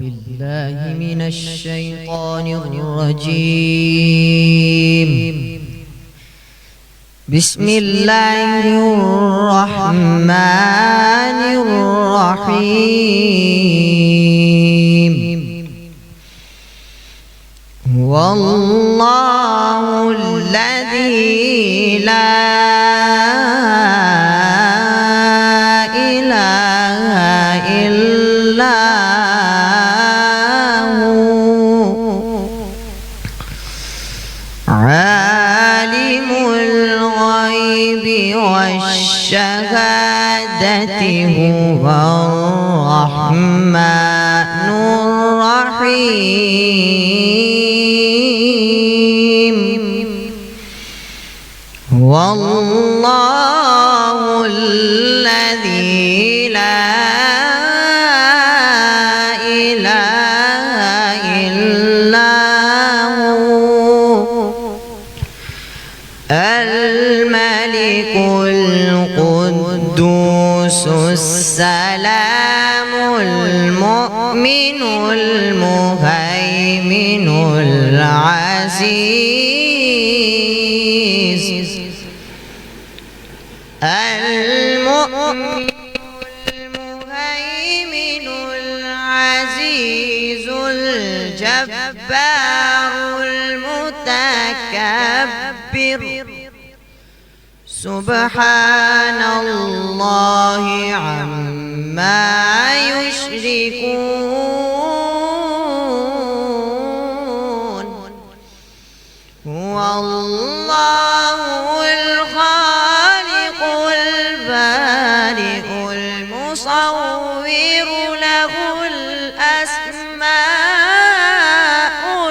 بالله من الشيطان الرجيم. بسم الله الرحمن الرحيم. هو الله الذي لا إله إلا هو عالم الغيب والشهادة هو الرحمن الرحيم. هو الله الذي لا إله إلا هو الملك القدوس السلام المؤمن المهيمن العزيز المؤمن المهيمن العزيز الجبار المتكبر. سبحان الله عما يشركون. هو الله الخالق البارئ المصور له الأسماء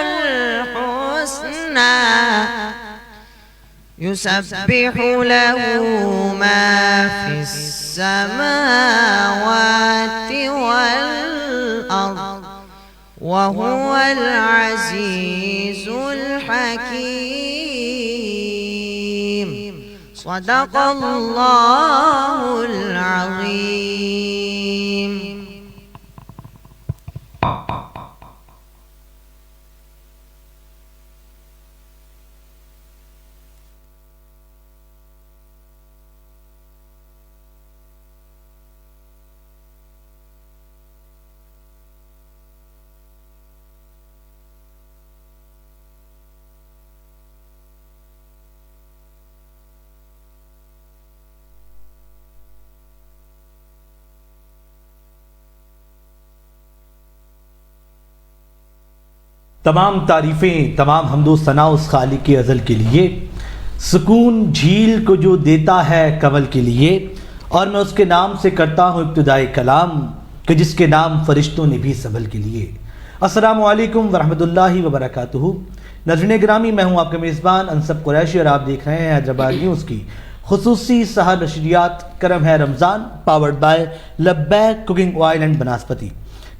الحسنى يسبح له ما في السماوات والأرض وهو العزيز الحكيم. صدق الله العظيم. تمام تعریفیں، تمام حمد و ثنا اس خالق ازل کے لیے، سکون جھیل کو جو دیتا ہے کنول کے لیے، اور میں اس کے نام سے کرتا ہوں ابتدائے کلام کہ جس کے نام فرشتوں نے بھی سنبھل کے لیے۔ السلام علیکم ورحمۃ اللہ وبرکاتہ۔ ناظرین گرامی، میں ہوں آپ کا میزبان انصب قریشی اور آپ دیکھ رہے ہیں حیدرآباد نیوز کی خصوصی سحر نشریات کرم ہے رمضان پاورڈ بائی لبیک کوکنگ آئل اینڈ بناسپتی۔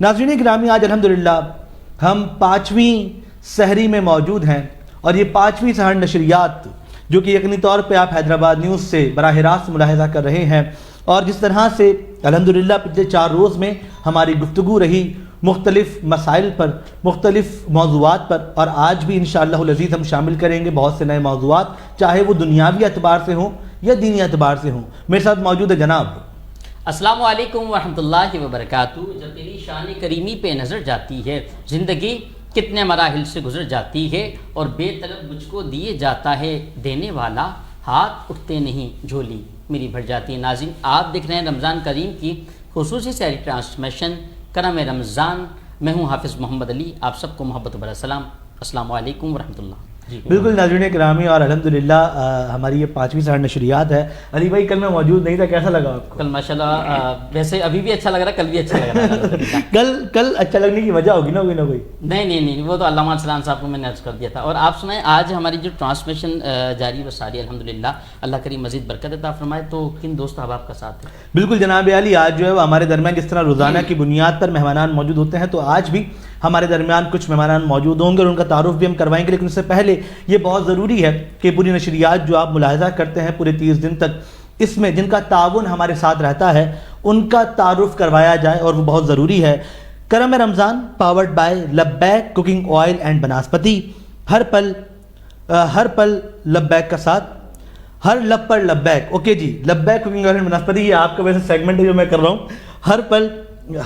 ناظرین گرامی، آج الحمدللہ ہم 5ویں سحری میں موجود ہیں، اور یہ 5ویں سحر نشریات جو کہ یقینی طور پہ آپ حیدرآباد نیوز سے براہ راست ملاحظہ کر رہے ہیں، اور جس طرح سے الحمدللہ پچھلے 4 روز میں ہماری گفتگو رہی مختلف مسائل پر، مختلف موضوعات پر، اور آج بھی انشاءاللہ العزیز ہم شامل کریں گے بہت سے نئے موضوعات، چاہے وہ دنیاوی اعتبار سے ہوں یا دینی اعتبار سے ہوں۔ میرے ساتھ موجود ہے جناب۔ السلام علیکم ورحمۃ اللہ وبرکاتہ۔ جب تیری شان کریمی پہ نظر جاتی ہے، زندگی کتنے مراحل سے گزر جاتی ہے، اور بے طلب مجھ کو دیے جاتا ہے دینے والا، ہاتھ اٹھتے نہیں جھولی میری بھر جاتی ہے۔ ناظرین، آپ دیکھ رہے ہیں رمضان کریم کی خصوصی سحری ٹرانسمیشن کرم رمضان۔ میں ہوں حافظ محمد علی، آپ سب کو محبت و برا سلام۔ السلام علیکم ورحمۃ اللہ۔ بالکل ناظرین کرامی، اور الحمدللہ ہماری یہ 5ویں سحر نشریات ہے۔ علی بھائی کل میں موجود نہیں تھا، کیسا لگا آپ کو؟ کل ماشاءاللہ ویسے ابھی بھی اچھا لگ رہا ہے، کل بھی اچھا لگ رہا ہے۔ کل اچھا لگنے کی وجہ ہوگی نا کوئی نہ کوئی؟ نہیں، وہ تو علامہ سلام صاحب کو میں نے عرض کر دیا تھا۔ اور آپ سنائیں، آج ہماری جو ٹرانسمیشن جاری و ساری الحمدللہ، اللہ کریم مزید برکت عطا فرمائے۔ تو کن دوست احباب کا ساتھ ہے؟ بالکل جناب علی، آج جو ہے وہ ہمارے درمیان جس طرح روزانہ کی بنیاد پر مہمانان موجود ہوتے ہیں، تو آج بھی ہمارے درمیان کچھ مہمانان موجود ہوں گے اور ان کا تعارف بھی ہم کروائیں گے، لیکن اس سے پہلے یہ بہت ضروری ہے کہ پوری نشریات جو آپ ملاحظہ کرتے ہیں پورے 30 دن تک، اس میں جن کا تعاون ہمارے ساتھ رہتا ہے ان کا تعارف کروایا جائے، اور وہ بہت ضروری ہے۔ کرم رمضان پاورڈ بائی لبیک کوکنگ آئل اینڈ بناسپتی. ہر پل لبیک کا ساتھ، ہر لب پر لبیک. اوکے جی، لبیک کوکنگ آئل اینڈ بناسپتی، یہ آپ کا ویسے سیگمنٹ ہے جو میں کر رہا ہوں.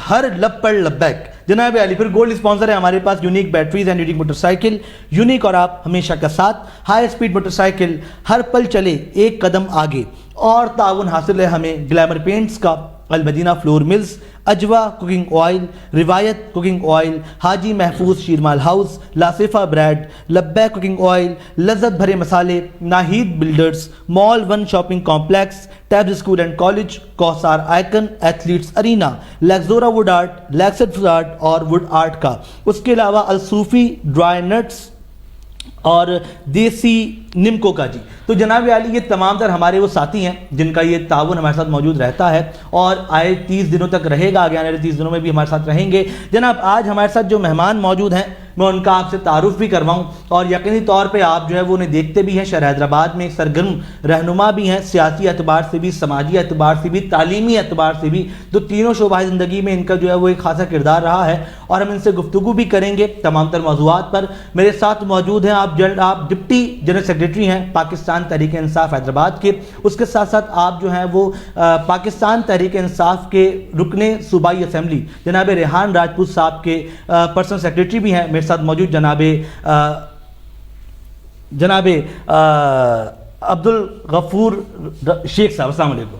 ہر لب پر لبیک. جناب علی پھر گولڈ اسپانسر ہے ہمارے پاس Unique batteries and Unique motorcycle. Unique اور آپ ہمیشہ کا ساتھ. ہائی اسپیڈ موٹر سائیکل، ہر پل چلے ایک قدم آگے. اور تعاون حاصل ہے ہمیں گلیمر پینٹس کا، Al-Madina flour mills, Ajwa cooking oil, Riwayat cooking oil, Haji Mehfooz Sheermal house, لاصفہ بریڈ، لبیک کوکنگ آئل، لذت بھرے مسالے، Naheed builders, mall 1 shopping complex, ٹیبز school and college, Kausar icon athletes arena, Luxora wood art, لیکسٹ فوڈ آرٹ اور ووڈ آرٹ کا. اس کے علاوہ الصوفی ڈرائی نٹس اور دیسی نمکو کا. جی تو جناب عالی یہ تمام تر ہمارے وہ ساتھی ہیں جن کا یہ تعاون ہمارے ساتھ موجود رہتا ہے اور آئے 30 دنوں تک رہے گا، آگے آنے والے 30 دنوں میں بھی ہمارے ساتھ رہیں گے. جناب آج ہمارے ساتھ جو مہمان موجود ہیں میں ان کا آپ سے تعارف بھی کرواؤں، اور یقینی طور پہ آپ جو ہے وہ انہیں دیکھتے بھی ہیں. شہر حیدرآباد میں ایک سرگرم رہنما بھی ہیں، سیاسی اعتبار سے بھی، سماجی اعتبار سے بھی، تعلیمی اعتبار سے بھی. تو تینوں شعبہ زندگی میں ان کا جو ہے وہ ایک خاصا کردار رہا ہے، اور ہم ان سے گفتگو بھی کریں گے تمام تر موضوعات پر. میرے ساتھ موجود ہیں آپ ڈپٹی جنرل سیکریٹری ہیں پاکستان تحریک انصاف حیدرآباد کے. اس کے ساتھ ساتھ آپ جو ہیں وہ پاکستان تحریک انصاف کے رکن صوبائی اسمبلی جناب ریحان راجپوت صاحب کے پرسنل سیکریٹری بھی ہیں. میرے ساتھ موجود جناب عبد الغفور شیخ صاحب. السلام علیکم.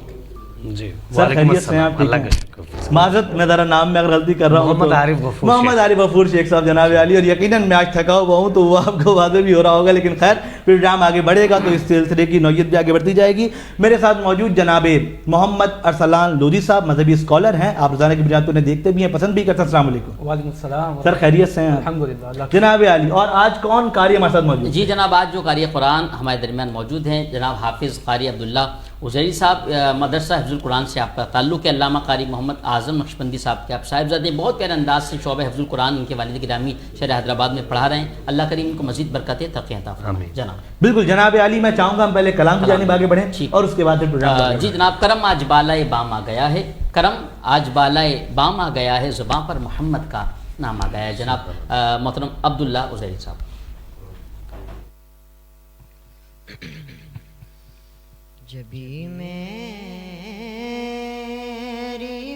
جی سر خیریت سے ہیں آپ؟ اللہ کا شکر. معذرت میں ذرا نام میں اگر غلطی کر رہا ہوں. محمد عارف غفور محمد عارف غفور شیخ صاحب جناب علی. اور یقیناً میں آج تھکا ہوا ہوں تو وہ آپ کو واضح بھی ہو رہا ہوگا، لیکن خیر پروگرام آگے بڑھے گا تو اس سلسلے کی نوعیت بھی آگے بڑھتی جائے گی. میرے ساتھ موجود جناب محمد ارسلان لودھی صاحب، مذہبی اسکالر ہیں، آپ روزانہ کی بنیاد پر انہیں دیکھتے بھی ہیں، پسند بھی کرتے ہیں. السلام علیکم. وعلیکم السلام. سر خیریت سے ہیں؟ الحمدللہ. جناب علی اور آج کون قاری ہمارے ساتھ موجود؟ جی جناب آج جو قاری قرآن ہمارے درمیان موجود ہیں جناب حافظ قاری عبداللہ عزیری صاحب، مدرسہ حفظ القرآن سے آپ کا تعلق ہے. علامہ قاری محمد اعظم نقشبندی صاحب کے آپ صاحبزادے، بہت پیارے انداز سے شعبہ حفظ القرآن ان کے والد گرامی شہر حیدرآباد میں پڑھا رہے ہیں. اللہ کریم ان کو مزید برکتیں ترقیاں عطا فرمائے. جناب بالکل جناب علی، میں چاہوں گا ہم پہلے کلام کی جانب آگے بڑھیں اور اس کے بعد پھر پروگرام. جی جناب، کرم آج بالائے بام آ گیا ہے، کرم آج بالائے بام آ گیا ہے، زباں پر محمد کا نام آ گیا ہے. جناب محترم عبداللہ عزیری صاحب. جبھی میری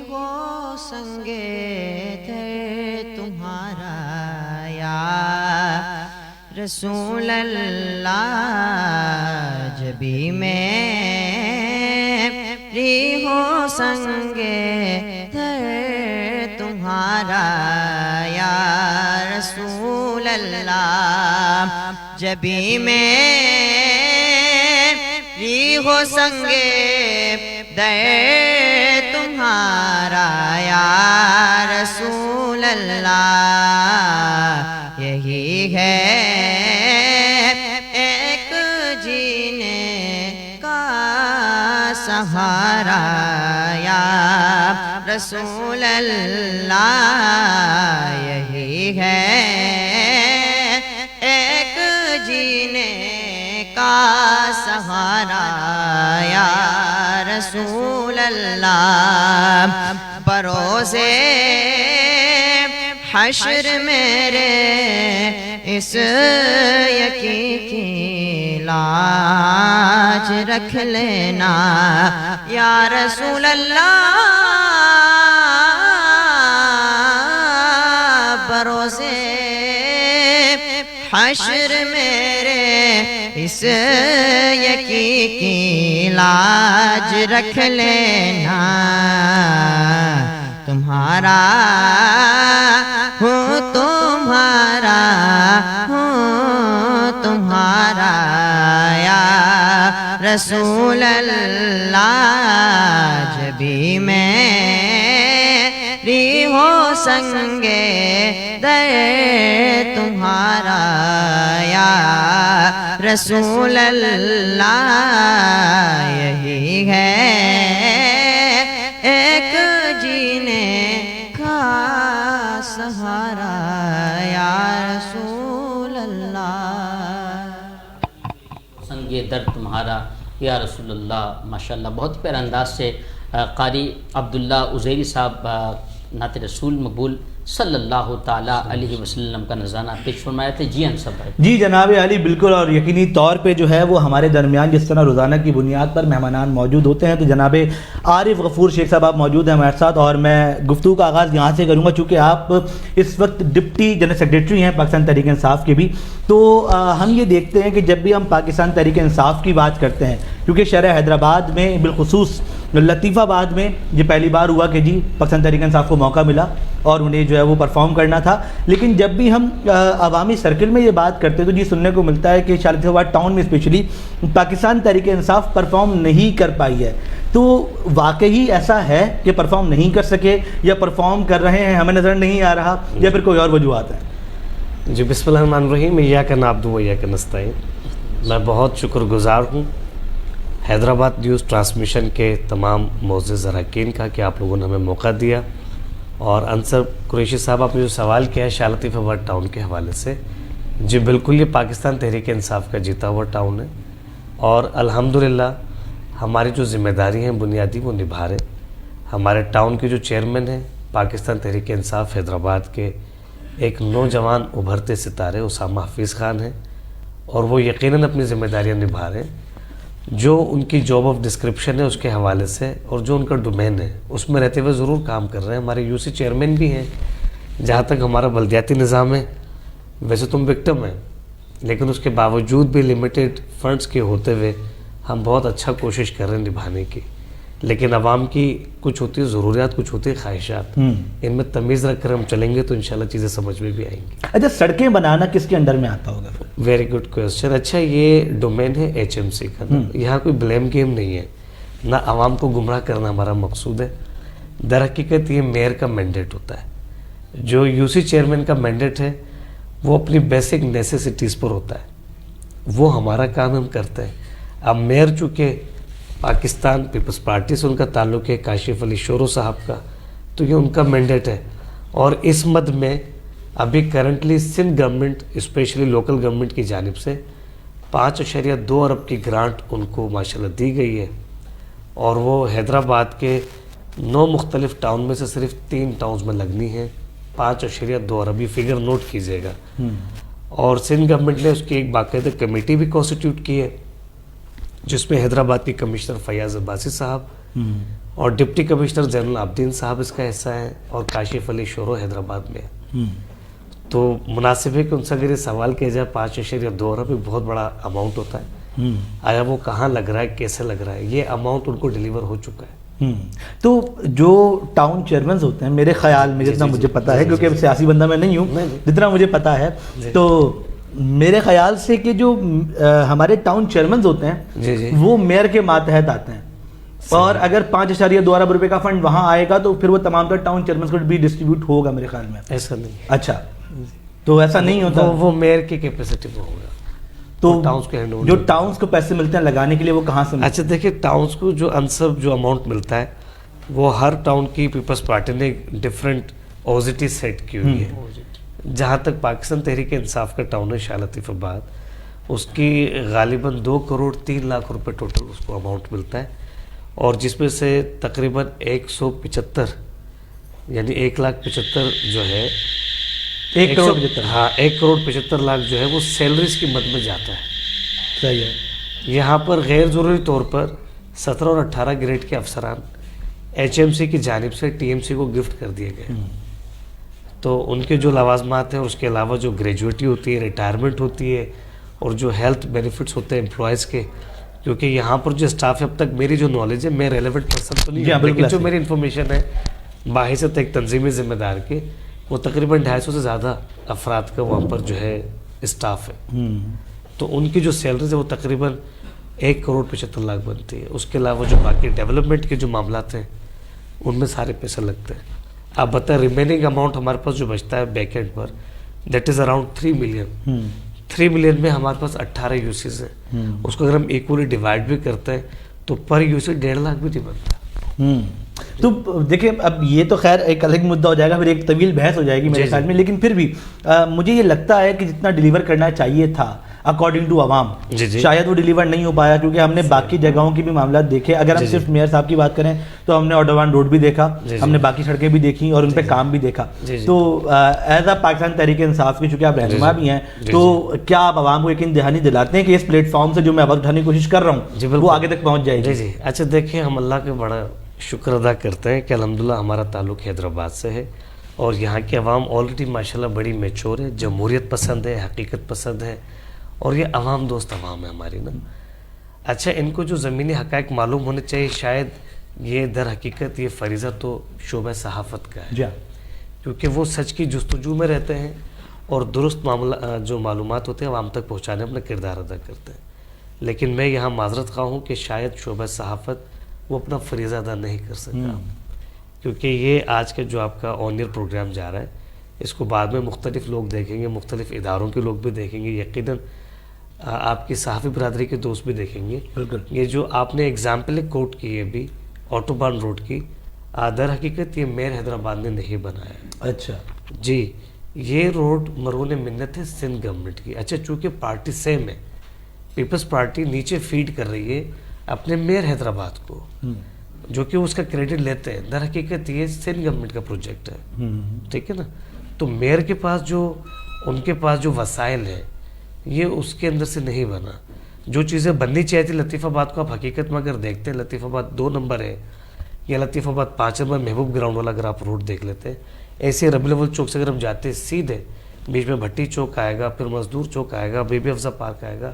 وہ سنگے تھے تمہارا یا رسول اللہ، جبھی میری وہ سنگے تھے تمہارا یا رسول اللہ، جبھی ہو سنگے دے تمہارا یا رسول اللہ، یہی ہے ایک جینے کا سہارا یا رسول اللہ، یہی ہے ایک جینے کا سہارا یا رسول اللہ، بروزے حشر میرے اس یقین کی لاج رکھ لینا یا رسول اللہ، بروزے حشر میرے اس یقین کی لاج رکھ لینا، تمہارا ہوں تمہارا ہوں تمہارا یا رسول اللہ، جبھی میری ہو سنگے در تمہارا یا رسول اللہ، یہی ہے ایک جینے کا سہارا یا رسول اللہ. سنگے در تمہارا یا رسول اللہ. ماشاءاللہ بہت پیارا انداز سے قاری عبداللہ عزیری صاحب نعت رسول مقبول صلی اللہ تعالیٰ علیہ وسلم کا نذرانہ پیش فرمایا تھے. جی انصر بھائی. جی جناب علی بالکل، اور یقینی طور پہ جو ہے وہ ہمارے درمیان جس طرح روزانہ کی بنیاد پر مہمانان موجود ہوتے ہیں، تو جناب عارف غفور شیخ صاحب آپ موجود ہیں ہمارے ساتھ، اور میں گفتگو کا آغاز یہاں سے کروں گا چونکہ آپ اس وقت ڈپٹی جنرل سیکریٹری ہیں پاکستان تحریک انصاف کے بھی. تو ہم یہ دیکھتے ہیں کہ جب بھی ہم پاکستان تحریک انصاف کی بات کرتے ہیں، کیونکہ شہر حیدرآباد میں بالخصوص لطیف آباد میں یہ پہلی بار ہوا کہ جی پاکستان تحریک انصاف کو موقع ملا اور انہیں جو ہے وہ پرفارم کرنا تھا، لیکن جب بھی ہم عوامی سرکل میں یہ بات کرتے ہیں تو جی سننے کو ملتا ہے کہ لطیف آباد ٹاؤن میں اسپیشلی پاکستان تحریک انصاف پرفارم نہیں کر پائی ہے. تو واقعی ایسا ہے کہ پرفارم نہیں کر سکے، یا پرفارم کر رہے ہیں ہمیں نظر نہیں آ رہا، یا پھر کوئی اور وجوہات ہیں؟ جی بسم اللہ الرحمن الرحیم. ایاک نعبد و ایاک نستعین. میں بہت شکر گزار ہوں حیدرآباد نیوز ٹرانسمیشن کے تمام معزز اراکین کا کہ آپ لوگوں نے ہمیں موقع دیا. اور انصر قریشی صاحب آپ نے جو سوال کیا ہے شاہ لطیف آباد ٹاؤن کے حوالے سے، جی بالکل یہ پاکستان تحریک انصاف کا جیتا ہوا ٹاؤن ہے، اور الحمدللہ ہماری جو ذمہ داری ہیں بنیادی وہ نبھا رہے. ہمارے ٹاؤن کے جو چیئرمین ہیں پاکستان تحریک انصاف حیدرآباد کے ایک نوجوان ابھرتے ستارے اسامہ حفیظ خان ہیں، اور وہ یقیناً اپنی ذمہ داریاں نبھا رہے ہیں. جو ان کی جاب آف ڈسکرپشن ہے اس کے حوالے سے، اور جو ان کا ڈومین ہے اس میں رہتے ہوئے ضرور کام کر رہے ہیں. ہمارے یو سی چیئرمین بھی ہیں. جہاں تک ہمارا بلدیاتی نظام ہے، ویسے تم وکٹم ہیں لیکن اس کے باوجود بھی لمیٹڈ فنڈز کے ہوتے ہوئے ہم بہت اچھا کوشش کر رہے ہیں نبھانے کی. لیکن عوام کی کچھ ہوتی ہے ضروریات، کچھ ہوتی ہے خواہشات، ان میں تمیز رکھ کر ہم چلیں گے تو انشاءاللہ چیزیں سمجھ میں بھی آئیں گی. اچھا سڑکیں بنانا کس کے انڈر میں آتا ہوگا پھر؟ Very good question. اچھا یہ ڈومین ہے ایچ ایم سی کا. یہاں کوئی بلیم گیم نہیں ہے، نہ عوام کو گمراہ کرنا ہمارا مقصود ہے. در حقیقت یہ میئر کا مینڈیٹ ہوتا ہے. جو یو سی چیئرمین کا مینڈیٹ ہے وہ اپنی بیسک نیسیسٹیز پر ہوتا ہے، وہ ہمارا کام ہم کرتے ہیں. اب میئر چونکہ پاکستان پیپلز پارٹی سے ان کا تعلق ہے، کاشف علی شورو صاحب کا، تو یہ ان کا مینڈیٹ ہے. اور اس مد میں ابھی currently Sindh government specially local government کی جانب سے 5.2 ارب کی گرانٹ ان کو ماشاءاللہ دی گئی ہے، اور وہ حیدرآباد کے 9 مختلف ٹاؤن میں سے صرف 3 ٹاؤنز میں لگنی ہے. 5.2 ارب یہ فگر نوٹ کیجیے گا. اور سندھ گورنمنٹ نے اس کی ایک باقاعدہ کمیٹی بھی کانسٹیٹیوٹ کی ہے جس میں حیدرآباد کے کمشنر فیاض عباسی صاحب اور ڈپٹی کمشنر زین العابدین صاحب اس کا حصہ ہیں، اور کاشف علی شورو حیدرآباد میں ہے. تو مناسب ہے کہ ان سے اگر یہ سوال کیا جائے 5.2 ارب ایک بہت بڑا اماؤنٹ ہوتا ہے، آیا وہ کہاں لگ رہا ہے، کیسے لگ رہا ہے، یہ اماؤنٹ ان کو ڈیلیور ہو چکا ہے. تو جو ٹاؤن چیئرمنز ہوتے ہیں میرے خیال میں جتنا مجھے پتا ہے، کیونکہ سیاسی بندہ میں نہیں ہوں، جتنا مجھے پتا ہے تو میرے خیال سے کہ جو ہمارے ٹاؤن چیئرمنز ہوتے ہیں وہ میئر کے ماتحت آتے ہیں، اور اگر 5.2 ارب روپے کا فنڈ وہاں آئے گا تو پھر وہ تمام تر ٹاؤن چیئرمنز کو بھی ڈسٹریبیوٹ ہوگا میرے خیال میں. ایسا نہیں. اچھا تو ایسا نہیں ہوتا، وہ میئر کی کیپیسٹی میں ہوگا. تو ٹاؤنز کے ہینڈ جو ٹاؤنز کو پیسے ملتے ہیں لگانے کے لیے وہ کہاں سے ملتے ہیں؟ اچھا دیکھیں ٹاؤنز کو جو انصب جو اماؤنٹ ملتا ہے وہ ہر ٹاؤن کی پیپلز پارٹی نے ڈفرینٹ اوزیٹی سیٹ کی ہوئی ہے. جہاں تک پاکستان تحریک انصاف کا ٹاؤن ہے شاہ لطیف آباد، اس کی غالباً 2 کروڑ 3 لاکھ روپے ٹوٹل اس کو اماؤنٹ ملتا ہے، اور جس میں سے تقریباً 175 یعنی 1,75,00,000 جو ہے 1 کروڑ 75 ہاں 1 کروڑ 75 لاکھ جو ہے وہ سیلریز کی مد میں جاتا ہے. صحیح ہے. یہاں پر غیر ضروری طور پر 17 اور 18 گریڈ کے افسران ایچ ایم سی کی جانب سے ٹی ایم سی کو گفٹ کر دیے گئے. تو ان کے جو لوازمات ہیں، اس کے علاوہ جو گریجویٹی ہوتی ہے، ریٹائرمنٹ ہوتی ہے، اور جو ہیلتھ بینیفٹس ہوتے ہیں امپلائز کے، کیونکہ یہاں پر جو اسٹاف ہے اب تک میری جو نالج ہے، میں ریلیونٹ پرسن تو نہیں ہوں، لیکن جو میری انفارمیشن ہے باحثیت ایک تنظیمی ذمہ دار کے، وہ تقریباً 250 سے زیادہ افراد کا وہاں پر جو ہے اسٹاف ہے. تو ان کی جو سیلریز ہے وہ تقریباً 1 کروڑ 75 لاکھ بنتی ہے. اس کے علاوہ جو باقی ڈیولپمنٹ کے جو معاملات ہیں ان میں سارے پیسے لگتے ہیں. آپ بتائیں ریمیننگ اماؤنٹ ہمارے پاس جو بچتا ہے back and per, that is around 3 million. 3 million میں ہمارے پاس 18 یوسیز ہیں. اس کو اگر ہم ایکولی ڈیوائڈ بھی کرتے ہیں تو پر یوسی 1.5 لاکھ بھی نہیں بنتا. تو دیکھیں اب یہ تو خیر ایک الگ مدعا ہو جائے گا، پھر ایک طویل بحث ہو جائے گی میرے خیال میں، لیکن پھر بھی مجھے یہ لگتا ہے کہ جتنا ڈیلیور کرنا چاہیے تھا اکارڈنگ ٹو عوام. جی جی. شاید وہ ڈیلیور نہیں ہو پایا کیونکہ ہم نے باقی جگہوں کی بھی معاملات دیکھے. اگر ہم صرف میئر صاحب کی بات کریں تو ہم نے اوڈوان روڈ بھی دیکھا, ہم نے باقی سڑکیں بھی دیکھی اور ان پہ کام بھی دیکھا. تو ایز اے پاکستان تحریک انصاف کی چونکہ آپ رہنما بھی ہیں, تو کیا آپ عوام کو یقین دہانی دلاتے ہیں کہ اس پلیٹ فارم سے جو میں آواز اٹھانے کی کوشش کر رہا ہوں وہ آگے تک پہنچ جائے گی؟ جی جی. اچھا دیکھیں, ہم اللہ کا بڑا شکر ادا کرتے ہیں کہ الحمدللہ ہمارا تعلق حیدرآباد سے ہے اور یہاں کی عوام آلریڈی ماشاءاللہ بڑی میچور ہے, جمہوریت پسند ہے, حقیقت پسند ہے, اور یہ عوام دوست عوام ہے ہماری نا. اچھا, ان کو جو زمینی حقائق معلوم ہونے چاہیے, شاید یہ در حقیقت یہ فریضہ تو شعبہ صحافت کا ہے, کیونکہ وہ سچ کی جستجو میں رہتے ہیں اور درست معاملہ جو معلومات ہوتے ہیں عوام تک پہنچانے میں اپنا کردار ادا کرتے ہیں. لیکن میں یہاں معذرت خواہ ہوں کہ شاید شعبہ صحافت وہ اپنا فریضہ ادا نہیں کر سکا, کیونکہ یہ آج کا جو آپ کا آن ایئر پروگرام جا رہا ہے اس کو بعد میں مختلف لوگ دیکھیں گے, مختلف اداروں کے لوگ بھی دیکھیں گے, یقیناً آپ کی صحافی برادری کے دوست بھی دیکھیں گے. یہ جو آپ نے ایگزامپل کوٹ کی ہے ابھی آٹوبان روڈ کی, در حقیقت یہ میئر حیدرآباد نے نہیں بنایا ہے. اچھا جی, یہ روڈ مرہون منت ہے سندھ گورنمنٹ کی. اچھا, چونکہ پارٹی سیم ہے, پیپلز پارٹی نیچے فیڈ کر رہی ہے اپنے میئر حیدرآباد کو, جو کہ اس کا کریڈٹ لیتے ہیں. در حقیقت یہ سندھ گورنمنٹ کا پروجیکٹ ہے, ٹھیک ہے نا. تو میئر کے پاس جو ان کے پاس جو وسائل ہیں یہ اس کے اندر سے نہیں بنا. جو چیزیں بننی چاہیے تھی لطیف آباد کو, آپ حقیقت میں اگر دیکھتے ہیں لطیف آباد 2 نمبر ہے یا لطیف آباد 5 نمبر محبوب گراؤنڈ والا اگر آپ روڈ دیکھ لیتے ہیں, ایسے ربیع الاول چوک سے اگر ہم جاتے ہیں سیدھے بیچ میں بھٹی چوک آئے گا, پھر مزدور چوک آئے گا, بی بی افضل پارک آئے گا,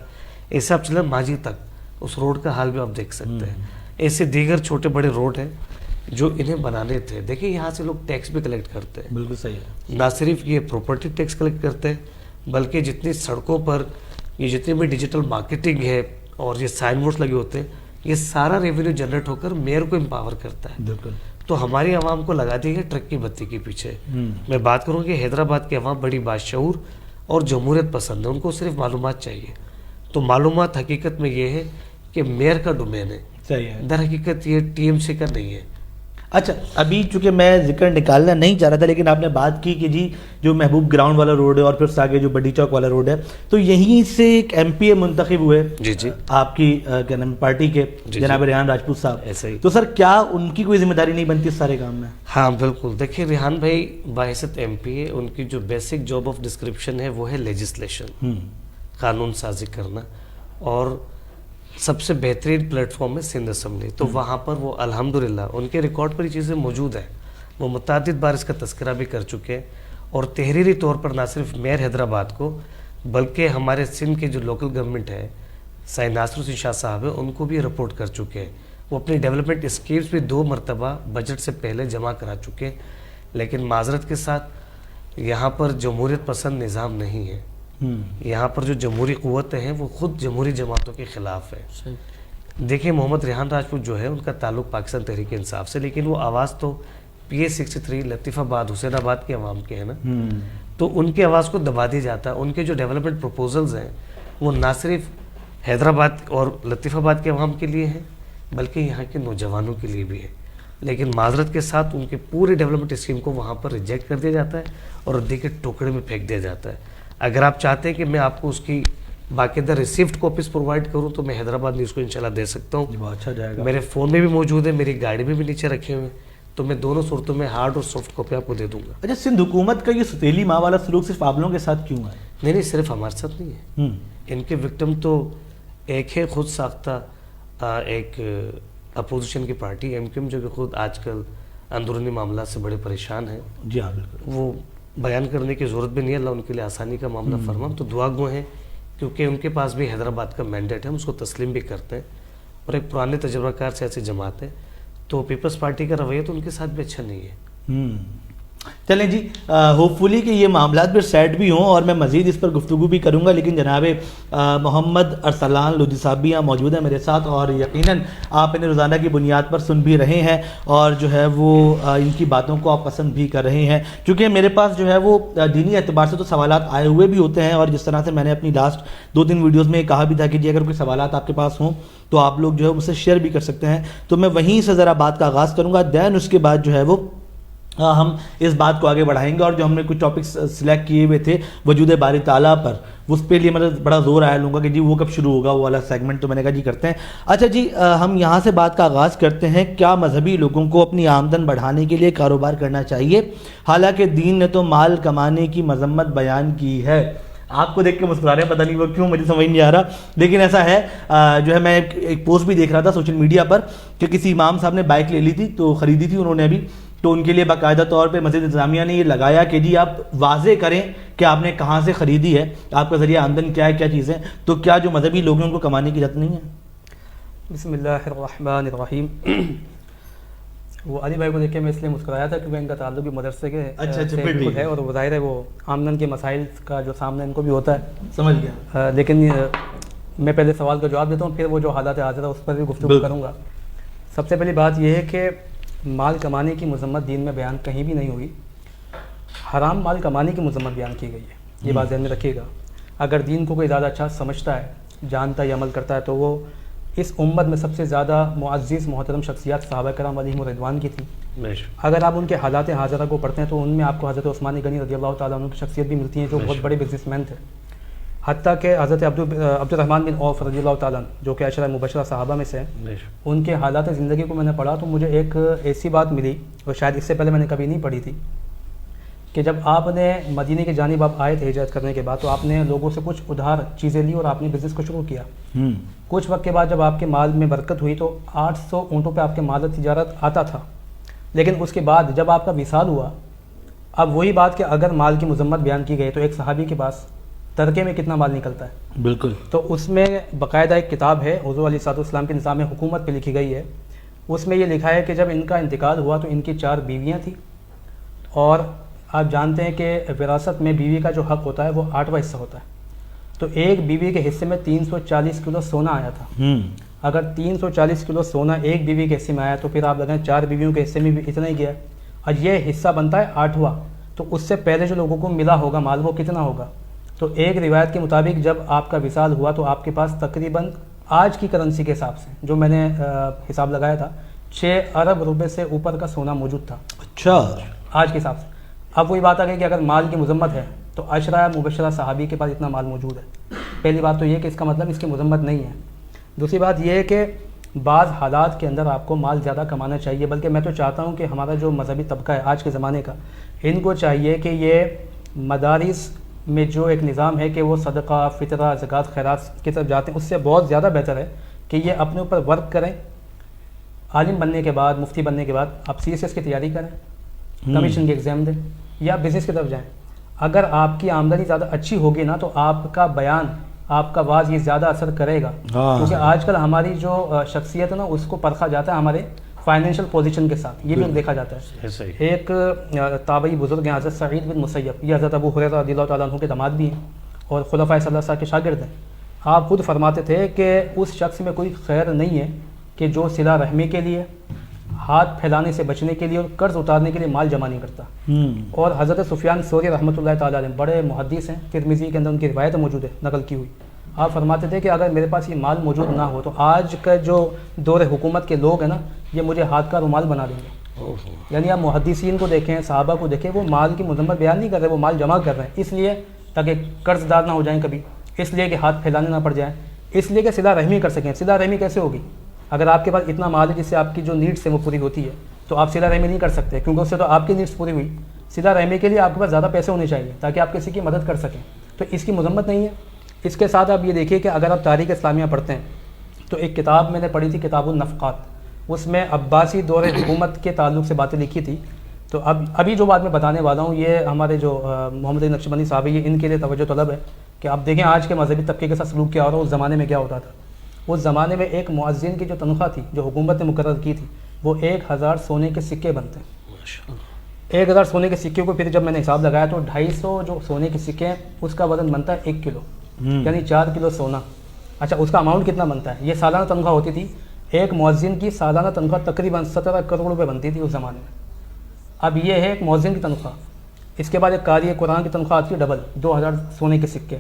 ایسے آپ چلیں ماجی تک, اس روڈ کا حال بھی آپ دیکھ سکتے ہیں. ایسے دیگر چھوٹے بڑے روڈ ہیں جو انہیں بنانے تھے. دیکھیں یہاں سے لوگ ٹیکس بھی کلیکٹ کرتے ہیں, بالکل صحیح ہے. نہ صرف یہ پراپرٹی ٹیکس کلیکٹ کرتے ہیں بلکہ جتنی سڑکوں پر یہ جتنی بھی ڈیجیٹل مارکیٹنگ ہے اور یہ سائن بورڈز لگے ہوتے ہیں, یہ سارا ریونیو جنریٹ ہو کر میئر کو امپاور کرتا ہے. بالکل. تو ہماری عوام کو لگا دی ہے ٹرک کی بتی کے پیچھے. میں بات کروں کہ حیدرآباد کی عوام بڑی باشعور اور جمہوریت پسند ہے, ان کو صرف معلومات چاہیے. تو معلومات حقیقت میں یہ ہے کہ میئر کا ڈومین ہے, صحیح ہے. در حقیقت یہ ٹی ایم سی کا نہیں ہے. اچھا, ابھی چونکہ میں ذکر نکالنا نہیں چاہ رہا تھا لیکن آپ نے بات کی کہ جی جو محبوب گراؤنڈ والا روڈ ہے اور پھر آگے جو بڈی چوک والا روڈ ہے, تو یہیں سے ایک ایم پی اے منتخب ہوئے جی جی آپ کی کیا نام پارٹی کے, جناب ریحان راجپوت صاحب. ایسا ہی. تو سر کیا ان کی کوئی ذمہ داری نہیں بنتی اس سارے کام میں؟ ہاں بالکل. دیکھیں ریحان بھائی باحثیت ایم پی اے, ان کی جو بیسک جاب آف ڈسکرپشن ہے وہ ہے لیجسلیشن, قانون سازی کرنا, اور سب سے بہترین پلیٹ فارم ہے سندھ اسمبلی. تو وہاں پر وہ الحمدللہ ان کے ریکارڈ پر یہ چیزیں موجود ہیں, وہ متعدد بار اس کا تذکرہ بھی کر چکے ہیں, اور تحریری طور پر نہ صرف میئر حیدرآباد کو بلکہ ہمارے سندھ کے جو لوکل گورنمنٹ ہے سائیں ناصر حسین شاہ صاحب ہیں, ان کو بھی رپورٹ کر چکے ہیں. وہ اپنی ڈیولپمنٹ اسکیمز بھی 2 مرتبہ بجٹ سے پہلے جمع کرا چکے ہیں. لیکن معذرت کے ساتھ یہاں پر جمہوریت پسند نظام نہیں ہے. یہاں پر جو جمہوری قوتیں ہیں وہ خود جمہوری جماعتوں کے خلاف ہے. دیکھیں محمد ریحان راجپوت جو ہے ان کا تعلق پاکستان تحریک انصاف سے, لیکن وہ آواز تو پی اے 63 لطیف آباد حسین آباد کے عوام کے ہیں نا, تو ان کی آواز کو دبا دیا جاتا ہے. ان کے جو ڈیولپمنٹ پروپوزلز ہیں وہ نہ صرف حیدرآباد اور لطیف آباد کے عوام کے لیے ہیں بلکہ یہاں کے نوجوانوں کے لیے بھی ہے. لیکن معذرت کے ساتھ ان کے پورے ڈیولپمنٹ اسکیم کو وہاں پر ریجیکٹ کر دیا جاتا ہے اور ردی کے ٹکڑے میں پھینک دیا جاتا ہے. اگر آپ چاہتے ہیں کہ میں آپ کو اس کی باقاعدہ ریسیپٹ کاپیز پرووائڈ کروں تو میں حیدرآباد نیوز کو انشاءاللہ دے سکتا ہوں. بہت اچھا جائے گا. میرے فون میں بھی موجود ہے, میری گاڑی میں بھی نیچے رکھے ہوئے, تو میں دونوں صورتوں میں ہارڈ اور سافٹ کاپی آپ کو دے دوں گا. اچھا, سندھ حکومت کا یہ ستیلی ماں والا سلوک صرف آپ لوگوں کے ساتھ کیوں ہے؟ نہیں, صرف ہمارے ساتھ نہیں ہے. ان کے وکٹم تو ایک ہے خود ساختہ ایک اپوزیشن کی پارٹی ایم کیو ایم, جو کہ خود آج کل اندرونی معاملات سے بڑے پریشان ہیں. جی ہاں بالکل. وہ بیان کرنے کی ضرورت بھی نہیں ہے, اللہ ان کے لیے آسانی کا معاملہ فرما. تو دعا گو ہیں کیونکہ ان کے پاس بھی حیدرآباد کا مینڈیٹ ہے, ہم اس کو تسلیم بھی کرتے ہیں, اور ایک پرانے تجربہ کار سیاسی جماعت ہے. تو پیپلز پارٹی کا رویہ تو ان کے ساتھ بھی اچھا نہیں ہے. چلیں جی, ہوپ فلی کہ یہ معاملات پھر سیٹ بھی ہوں اور میں مزید اس پر گفتگو بھی کروں گا. لیکن جناب محمد ارسلان لودھی صاحب بھی یہاں موجود ہیں میرے ساتھ, اور یقیناً آپ انہیں روزانہ کی بنیاد پر سن بھی رہے ہیں اور جو ہے وہ ان کی باتوں کو آپ پسند بھی کر رہے ہیں. چونکہ میرے پاس جو ہے وہ دینی اعتبار سے تو سوالات آئے ہوئے بھی ہوتے ہیں, اور جس طرح سے میں نے اپنی لاسٹ 2-3 ویڈیوز میں کہا بھی تھا کہ جی اگر کوئی سوالات آپ کے پاس ہوں تو آپ لوگ جو ہے مجھ سے شیئر بھی کر سکتے ہیں. تو میں وہیں سے ذرا بات کا آغاز کروں گا, دین اس کے بعد جو ہے وہ ہم اس بات کو آگے بڑھائیں گے. اور جو ہم نے کچھ ٹاپکس سلیکٹ کیے ہوئے تھے وجود باری تعالیٰ پر, اس پہ لیے میں بڑا زور آیا لوں گا کہ جی وہ کب شروع ہوگا وہ والا سیگمنٹ, تو میں نے کہا جی کرتے ہیں. اچھا جی, ہم یہاں سے بات کا آغاز کرتے ہیں. کیا مذہبی لوگوں کو اپنی آمدن بڑھانے کے لیے کاروبار کرنا چاہیے؟ حالانکہ دین نے تو مال کمانے کی مذمت بیان کی ہے. آپ کو دیکھ کے مسکرا رہے ہیں, پتہ نہیں وہ کیوں, مجھے سمجھ نہیں آ رہا, لیکن ایسا ہے. جو ہے میں ایک پوسٹ بھی دیکھ رہا تھا سوشل میڈیا پر کہ کسی امام صاحب نے بائک لے لی تھی, تو خریدی تھی انہوں نے ابھی, تو ان کے لیے باقاعدہ طور پہ مسجد انتظامیہ نے یہ لگایا کہ جی آپ واضح کریں کہ آپ نے کہاں سے خریدی ہے, آپ کا ذریعہ آمدن کیا ہے, کیا چیزیں. تو کیا جو مذہبی لوگ ہیں ان کو کمانے کی اجازت نہیں ہے؟ بسم اللہ الرحمن الرحیم. وہ علی بھائی کو دیکھ کے میں اس لیے مسکرایا تھا کیونکہ ان کا تعلق بھی مدرسے کے سے بالکل ہے, اور وہ ظاہر ہے وہ آمدن کے مسائل کا جو سامنا ان کو بھی ہوتا ہے. سمجھ گیا. لیکن میں پہلے سوال کا جواب دیتا ہوں, پھر وہ جو حالات حاضر ہے اس پر بھی گفتگو کروں گا. سب سے پہلی بات یہ ہے کہ مال کمانے کی مذمت دین میں بیان کہیں بھی نہیں ہوئی. حرام مال کمانے کی مذمت بیان کی گئی ہے, یہ بات ذہن میں رکھیے گا. اگر دین کو کوئی زیادہ اچھا سمجھتا ہے, جانتا ہے, عمل کرتا ہے, تو وہ اس امت میں سب سے زیادہ معزز محترم شخصیات صحابہ کرام علیہم رضوان کی تھیں. اگر آپ ان کے حالات حاضرہ کو پڑھتے ہیں تو ان میں آپ کو حضرت عثمان غنی رضی اللہ تعالیٰ عنہ کی شخصیت بھی ملتی ہے جو بہت بڑے بزنس مین تھے. حتیٰ کہ حضرت عبد الرحمن بن عوف رضی اللہ تعالیٰ عنہ جو کہ عشرہ مبشرہ صحابہ میں سے ہیں, ان کے حالات زندگی کو میں نے پڑھا تو مجھے ایک ایسی بات ملی, اور شاید اس سے پہلے میں نے کبھی نہیں پڑھی تھی, کہ جب آپ نے مدینے کی جانب آپ آئے تھے ہجرت کرنے کے بعد, تو آپ نے لوگوں سے کچھ ادھار چیزیں لی اور آپ نے بزنس کو شروع کیا. کچھ وقت کے بعد جب آپ کے مال میں برکت ہوئی تو 800 اونٹوں پہ آپ کے مال تجارت آتا تھا. لیکن اس کے بعد جب آپ کا وصال ہوا, اب وہی بات کہ اگر مال کی مذمت بیان کی گئی تو ایک صحابی کے پاس ترکے میں کتنا مال نکلتا ہے. بالکل. تو اس میں باقاعدہ ایک کتاب ہے حضور علیہ السلام کے نظام حکومت پہ لکھی گئی ہے. اس میں یہ لکھا ہے کہ جب ان کا انتقال ہوا تو ان کی 4 بیویاں تھیں, اور آپ جانتے ہیں کہ وراثت میں بیوی کا جو حق ہوتا ہے وہ 8واں حصہ ہوتا ہے. تو ایک بیوی کے حصے میں 340 کلو سونا آیا تھا. اگر 340 کلو سونا ایک بیوی کے حصے میں آیا تو پھر آپ لگائیں 4 بیویوں کے حصے میں بھی اتنا ہی گیا, اور یہ حصہ بنتا ہے 8واں. تو اس سے پہلے جو لوگوں کو ملا ہوگا مال وہ کتنا ہوگا. تو ایک روایت کے مطابق جب آپ کا وصال ہوا تو آپ کے پاس تقریباً آج کی کرنسی کے حساب سے جو میں نے حساب لگایا تھا 6 ارب روپے سے اوپر کا سونا موجود تھا. اچھا. آج کے حساب سے. اب وہی بات آ گئی کہ اگر مال کی مذمت ہے تو عشرہ مبشرہ صحابی کے پاس اتنا مال موجود ہے. پہلی بات تو یہ کہ اس کا مطلب اس کی مذمت نہیں ہے. دوسری بات یہ ہے کہ بعض حالات کے اندر آپ کو مال زیادہ کمانا چاہیے, بلکہ میں تو چاہتا ہوں کہ ہمارا جو مذہبی طبقہ ہے آج کے زمانے کا, ان کو چاہیے کہ یہ مدارس میں جو ایک نظام ہے کہ وہ صدقہ, فطرہ, زکوٰۃ, خیرات کی طرف جاتے ہیں, اس سے بہت زیادہ بہتر ہے کہ یہ اپنے اوپر ورک کریں. عالم بننے کے بعد, مفتی بننے کے بعد آپ CSS کی تیاری کریں, کمیشن کی ایگزام دیں, یا بزنس کی طرف جائیں. اگر آپ کی آمدنی زیادہ اچھی ہوگی نا تو آپ کا بیان, آپ کا واز یہ زیادہ اثر کرے گا. کیونکہ آج کل ہماری جو شخصیت ہے نا اس کو پرکھا جاتا ہے ہمارے فائنینشیل پوزیشن کے ساتھ, یہ بھی دیکھا جاتا ہے. ایک تابعی بزرگ ہیں حضرت سعید بن مسیب, یہ حضرت ابو ہریرہ رضی اللہ تعالیٰ عنہ کے داماد بھی ہیں اور خلفائے صلی اللہ علیہ وسلم کے شاگرد ہیں. آپ خود فرماتے تھے کہ اس شخص میں کوئی خیر نہیں ہے کہ جو صلہ رحمی کے لیے, ہاتھ پھیلانے سے بچنے کے لیے اور قرض اتارنے کے لیے مال جمع نہیں کرتا. اور حضرت سفیان ثوری رحمۃ اللہ تعالیٰ علیہ بڑے محدث ہیں, ترمذی کے اندر ان کی روایت موجود ہے نقل کی ہوئی. آپ فرماتے تھے کہ اگر میرے پاس یہ مال موجود نہ ہو تو آج کا جو دور حکومت کے لوگ ہیں نا یہ مجھے ہاتھ کا رومال بنا دیں گے. یعنی آپ محدثین کو دیکھیں, صحابہ کو دیکھیں, وہ مال کی مذمت بیان نہیں کر رہے, وہ مال جمع کر رہے ہیں اس لیے تاکہ قرض دار نہ ہو جائیں کبھی, اس لیے کہ ہاتھ پھیلانے نہ پڑ جائیں, اس لیے کہ صلہ رحمی کر سکیں. صلہ رحمی کیسے ہوگی؟ اگر آپ کے پاس اتنا مال ہے جس سے آپ کی جو نیڈس ہیں وہ پوری ہوتی ہے تو آپ صلہ رحمی نہیں کر سکتے, کیونکہ اس سے تو آپ کی نیڈس پوری ہوئی. صلہ رحمی کے لیے آپ کے پاس زیادہ پیسے ہونے چاہیے تاکہ آپ کسی کی مدد کر سکیں, تو اس کی مذمت نہیں ہے. اس کے ساتھ آپ یہ دیکھیے کہ اگر آپ تاریخ اسلامیہ پڑھتے ہیں تو ایک کتاب میں نے پڑھی تھی کتاب النفقات, اس میں عباسی دور حکومت کے تعلق سے باتیں لکھی تھی. تو ابھی جو بات میں بتانے والا ہوں یہ ہمارے جو محمد علی نقشبندی صاحب ہیں ان کے لیے توجہ طلب ہے کہ آپ دیکھیں آج کے مذہبی طبقے کے ساتھ سلوک کیا ہو رہا ہے, اس زمانے میں کیا ہوتا تھا. اس زمانے میں ایک مؤذن کی جو تنخواہ تھی جو حکومت نے مقرر کی تھی وہ 1000 سونے کے سکے بنتے ہیں. 1000 سونے کے سکے کو پھر جب میں نے حساب لگایا تو 250 جو سونے کے سکے ہیں اس کا وزن بنتا ہے 1 کلو, یعنی 4 کلو سونا. اچھا اس کا اماؤنٹ کتنا بنتا ہے؟ یہ سالانہ تنخواہ ہوتی تھی. ایک مؤذن کی سالانہ تنخواہ تقریباً 17 کروڑ روپے بنتی تھی اس زمانے میں. اب یہ ہے ایک مؤذن کی تنخواہ. اس کے بعد ایک قاری قرآن کی تنخواہ آتی ہے ڈبل, 2000 سونے کے سکے.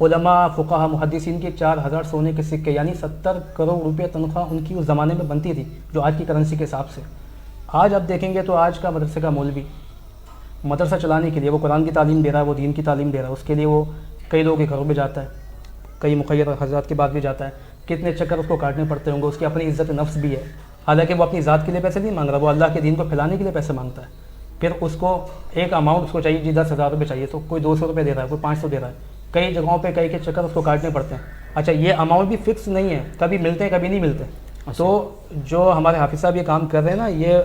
علماء, فقہا, محدثین کی 4000 سونے کے سکے, یعنی 70 کروڑ روپے تنخواہ ان کی اس زمانے میں بنتی تھی جو آج کی کرنسی کے حساب سے. آج آپ دیکھیں گے تو آج کا مدرسے کا مولوی مدرسہ چلانے کے لیے وہ قرآن کی تعلیم دے رہا ہے، وہ دین کی تعلیم دے رہا ہے، اس کے لیے وہ کئی لوگوں کے گھروں میں جاتا ہے، کئی مخیر حضرات کے بعد بھی جاتا ہے، کتنے چکر اس کو کاٹنے پڑتے ہوں گے، اس کی اپنی عزت نفس بھی ہے، حالانکہ وہ اپنی ذات کے لیے پیسے نہیں مانگ رہا، وہ اللہ کے دین کو پھیلانے کے لیے پیسے مانگتا ہے. پھر اس کو ایک اماؤنٹ اس کو چاہیے جی 10,000 روپے چاہیے، تو کوئی 200 روپے دے رہا ہے، کوئی 500 دے رہا ہے، کئی جگہوں پہ کئی کے چکر اس کو کاٹنے پڑتے ہیں. اچھا یہ اماؤنٹ بھی فکس نہیں ہے، کبھی ملتے ہیں کبھی نہیں ملتے. تو جو ہمارے حافظ صاحب یہ کام کر رہے ہیں نا، یہ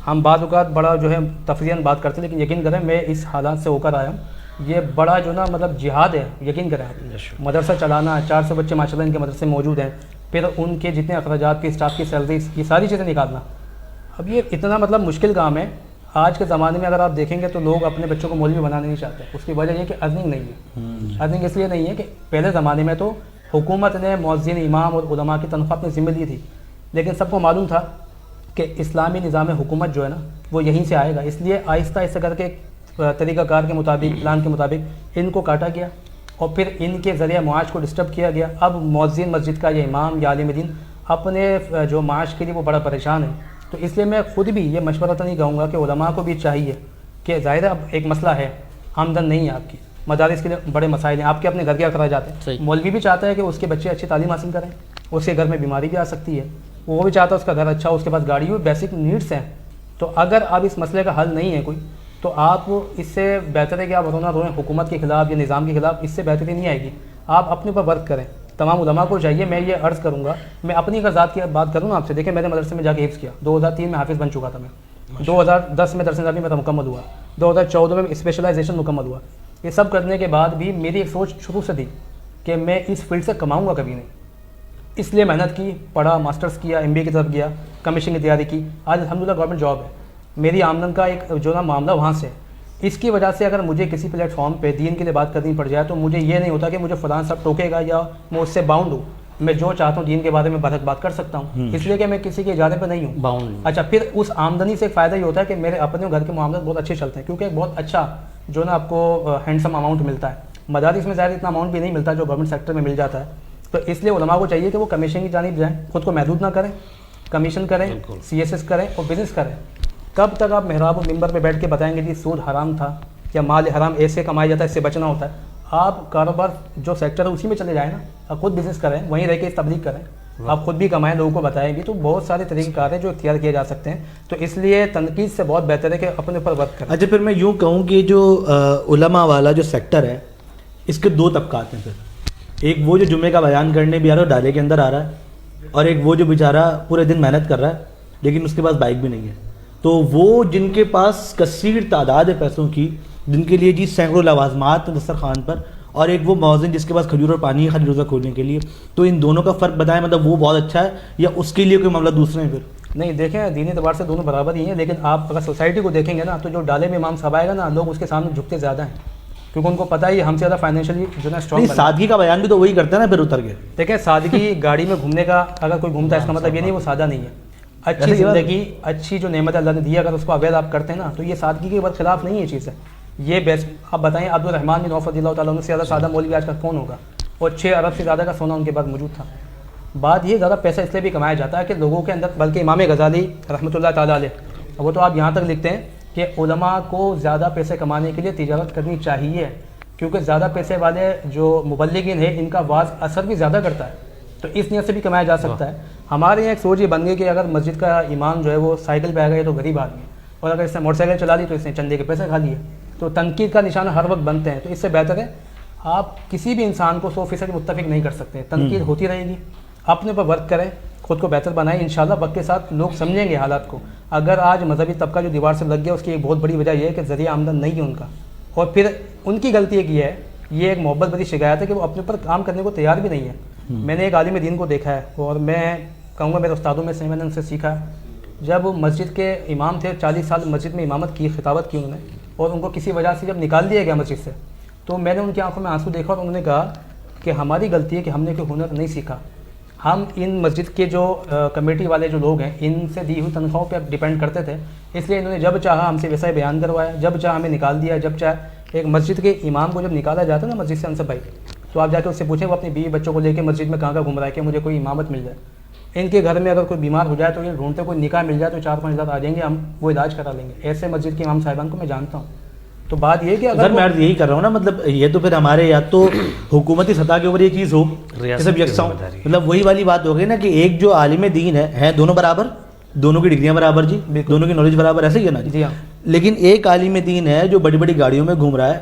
ہم بعض اوقات بڑا جو ہے تفریحاً بات کرتے ہیں، لیکن یقین کریں میں اس حالات سے ہو کر آیا ہوں. یہ بڑا جو نا مطلب جہاد ہے، یقین کریں. مدرسہ چلانا، 400 بچے ماشاء اللہ ان کے مدرسے موجود ہیں، پھر ان کے جتنے اخراجات کی، اسٹاف کی سیلریز، یہ ساری چیزیں نکالنا، اب یہ اتنا مطلب مشکل کام ہے. آج کے زمانے میں اگر آپ دیکھیں گے تو لوگ اپنے بچوں کو مولوی بنانا نہیں چاہتے. اس کی وجہ یہ کہ ارننگ نہیں ہے. ارننگ اس لیے نہیں ہے کہ پہلے زمانے میں تو حکومت نے مؤذن، امام اور علماء کی تنخواہ اپنے ذمہ دی تھی، لیکن سب کو معلوم تھا کہ اسلامی نظام حکومت جو ہے نا وہ یہیں سے آئے گا، اس لیے آہستہ آہستہ کر کے طریقہ کار کے مطابق، پلان کے مطابق ان کو کاٹا گیا اور پھر ان کے ذریعہ معاش کو ڈسٹرب کیا گیا. اب مؤذن مسجد کا یا امام یا عالم دین اپنے جو معاش کے لیے وہ بڑا پریشان ہے. تو اس لیے میں خود بھی یہ مشورہ تو نہیں کہوں گا کہ علماء کو بھی چاہیے کہ ظاہر اب ایک مسئلہ ہے، آمدن نہیں ہے آپ کی، مدارس کے لیے بڑے مسائل ہیں، آپ کے اپنے گھر کے اخراجات جاتے ہیں. مولوی بھی چاہتا ہے کہ اس کے بچے اچھی تعلیم حاصل کریں، اس کے گھر میں بیماری بھی آ سکتی ہے، وہ بھی چاہتا ہے اس کا گھر اچھا ہو، اس کے پاس گاڑی ہو، بیسک نیڈس ہیں. تو اگر اب اس مسئلے کا حل نہیں ہے کوئی، تو آپ اس سے بہتر ہے کہ آپ رونا روئیں حکومت کے خلاف یا نظام کے خلاف، اس سے بہتری نہیں آئے گی. آپ اپنے اوپر ورک کریں. تمام علماء کو چاہیے، میں یہ عرض کروں گا، میں اپنی اگر ذات کی بات کروں آپ سے، دیکھیں میں نے مدرسے میں جا کے حفظ کیا، 2003 میں حافظ بن چکا تھا میں، 2010 میں درس نظامی میرا مکمل ہوا، 2014 میں اسپیشلائزیشن مکمل ہوا. یہ سب کرنے کے بعد بھی میری ایک سوچ شروع سے تھی کہ میں اس فیلڈ سے کماؤں گا کبھی نہیں. اس لیے محنت کی، پڑھا، ماسٹرز کیا، MBA کی طرف گیا، کمیشن کی تیاری کی، آج الحمدللہ گورنمنٹ جاب ہے. میری آمدن کا ایک جو نا معاملہ وہاں سے. اس کی وجہ سے اگر مجھے کسی پلیٹ فارم پہ دین کے لیے بات کرنی پڑ جائے تو مجھے یہ نہیں ہوتا کہ مجھے فلاں صاحب ٹوکے گا یا میں اس سے باؤنڈ ہوں. میں جو چاہتا ہوں دین کے بارے میں بات کر سکتا ہوں، اس لیے کہ میں کسی کے اجازے پہ نہیں ہوں باؤنڈ. اچھا پھر اس آمدنی سے ایک فائدہ یہ ہوتا ہے کہ میرے اپنے گھر کے معاملات بہت اچھے چلتے ہیں، کیونکہ ایک بہت اچھا جو نا آپ کو ہینڈسم اماؤنٹ ملتا ہے. مدارس میں زیادہ اتنا اماؤنٹ بھی نہیں ملتا جو گورنمنٹ سیکٹر میں مل جاتا ہے. تو اس لیے علماء کو چاہیے کہ وہ کمیشن کی جانب جائیں، خود کو محدود نہ کریں، کمیشن کریں، CSS کریں اور بزنس کریں. کب تک آپ محراب و ممبر پہ بیٹھ کے بتائیں گے جی سود حرام تھا یا مال حرام ایسے کمایا جاتا ہے، اس سے بچنا ہوتا ہے؟ آپ کاروبار جو سیکٹر ہے اسی میں چلے جائیں نا، آپ خود بزنس کریں، وہیں رہ کے تبلیغ کریں، آپ خود بھی کمائیں، لوگوں کو بتائیں بھی. تو بہت سارے طریقہ کار ہیں جو اختیار کیے جا سکتے ہیں. تو اس لیے تنقید سے بہت بہتر ہے کہ اپنے اوپر ورک کریں. اچھا پھر میں یوں کہوں کہ جو علماء والا جو سیکٹر ہے اس کے دو طبقات ہیں. پھر ایک وہ جو جمعے کا بیان کرنے بھی آ رہا ہے، ڈالے کے اندر آ رہا ہے، اور ایک وہ جو بیچارہ پورے دن محنت کر رہا ہے لیکن اس کے پاس بائک بھی نہیں ہے. تو وہ جن کے پاس کثیر تعداد ہے پیسوں کی، جن کے لیے جی سینکڑوں لوازمات ہیں دسترخوان پر، اور ایک وہ مؤذن جس کے پاس کھجور اور پانی ہے خالی روزہ کھولنے کے لیے، تو ان دونوں کا فرق بتائیں، مطلب وہ بہت اچھا ہے یا اس کے لیے کوئی معاملہ دوسرے ہیں؟ پھر نہیں دیکھیں، دینی اعتبار سے دونوں برابر ہی ہیں، لیکن آپ اگر سوسائٹی کو دیکھیں گے نا تو جو ڈالے میں امام صاحب آئے گا نا، لوگ اس کے سامنے جھکتے زیادہ ہیں، کیونکہ ان کو پتہ ہے ہم سے زیادہ فائنینشلی جو ہے اسٹرانگ. سادگی کا بیان بھی تو وہی کرتے ہیں نا پھر اتر کے. دیکھیں سادگی گاڑی میں گھومنے کا اگر کوئی گھومتا ہے اس کا مطلب یہ نہیں وہ سادہ نہیں ہے. اچھی زندگی، اچھی جو نعمت اللہ نے دی اگر اس کو اویل آپ کرتے ہیں نا تو یہ سادگی کے خلاف نہیں ہے چیز ہے. یہ بیسٹ آپ بتائیں، عبد الرحمن بن عوف رضی اللہ تعالیٰ عنہ سے زیادہ سادہ مولوی آج کا کون ہوگا؟ اور 6 ارب سے زیادہ کا سونا ان کے پاس موجود تھا. بات یہ زیادہ پیسہ اس لیے بھی کمایا جاتا ہے کہ لوگوں کے اندر، بلکہ امام غزالی رحمۃ اللہ تعالیٰ علیہ وہ تو آپ یہاں تک لکھتے ہیں کہ علماء کو زیادہ پیسے کمانے کے لیے تجارت کرنی چاہیے، کیونکہ زیادہ پیسے والے جو مبلغین ہیں ان کا واز اثر بھی زیادہ کرتا ہے، تو اس نیت سے بھی کمایا جا سکتا ہے. ہمارے یہاں ایک سوچ یہ بن گئی کہ اگر مسجد کا امام جو ہے وہ سائیکل پہ آ گیا تو غریب آدمی ہے، اور اگر اس نے موٹر سائیکل چلا لی تو اس نے چندے کے پیسے کھا لیے. تو تنقید کا نشانہ ہر وقت بنتے ہیں. تو اس سے بہتر ہے آپ کسی بھی انسان کو 100% متفق نہیں کر سکتے، تنقید ہوتی رہے گی، اپنے اوپر ورک کریں، خود کو بہتر بنائیں، انشاءاللہ وقت کے ساتھ لوگ سمجھیں گے حالات کو. اگر آج مذہبی طبقہ جو دیوار سے لگ گیا اس کی ایک بہت بڑی وجہ یہ ہے کہ ذریعہ آمدن نہیں ہے ان کا، اور پھر ان کی غلطی ایک یہ ہے، یہ ایک محبت بڑی شکایت ہے کہ وہ اپنے اوپر کام کرنے کو تیار بھی نہیں ہے. میں نے ایک عالم دین کو دیکھا ہے اور میں کہوں گا میرے استادوں میں سے میں نے ان سے سیکھا. جب مسجد کے امام تھے، 40 سال مسجد میں امامت کی، خطابت کی انہوں نے، اور ان کو کسی وجہ سے جب نکال دیا گیا مسجد سے تو میں نے ان کی آنکھوں میں آنسو دیکھا اور انہوں نے کہا کہ ہماری غلطی ہے کہ ہم نے کوئی ہنر نہیں سیکھا. ہم ان مسجد کے جو کمیٹی والے جو لوگ ہیں ان سے دی ہوئی تنخواہوں پہ ڈیپینڈ کرتے تھے، اس لیے انہوں نے جب چاہا ہم سے ویسا ہی بیان کروایا، جب چاہا ہمیں نکال دیا. جب چاہے ایک مسجد کے امام کو جب نکالا جاتا ہے نا مسجد سے انصب بھائی، تو آپ جا کے اس سے پوچھیں وہ اپنی بیوی بچوں کو لے کے مسجد میں کہاں کہاں گھوم رہا ہے کہ مجھے کوئی امامت مل جائے. ان کے گھر میں اگر کوئی بیمار ہو جائے تو یہ ڈھونڈتے کوئی نکاح مل جائے تو 4-5 ہزار آ جائیں گے, ہم وہ علاج کرا لیں گے. ایسے مسجد کے امام صاحبان کو میں جانتا ہوں. تو بات یہ کہ سر میں عرض یہی کر رہا ہوں نا, مطلب یہ تو پھر ہمارے یا تو حکومتی سطح کے اوپر یہ چیز ہو کہ سب یکساں, مطلب وہی والی بات ہو گئی نا کہ ایک جو عالم دین ہے دونوں برابر, دونوں کی ڈگریاں برابر جی, دونوں کی نالج برابر, ایسے ہی ہے نا جی. لیکن ایک عالم دین ہے جو بڑی بڑی گاڑیوں میں گھوم رہا ہے,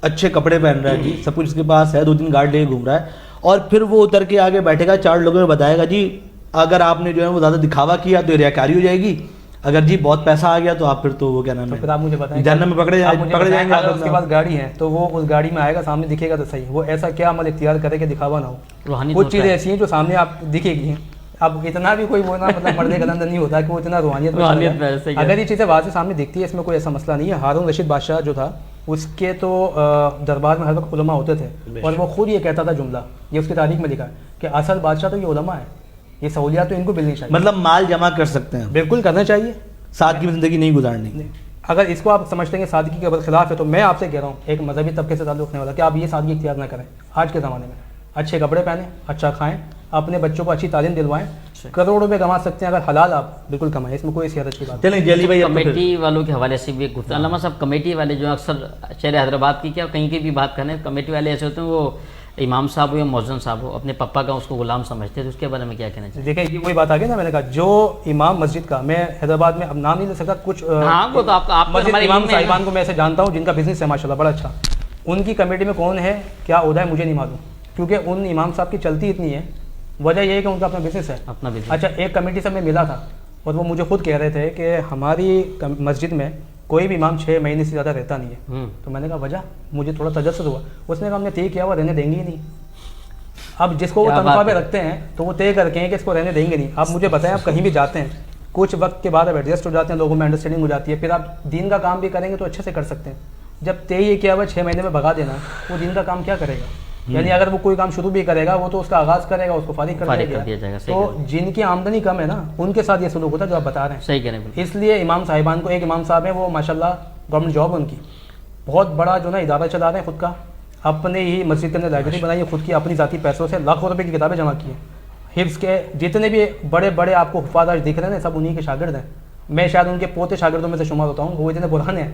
اچھے کپڑے پہن رہا ہے جی, سب کچھ اس کے پاس ہے, 2-3 گارڈ لے کے گھوم رہا ہے, اور پھر وہ اتر کے آگے بیٹھے گا, 4 لوگوں میں بتائے گا جی اگر آپ نے جو ہے وہ زیادہ دکھاوا کیا تو ریاکاری ہو جائے گی, اگر جی بہت پیسہ آ گیا تو آپ پھر تو وہ کیا نام ہے, پھر آپ مجھے بتائیں جہنم میں پکڑے جائیں گے. اگر اس کے پاس گاڑی ہے تو وہ اس گاڑی میں آئے گا, سامنے دکھے گا تو صحیح, وہ ایسا کیا عمل اختیار کرے کہ دکھاوا نہ ہو. کچھ چیزیں ایسی ہیں جو سامنے آپ دکھے گی ہیں. اب اتنا بھی کوئی وہ نا مطلب پردے کا اندر نہیں ہوتا کہ وہ اتنا روحانیت میں, اگر یہ چیزیں واضح سامنے دکھتی ہے اس میں کوئی ایسا مسئلہ نہیں ہے. ہارون رشید بادشاہ جو تھا اس کے تو دربار میں ہر وقت علماء ہوتے تھے, اور وہ خود یہ کہتا تھا جملہ, یہ اس کی تاریخ میں لکھا ہے کہ اصل بادشاہ تو یہ علماء ہے, یہ سہولیات تو ان کو ملنی چاہیے. مطلب مال جمع کر سکتے ہیں, بالکل کرنا چاہیے, سادگی میں زندگی نہیں گزارنی. اگر اس کو آپ سمجھتے ہیں کہ سادگی کے برخلاف ہے تو میں آپ سے کہہ رہا ہوں ایک مذہبی طبقے سے تعلق رکھنے والا کہ آپ یہ سادگی اختیار نہ کریں. آج کے زمانے میں اچھے کپڑے پہنیں, اچھا کھائیں, اپنے بچوں کو اچھی تعلیم دلوائیں, کروڑوں روپے کما سکتے ہیں اگر حلال آپ بالکل کمائیں, اس میں کوئی سیاست کی بات. چلیں جلی بھائی کمیٹی والوں کے حوالے سے بھی ایک گفتگو, علامہ صاحب کمیٹی والے جو اکثر شہر حیدرآباد کی کیا کہیں کی بھی بات کریں, کمیٹی والے ایسے ہوتے ہیں وہ امام صاحب ہو یا مؤذن صاحب ہو اپنے پپا کا اس کو غلام سمجھتے ہیں, تو اس کے بارے میں کیا کہنا چاہیے؟ دیکھیں یہ وہی بات آ گئی نا, میں نے کہا جو امام مسجد کا, میں حیدرآباد میں اب نام نہیں لے سکتا, کچھ مسجد امام صاحبان کو میں ایسے جانتا ہوں جن کا بزنس ہے ماشاء اللہ بڑا اچھا, ان کی کمیٹی میں کون ہے کیا عہدہ ہے مجھے نہیں معلوم, کیونکہ ان امام صاحب کی چلتی اتنی ہے, وجہ یہ ہے کہ ان کا اپنا بزنس ہے, اپنا بزنس. اچھا ایک کمیٹی سے میں ملا تھا اور وہ مجھے خود کہہ رہے تھے کہ ہماری مسجد میں کوئی بھی امام 6 مہینے سے زیادہ رہتا نہیں ہے. تو میں نے کہا وجہ, مجھے تھوڑا تجسس ہوا. اس نے کہا ہم نے طے کیا وہ رہنے دیں گے ہی نہیں. اب جس کو وہ تنخواہ پہ رکھتے ہیں تو وہ طے کر کے ہیں کہ اس کو رہنے دیں گے نہیں. آپ مجھے بتائیں, آپ کہیں بھی جاتے ہیں کچھ وقت کے بعد اب ایڈجسٹ ہو جاتے ہیں, لوگوں میں انڈرسٹینڈنگ ہو جاتی ہے, پھر آپ دین کا کام بھی کریں گے تو اچھے سے کر سکتے ہیں. جب طے یہ کیا ہوا 6 مہینے میں بھگا دینا, وہ دین کا کام کیا کرے گا؟ یعنی اگر وہ کوئی کام شروع بھی کرے گا وہ تو اس کا آغاز کرے گا, اس کو فارغ کر دیا جائے گا. تو جن کی آمدنی کم ہے نا ان کے ساتھ یہ سلوک ہوتا ہے جو آپ بتا رہے ہیں. صحیح کہہ رہے ہیں. اس لیے امام صاحبان کو, ایک امام صاحب ہیں وہ ماشاءاللہ گورنمنٹ جاب ہے ان کی, بہت بڑا جو نا ادارہ چلا رہے ہیں خود کا, اپنے ہی مسجد کے اندر لائبریری بنائی ہے خود کی, اپنی ذاتی پیسوں سے لاکھوں روپے کی کتابیں جمع کی ہیں. حفظ کے جتنے بھی بڑے بڑے آپ کو حفاظ آج دکھ رہے ہیں سب انہی کے شاگرد ہیں. میں شاید ان کے پوتے شاگردوں میں سے شمار ہوتا ہوں, وہ اتنے پرانے ہیں.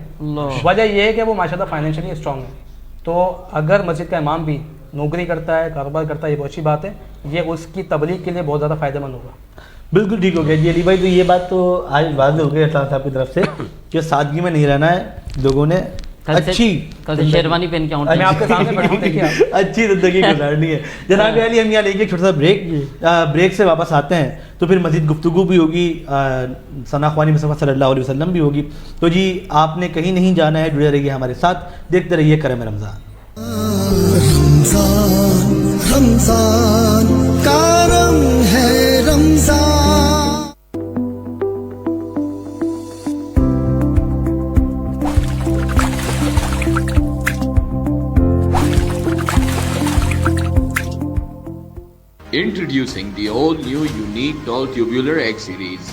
وجہ یہ ہے کہ وہ ماشاءاللہ فائنینشلی اسٹرانگ ہیں. تو اگر مسجد کا امام بھی نوکری کرتا ہے, کاروبار کرتا ہے, یہ بہت اچھی بات ہے, یہ اس کی تبلیغ کے لیے بہت زیادہ فائدہ مند ہوگا. بالکل ٹھیک ہو گیا جی علی بھائی. تو یہ بات تو آج واضح ہو گئی اسلام صاحب کی طرف سے کہ سادگی میں نہیں رہنا ہے, لوگوں نے اچھی شیروانی پہن کے میں آپ کے سامنے بیٹھا ہوں, دیکھیے اچھی زندگی گزارنی ہے. جناب علی ہم یہاں لیں گے چھوٹا سا بریک سے واپس آتے ہیں تو پھر مزید گفتگو بھی ہوگی, ثنا خوانی مصطفیٰ صلی اللہ علیہ وسلم بھی ہوگی. تو جی آپ نے کہیں نہیں جانا ہے, جڑے رہیے ہمارے ساتھ, دیکھتے رہیے کرم رمضان. رمضان کارم ہے رمضان. Introducing the all-new Unique Tall Tubular X Series.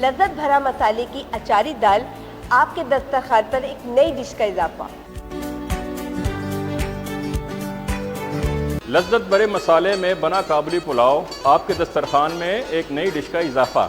لذت بھرا مسالے کی اچاری دال, آپ کے دسترخوان پر ایک نئی ڈش کا اضافہ. لذت بھرے مسالے میں بنا کابلی پلاؤ, آپ کے دسترخوان میں ایک نئی ڈش کا اضافہ.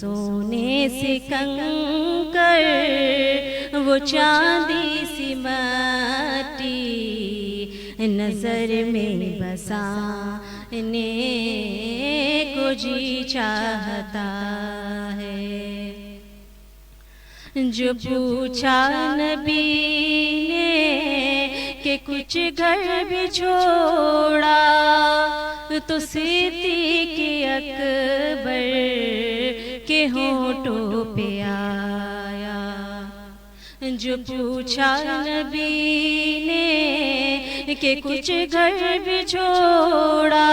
سونے سے کنکر وہ چاندی سی مٹی نظر میں بسانے کو جی چاہتا ہے. جو پوچھا نبی نے کہ کچھ گھر بھی چھوڑا تو صدیق اکبر کے ہونٹوں پہ آیا. جو پوچھا نبی نے کہ کچھ گھر بھی چھوڑا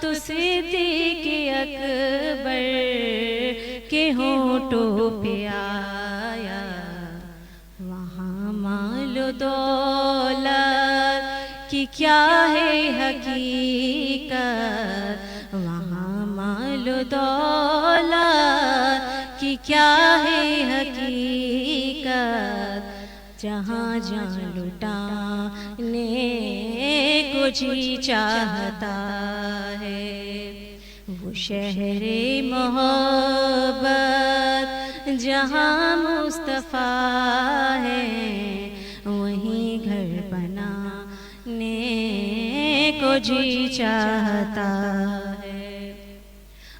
تو صدیق اکبر کے ہونٹوں پہ آیا. وہاں مال و دولت کی کیا ہے حقیقت, وہاں مال و دولت کی کیا ہے حقیقت, جہاں جان لٹانے کو جی چاہتا ہے. وہ شہر محبت جہاں مصطفیٰ ہے وہیں گھر بنانے کو جی چاہتا ہے.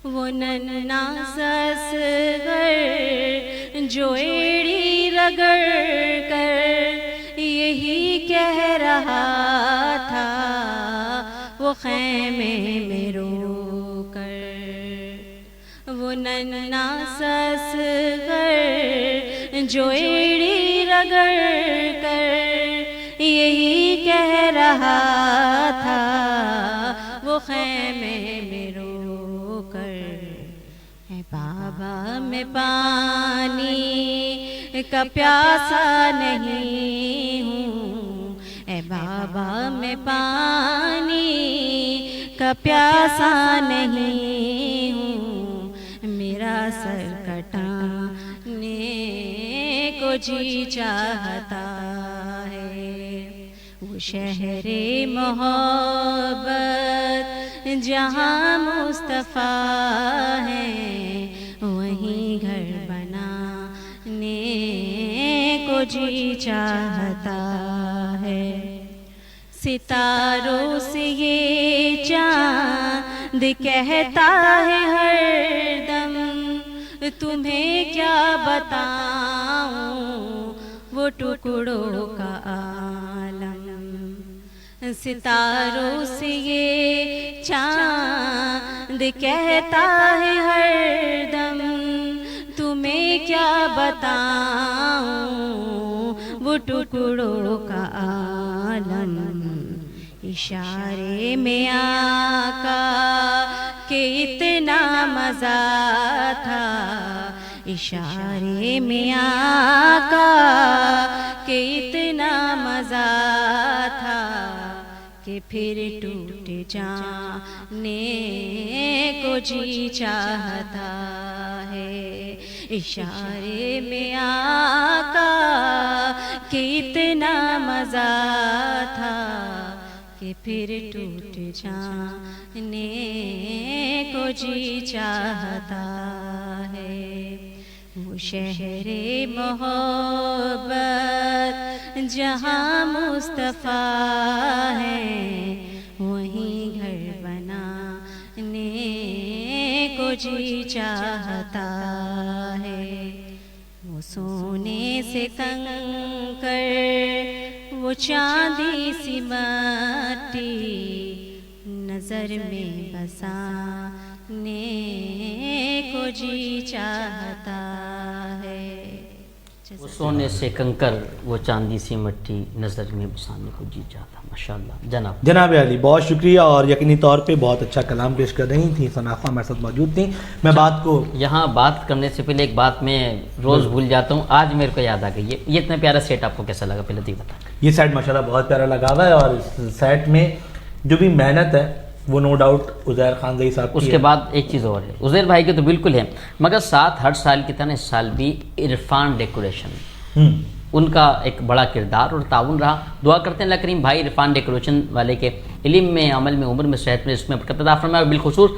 وہ ننھا ساصغر جو ایڑی رگڑ کر یہی کہہ رہا تھا وہ خیمے میں رو کر. وہ ننھا ساصغر جو ایڑی رگڑ کر یہی کہہ رہا تھا وہ خیمے میں رو کر. اے بابا میں پانی کا پیاسا نہیں ہوں, اے بابا میں پانی کا پیاسا نہیں ہوں, میرا سر کٹانے کو جی چاہتا ہے. وہ شہر محبت جہاں مصطفیٰ ہے وہیں گھر بنانے کو جی چاہتا ہے. ستاروں سے یہ چاند کہتا ہے ہر دم تمہیں کیا بتاؤں وہ ٹکڑوں کا عالم. ستاروں سے یہ چاند کہتا ہے ہر دم تمہیں کیا بتاؤں وہ ٹکڑوں کا عالم. اشارے میں آقا کہ اتنا مزہ تھا, اشارے میں آقا کہ اتنا مزہ تھا کہ پھر ٹوٹ جانے کو جی چاہتا ہے. اشارے میں آقا کہ اتنا مزہ تھا کہ پھر ٹوٹ جانے کو جی چاہتا ہے. وہ شہر محبت جہاں مصطفیٰ ہے وہیں گھر بنانے کو جی چاہتا ہے. وہ سونے سے کنکر وہ چاندی سی مٹی نظر میں بسانے کو جی چاہتا ہے. وہ سونے سے کنکر وہ چاندی سی مٹی نظر میں بسانے کو جی چاہتا. ماشاءاللہ جناب علی بہت شکریہ, اور یقینی طور پہ بہت اچھا کلام پیش کر رہی تھیں. ثناء ہمارے ساتھ موجود تھیں. میں بات کو یہاں بات کرنے سے پہلے ایک بات میں روز بھول جاتا ہوں, آج میرے کو یاد آ گئی. یہ اتنا پیارا سیٹ آپ کو کیسا لگا پہلے تو یہ بتا. یہ سیٹ ماشاءاللہ بہت پیارا لگا ہوا ہے, اور اس سیٹ میں جو بھی محنت ہے وہ نو ڈاؤٹ عزیر خان زئی صاحب کی. اس کے بعد ایک چیز اور ہے, عزیر بھائی کے تو بالکل ہے, مگر ساتھ ہر سال کی طرح اس سال بھی عرفان ڈیکوریشن ان کا ایک بڑا کردار اور تعاون رہا. دعا کرتے ہیں اللہ کریم بھائی عرفان ڈیکوریشن والے کے علم میں، عمل میں، عمر میں، صحت میں، اس میں برکت عطا فرمائے. اور بالخصوص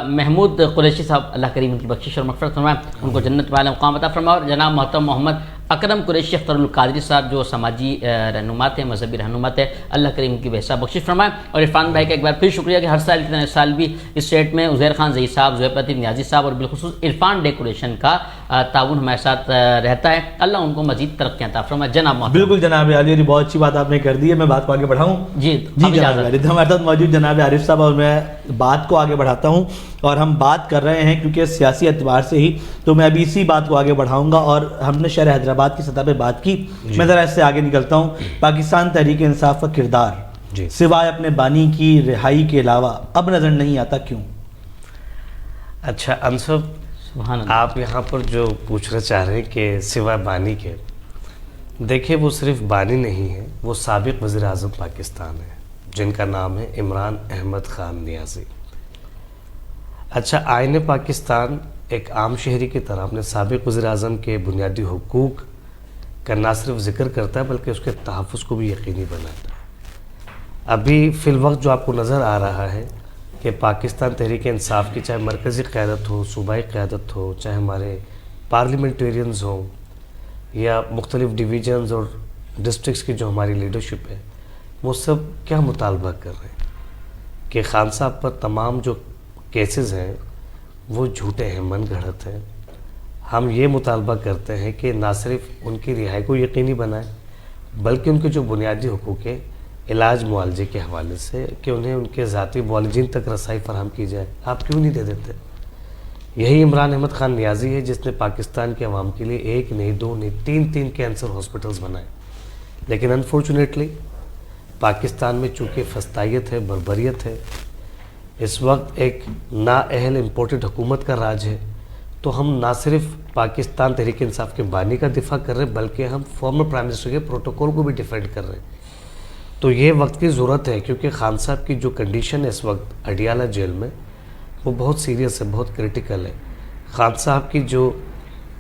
محمود قریشی صاحب، اللہ کریم ان کی بخشش اور مغفرت فرمائے، ان کو جنت والا مقام عطا فرمائے. اور جناب محترم محمد اکرم قریشی اختر القادری صاحب جو سماجی رہنما تھے، مذہبی رہنما تھے، اللہ کریم ان کی بے حساب بخشش فرمائے. اور عرفان بھائی کا ایک بار پھر شکریہ کہ ہر سال کی طرح اس سال بھی اس سیٹ میں عزیر خان زئی صاحب، زہیر لطیف نیازی صاحب اور بالخصوص عرفان ڈیکوریشن کا تعاون ہمارے ساتھ رہتا ہے. اللہ ان کو مزید ترقیاں عطا فرمائے. جناب محترم. بالکل جناب علی، بہت اچھی بات آپ نے کر دی ہے. میں بات کو آگے بڑھاؤں؟ جی جناب علی، ہمارے ساتھ موجود جناب عارف صاحب، اور میں بات کو آگے بڑھاتا ہوں. اور ہم بات کر رہے ہیں کیونکہ سیاسی اعتبار سے ہی، تو میں ابھی اسی بات کو آگے بڑھاؤں گا. اور ہم نے شہر حیدرآباد کی سطح پہ بات کی، میں ذرا اس سے آگے نکلتا ہوں. پاکستان تحریک انصاف کا کردار سوائے اپنے بانی کی رہائی کے علاوہ اب نظر نہیں آتا، کیوں؟ اچھا انصب، آپ یہاں پر جو پوچھنا چاہ رہے ہیں کہ سوائے بانی کے، دیکھیں وہ صرف بانی نہیں ہے، وہ سابق وزیر اعظم پاکستان ہے جن کا نام ہے عمران احمد خان نیازی. اچھا، آئین پاکستان ایک عام شہری کی طرح اپنے سابق وزیر اعظم کے بنیادی حقوق کا نہ صرف ذکر کرتا ہے بلکہ اس کے تحفظ کو بھی یقینی بناتا ہے. ابھی فی الوقت جو آپ کو نظر آ رہا ہے کہ پاکستان تحریک انصاف کی چاہے مرکزی قیادت ہو، صوبائی قیادت ہو، چاہے ہمارے پارلیمنٹیرینز ہوں یا مختلف ڈویژنز اور ڈسٹرکٹس کی جو ہماری لیڈرشپ ہے، وہ سب کیا مطالبہ کر رہے ہیں کہ خان صاحب پر تمام جو کیسز ہیں وہ جھوٹے ہیں، من گھڑت ہیں. ہم یہ مطالبہ کرتے ہیں کہ نہ صرف ان کی رہائی کو یقینی بنائیں بلکہ ان کے جو بنیادی حقوق ہے علاج معالجے کے حوالے سے کہ انہیں ان کے ذاتی معالجین تک رسائی فراہم کی جائے. آپ کیوں نہیں دے دیتے؟ یہی عمران احمد خان نیازی ہے جس نے پاکستان کے عوام کے لیے ایک نہیں، دو نہیں، تین کینسر ہاسپٹلز بنائے. لیکن انفارچونیٹلی پاکستان میں چونکہ فسطائیت ہے، بربریت ہے، اس وقت ایک نااہل امپورٹڈ حکومت کا راج ہے، تو ہم نہ صرف پاکستان تحریک انصاف کے بانی کا دفاع کر رہے ہیں بلکہ ہم فارمر پرائم منسٹر کے پروٹوکول کو بھی ڈیفینڈ کر رہے ہیں. تو یہ وقت کی ضرورت ہے کیونکہ خان صاحب کی جو کنڈیشن ہے اس وقت اڈیالہ جیل میں وہ بہت سیریس ہے، بہت کریٹیکل ہے. خان صاحب کی جو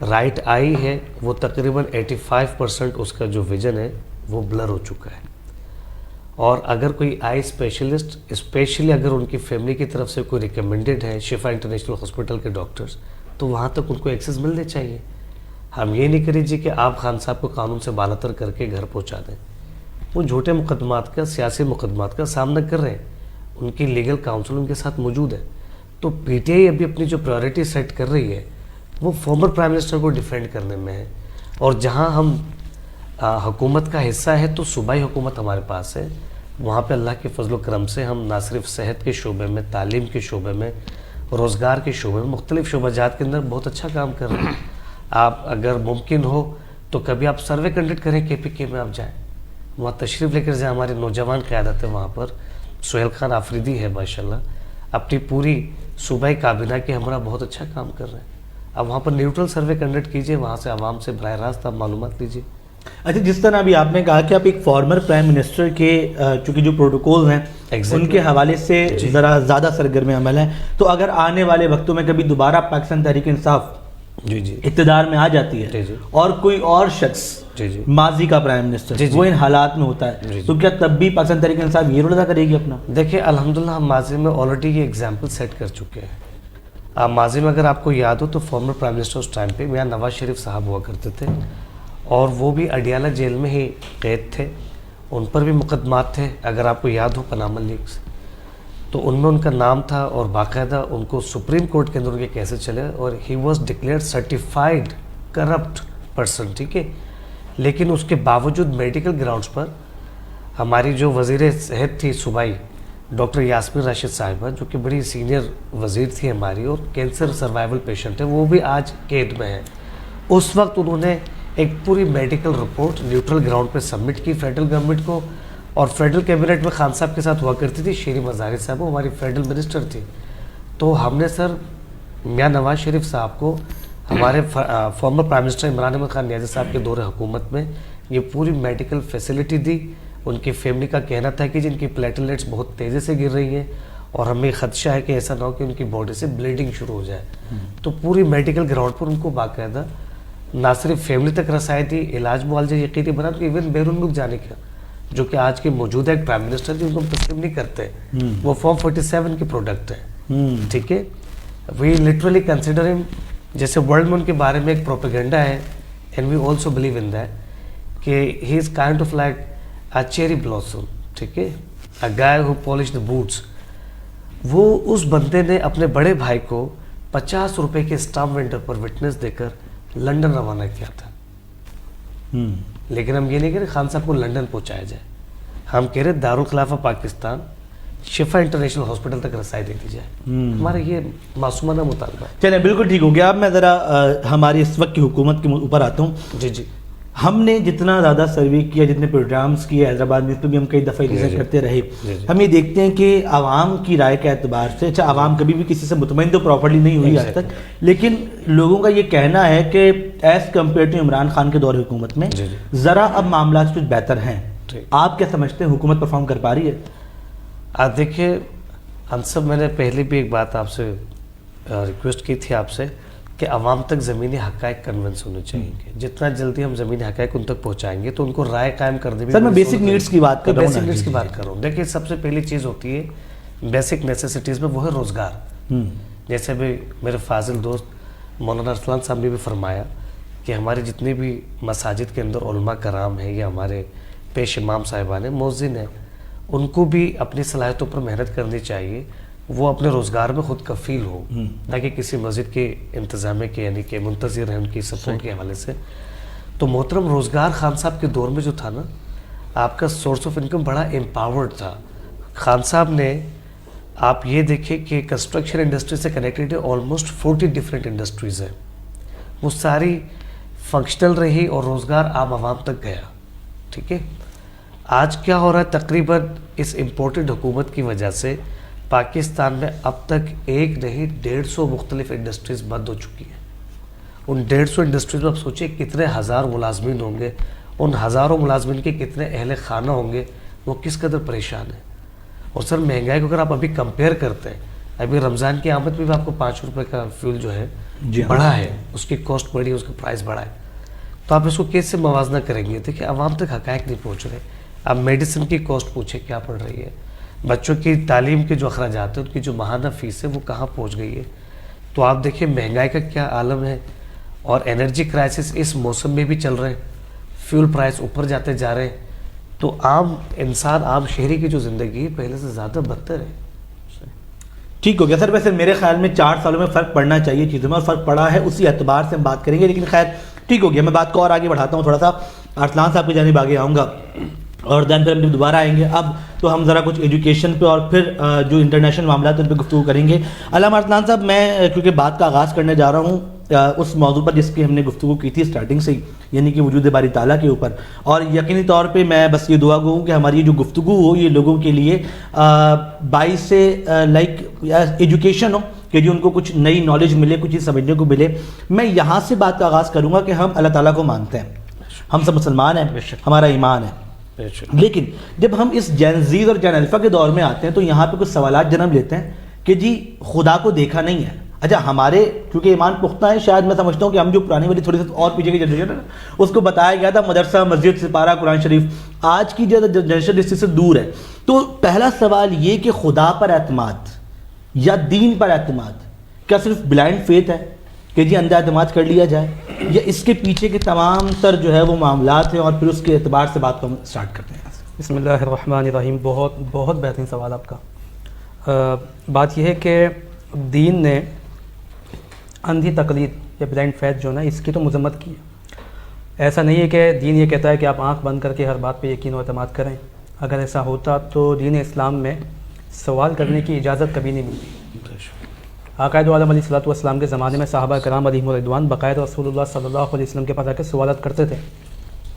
رائٹ آئی ہے وہ تقریباً 85% اس کا جو ویژن ہے وہ بلر ہو چکا ہے. اور اگر کوئی آئی اسپیشلسٹ، اسپیشلی اگر ان کی فیملی کی طرف سے کوئی ریکمینڈڈ ہے شفا انٹرنیشنل ہاسپٹل کے ڈاکٹرز، تو وہاں تک ان کو ایکسیس ملنے چاہیے. ہم یہ نہیں کریں جی کہ آپ خان صاحب کو قانون سے بالاتر کر کے گھر پہنچا دیں. وہ جھوٹے مقدمات کا، سیاسی مقدمات کا سامنا کر رہے ہیں، ان کی لیگل کاؤنسل ان کے ساتھ موجود ہے. تو پی ٹی آئی ابھی اپنی جو پرائیورٹی سیٹ کر رہی ہے وہ فارمر پرائم منسٹر کو ڈیفینڈ کرنے میں ہے. اور جہاں ہم حکومت کا حصہ ہے تو صوبائی حکومت ہمارے پاس ہے، وہاں پہ اللہ کے فضل و کرم سے ہم نہ صرف صحت کے شعبے میں، تعلیم کے شعبے میں، روزگار کے شعبے میں، مختلف شعبہ جات کے اندر بہت اچھا کام کر رہے ہیں. آپ اگر ممکن ہو تو کبھی آپ سروے کنڈکٹ کریں، کے پی کے میں آپ جائیں، وہاں تشریف لے کر جائیں. ہماری نوجوان قیادت ہے وہاں پر، سہیل خان آفریدی ہے ماشاءاللہ، اپنی پوری صوبائی کابینہ کے ہمراہ بہت اچھا کام کر رہے ہیں. اب وہاں پر نیوٹرل سروے کنڈکٹ کیجئے، وہاں سے عوام سے براہ راست آپ معلومات لیجئے. اچھا، جس طرح ابھی آپ نے کہا کہ آپ ایک فارمر پرائم منسٹر کے چونکہ جو پروٹوکولز ہیں ان کے حوالے سے ذرا زیادہ سرگرم عمل ہیں، تو اگر آنے والے وقتوں میں کبھی دوبارہ پاکستان تحریک انصاف اقتدار میں آ جاتی ہے اور کوئی اور شخص ماضی کا پرائم منسٹر وہ ان حالات میں ہوتا ہے، تو کیا تب بھی پاکستان تحریک انصاف یہ رول ادا کرے گی اپنا؟ دیکھیں الحمدللہ ہم ماضی میں آلریڈی یہ ایگزامپل سیٹ کر چکے ہیں. ماضی میں اگر آپ کو یاد ہو تو فارمر پرائم منسٹر اس ٹائم پہ میاں نواز شریف صاحب ہوا کرتے تھے، اور وہ بھی اڈیالہ جیل میں ہی قید تھے. ان پر بھی مقدمات تھے، اگر آپ کو یاد ہو پاناما لیکس، تو ان میں ان کا نام تھا اور باقاعدہ ان کو سپریم کورٹ کے اندر ان کے کیسے چلے، اور he was declared certified corrupt person, ٹھیک ہے. لیکن اس کے باوجود میڈیکل گراؤنڈز پر ہماری جو وزیر صحت تھی صوبائی ڈاکٹر یاسمین راشد صاحبہ، جو کہ بڑی سینئر وزیر تھی ہماری اور کینسر سروائیول پیشنٹ ہے، وہ بھی آج قید میں ہیں. اس وقت انہوں نے ایک پوری میڈیکل رپورٹ نیوٹرل گراؤنڈ پہ سبمٹ کی فیڈرل گورنمنٹ کو، اور فیڈرل کیبنٹ میں خان صاحب کے ساتھ ہوا کرتی تھی شیری مزاری صاحب، وہ ہماری فیڈرل منسٹر تھی. تو ہم نے سر میاں نواز شریف صاحب کو ہمارے former prime minister Imran Ahmed Khan Niazi صاحب کے دور حکومت میں یہ پوری میڈیکل فیسلٹی دی. ان کی فیملی کا کہنا تھا کہ جن کی پلیٹلیٹس بہت تیزی سے گر رہی ہیں اور ہمیں خدشہ ہے کہ ایسا نہ ہو کہ ان کی باڈی سے بلیڈنگ شروع ہو جائے، تو پوری میڈیکل گراؤنڈ پر ان کو باقاعدہ نہ صرف فیملی تک رسائی تھی، علاج معالجہ یقینی بنا تو ایون بیرون ملک جانے کا، جو کہ آج کے موجودہ ایک پرائم منسٹر جن کو ہم تسلیم نہیں کرتے، وہ فارم 47 کے پروڈکٹ ہیں. ٹھیک ہے، وی لٹرلی کنسیڈر ہم، جیسے ورلڈ میں ان کے بارے میں ایک پروپیگنڈا ہے، and we also believe in that کہ he is kind of like a cherry blossom. ٹھیک ہے، اے گائے ہو پالش دا بوٹس. وہ اس بندے نے اپنے بڑے بھائی کو 50 روپے کے اسٹامپ وینڈر پر وٹنس دے کر لنڈن روانہ کیا تھا. لیکن ہم یہ نہیں کہہ رہے خان صاحب کو لنڈن پہنچایا جائے، ہم کہہ رہے دارالخلافہ پاکستان شفا انٹرنیشنل ہاسپٹل تک رسائی دے دی جائے. ہمارا یہ معصومانہ مطالبہ ہے. چلیں بالکل ٹھیک ہو گیا. اب میں ذرا ہماری اس وقت کی حکومت کے اوپر آتا ہوں. جی ہم نے جتنا زیادہ سروے کیا، جتنے پروگرامز کیے حیدرآباد میں، اس پہ بھی ہم کئی دفعہ کرتے رہے. ہم یہ دیکھتے ہیں کہ عوام کی رائے کے اعتبار سے، اچھا عوام کبھی بھی کسی سے مطمئن تو پراپرلی نہیں ہوئی آج تک، لیکن لوگوں کا یہ کہنا ہے کہ as compare to Imran Khan کے دور حکومت میں ذرا اب معاملات کچھ بہتر ہیں. آپ کیا سمجھتے ہیں، حکومت پرفارم کر پا رہی ہے؟ آپ دیکھیے انصب، میں نے پہلے بھی ایک بات آپ سے ریکویسٹ کی تھی آپ سے کہ عوام تک زمینی حقائق کنونس ہونے چاہیے کہ جتنا جلدی ہم زمینی حقائق ان تک پہنچائیں گے تو ان کو رائے قائم کرنے بھی. سر میں بیسک نیڈس کی بات کر رہا ہوں. بیسک نیڈس کی بات کر رہا ہوں. دیکھیے سب سے پہلی چیز ہوتی ہے بیسک نیسیسٹیز میں، وہ ہے روزگار. جیسے بھی میرے فاضل دوست مولانا ارسلان صاحب نے بھی فرمایا کہ ہمارے جتنے بھی مساجد کے اندر علماء کرام ہیں یا ہمارے پیش امام صاحبان ہیں، مؤذن ہیں، ان کو بھی اپنی صلاحیتوں پر محنت کرنی چاہیے. وہ اپنے روزگار میں خود کفیل ہو، تاکہ کسی مسجد کے انتظامیہ کے یعنی کہ منتظر ہیں ان کی سپورٹ کے حوالے سے. تو محترم روزگار خان صاحب کے دور میں جو تھا نا، آپ کا سورس آف انکم بڑا امپاورڈ تھا. خان صاحب نے، آپ یہ دیکھیں کہ کنسٹرکشن انڈسٹری سے کنیکٹڈ ہے آلموسٹ 40 ڈفرینٹ انڈسٹریز ہیں، وہ ساری فنکشنل رہی اور روزگار عام عوام تک گیا. ٹھیک ہے، آج کیا ہو رہا ہے، تقریباً اس امپورٹڈ حکومت کی وجہ سے پاکستان میں اب تک ایک نہیں 150 مختلف انڈسٹریز بند ہو چکی ہیں. ان 150 انڈسٹریز میں آپ سوچیں کتنے ہزار ملازمین ہوں گے، ان ہزاروں ملازمین کے کتنے اہل خانہ ہوں گے، وہ کس قدر پریشان ہیں. اور سر مہنگائی کو اگر آپ ابھی کمپیئر کرتے ہیں، ابھی رمضان کی آمد میں بھی آپ کو 5 روپے کا فیول جو ہے بڑھا ہے، اس کی کاسٹ بڑھی ہے، اس کا پرائز بڑھا ہے. تو آپ اس کو کیسے موازنہ کریں گے؟ دیکھیں عوام تک حقائق نہیں پہنچ رہے. آپ میڈیسن کی کاسٹ پوچھیں کیا پڑ رہی ہے، بچوں کی تعلیم کے جو اخراجات ہیں ان کی جو ماہانہ فیس ہے وہ کہاں پہنچ گئی ہے. تو آپ دیکھیں مہنگائی کا کیا عالم ہے. اور انرجی کرائسس اس موسم میں بھی چل رہے ہیں، فیول پرائس اوپر جاتے جا رہے ہیں. تو عام انسان، عام شہری کی جو زندگی ہے پہلے سے زیادہ بدتر ہے. ٹھیک ہو گیا سر. ویسے میرے خیال میں 4 سالوں میں فرق پڑنا چاہیے چیزوں میں، اور فرق پڑا ہے، اسی اعتبار سے ہم بات کریں گے. لیکن خیر ٹھیک ہو گیا، میں بات کو اور آگے بڑھاتا ہوں. تھوڑا سا ارسلان صاحب کی جانب آگے آؤں گا اور دین پھر ہم جب دوبارہ آئیں گے. اب تو ہم ذرا کچھ ایجوکیشن پہ اور پھر جو انٹرنیشنل معاملات ان پہ گفتگو کریں گے. علامہ ارسلان صاحب، میں کیونکہ بات کا آغاز کرنے جا رہا ہوں اس موضوع پر جس کی ہم نے گفتگو کی تھی اسٹارٹنگ سے ہی، یعنی کہ وجود باری تعالیٰ کے اوپر، اور یقینی طور پہ میں بس یہ دعا گو ہوں کہ ہماری جو گفتگو ہو یہ لوگوں کے لیے باعث سے لائک ایجوکیشن ہو، کہ جو ان کو کچھ نئی نالج ملے، کچھ چیز سمجھنے کو ملے. میں یہاں سے بات کا آغاز کروں گا کہ ہم اللہ تعالیٰ کو مانتے ہیں، ہم سب مسلمان ہیں، ہمارا ایمان ہے. لیکن جب ہم اس جین زیز اور جین الفا کے دور میں آتے ہیں تو یہاں پہ کچھ سوالات جنم لیتے ہیں کہ جی خدا کو دیکھا نہیں ہے. اچھا ہمارے کیونکہ ایمان پختہ ہے، شاید میں سمجھتا ہوں کہ ہم جو پرانی والی تھوڑی سی اور پیچھے کی جنریشن ہے اس کو بتایا گیا تھا مدرسہ، مسجد، سپارہ، قرآن شریف. آج کی جو جنریشن اس سے دور ہے. تو پہلا سوال یہ کہ خدا پر اعتماد یا دین پر اعتماد کیا صرف بلائنڈ فیتھ ہے کہ جی اندھا اعتماد کر لیا جائے، یا اس کے پیچھے کے تمام تر جو ہے وہ معاملات ہیں، اور پھر اس کے اعتبار سے بات کو ہم سٹارٹ کرتے ہیں. بسم اللہ الرحمن الرحیم. بہت بہترین سوال آپ کا. بات یہ ہے کہ دین نے اندھی تقلید یا بلائنڈ فیتھ جو نا اس کی تو مذمت کی ہے. ایسا نہیں ہے کہ دین یہ کہتا ہے کہ آپ آنکھ بند کر کے ہر بات پہ یقین و اعتماد کریں. اگر ایسا ہوتا تو دین اسلام میں سوال کرنے کی اجازت کبھی نہیں ملتی. آقا دو عالم علیہ الصلوۃ والسلام کے زمانے میں صحابہ کرام علیہم الرضوان باقاعدہ رسول اللہ صلی اللہ علیہ وسلم کے پاس آ کے سوالات کرتے تھے.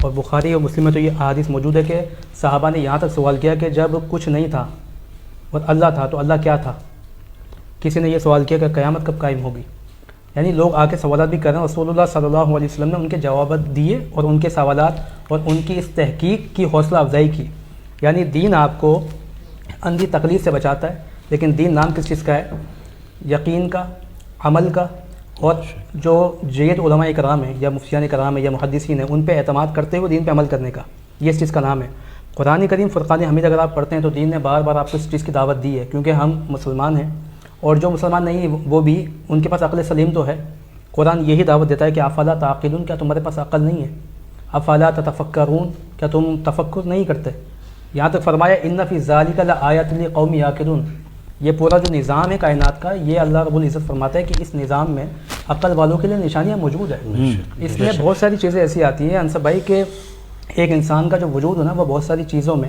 اور بخاری اور مسلم میں تو یہ احادیث موجود ہے کہ صحابہ نے یہاں تک سوال کیا کہ جب کچھ نہیں تھا اور اللہ تھا تو اللہ کیا تھا. کسی نے یہ سوال کیا کہ قیامت کب قائم ہوگی. یعنی لوگ آ کے سوالات بھی کر رہے ہیں. رسول اللہ صلی اللہ علیہ وسلم نے ان کے جوابات دیے اور ان کے سوالات اور ان کی اس تحقیق کی حوصلہ افزائی کی. یعنی دین آپ کو اندھی تقلید سے بچاتا ہے، لیکن دین نام کس چیز کا ہے؟ یقین کا، عمل کا اور جو جید علماء کرام ہیں یا مفتیان کرام ہیں یا محدثین ہیں ان پہ اعتماد کرتے ہوئے دین پہ عمل کرنے کا، یہ اس چیز کا نام ہے۔ قرآن کریم فرقان حمید اگر آپ پڑھتے ہیں تو دین نے بار بار آپ کو اس چیز کی دعوت دی ہے، کیونکہ ہم مسلمان ہیں اور جو مسلمان نہیں وہ بھی ان کے پاس عقل سلیم تو ہے۔ قرآن یہی دعوت دیتا ہے کہ افلا تعقلون، کیا تمہارے پاس عقل نہیں ہے؟ افلا تتفکرون، کیا تم تفکر نہیں کرتے؟ یہاں تک فرمایا ان فی ذالک لآیات لقوم یعقلون، یہ پورا جو نظام ہے کائنات کا، یہ اللہ رب العزت فرماتا ہے کہ اس نظام میں عقل والوں کے لیے نشانیاں موجود ہیں۔ اس میں بہت ساری چیزیں ایسی آتی ہیں انصر بھائی کہ ایک انسان کا جو وجود ہے نا وہ بہت ساری چیزوں میں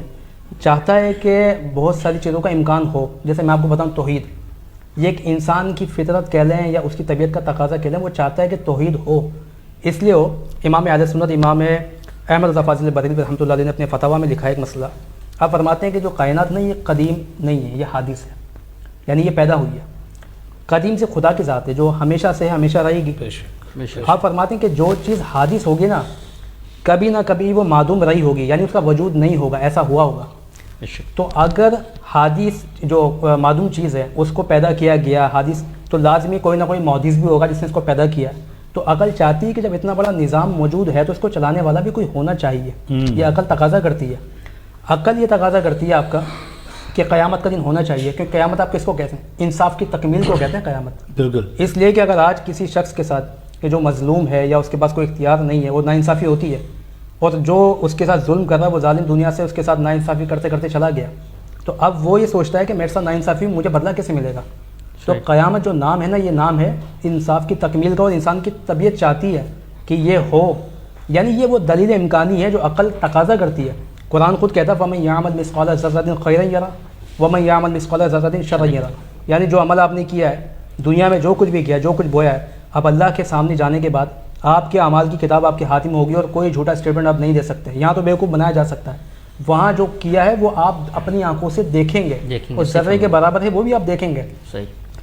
چاہتا ہے کہ بہت ساری چیزوں کا امکان ہو۔ جیسے میں آپ کو بتاؤں توحید، یہ ایک انسان کی فطرت کہہ لیں یا اس کی طبیعت کا تقاضا کہہ لیں، وہ چاہتا ہے کہ توحید ہو، اس لیے ہو۔ امام اہل سنت امام احمد رضا فاضل بریلوی رحمۃ اللہ علیہ نے اپنے فتاویٰ میں لکھا ہے ایک مسئلہ، آپ فرماتے ہیں کہ جو کائنات نہیں، یہ قدیم نہیں ہے، یہ حادث ہے، یعنی یہ پیدا ہوئی ہے۔ قدیم سے خدا کی ذات ہے جو ہمیشہ سے ہے، ہمیشہ رہے گی۔ آپ فرماتے ہیں کہ جو چیز حادث ہوگی نا، کبھی نہ کبھی وہ معدوم رہی ہوگی، یعنی اس کا وجود نہیں ہوگا، ایسا ہوا ہوگا۔ تو اگر حادث جو معدوم چیز ہے اس کو پیدا کیا گیا حادث، تو لازمی کوئی نہ کوئی محدث بھی ہوگا جس نے اس کو پیدا کیا۔ تو عقل چاہتی ہے کہ جب اتنا بڑا نظام موجود ہے تو اس کو چلانے والا بھی کوئی ہونا چاہیے، یہ عقل تقاضا کرتی ہے۔ عقل یہ تقاضا کرتی ہے آپ کا کہ قیامت کا دن ہونا چاہیے، کیونکہ قیامت آپ کس کو کہتے ہیں؟ انصاف کی تکمیل کو کہتے ہیں قیامت۔ بالکل، اس لیے کہ اگر آج کسی شخص کے ساتھ کہ جو مظلوم ہے یا اس کے پاس کوئی اختیار نہیں ہے، وہ ناانصافی ہوتی ہے، اور جو اس کے ساتھ ظلم کر رہا ہے وہ ظالم دنیا سے اس کے ساتھ ناانصافی کرتے کرتے چلا گیا، تو اب وہ یہ سوچتا ہے کہ میرے ساتھ ناانصافی مجھے بدلہ کیسے ملے گا؟ تو قیامت جو نام ہے نا، یہ نام ہے انصاف کی تکمیل کا، اور انسان کی طبیعت چاہتی ہے کہ یہ ہو، یعنی یہ وہ دلیل امکانی ہے جو عقل تقاضا کرتی ہے۔ قرآن خود کہتا ہے فَمَن يَعْمَلْ مِثْقَالَ ذَرَّةٍ خَيْرًا يَرَهُ وَمَن يَعْمَلْ مِثْقَالَ ذَرَّةٍ شَرًّا يَرَهُ، یعنی جو عمل آپ نے کیا ہے دنیا میں، جو کچھ بھی کیا، جو کچھ بویا ہے، اب اللہ کے سامنے جانے کے بعد آپ کے اعمال کی کتاب آپ کے ہاتھ میں ہوگی اور کوئی جھوٹا اسٹیٹمنٹ آپ نہیں دے سکتے۔ یہاں تو بیوقوف بنایا جا سکتا ہے، وہاں جو کیا ہے وہ آپ اپنی آنکھوں سے دیکھیں گے، اور ذرے کے برابر ہے وہ بھی آپ دیکھیں گے۔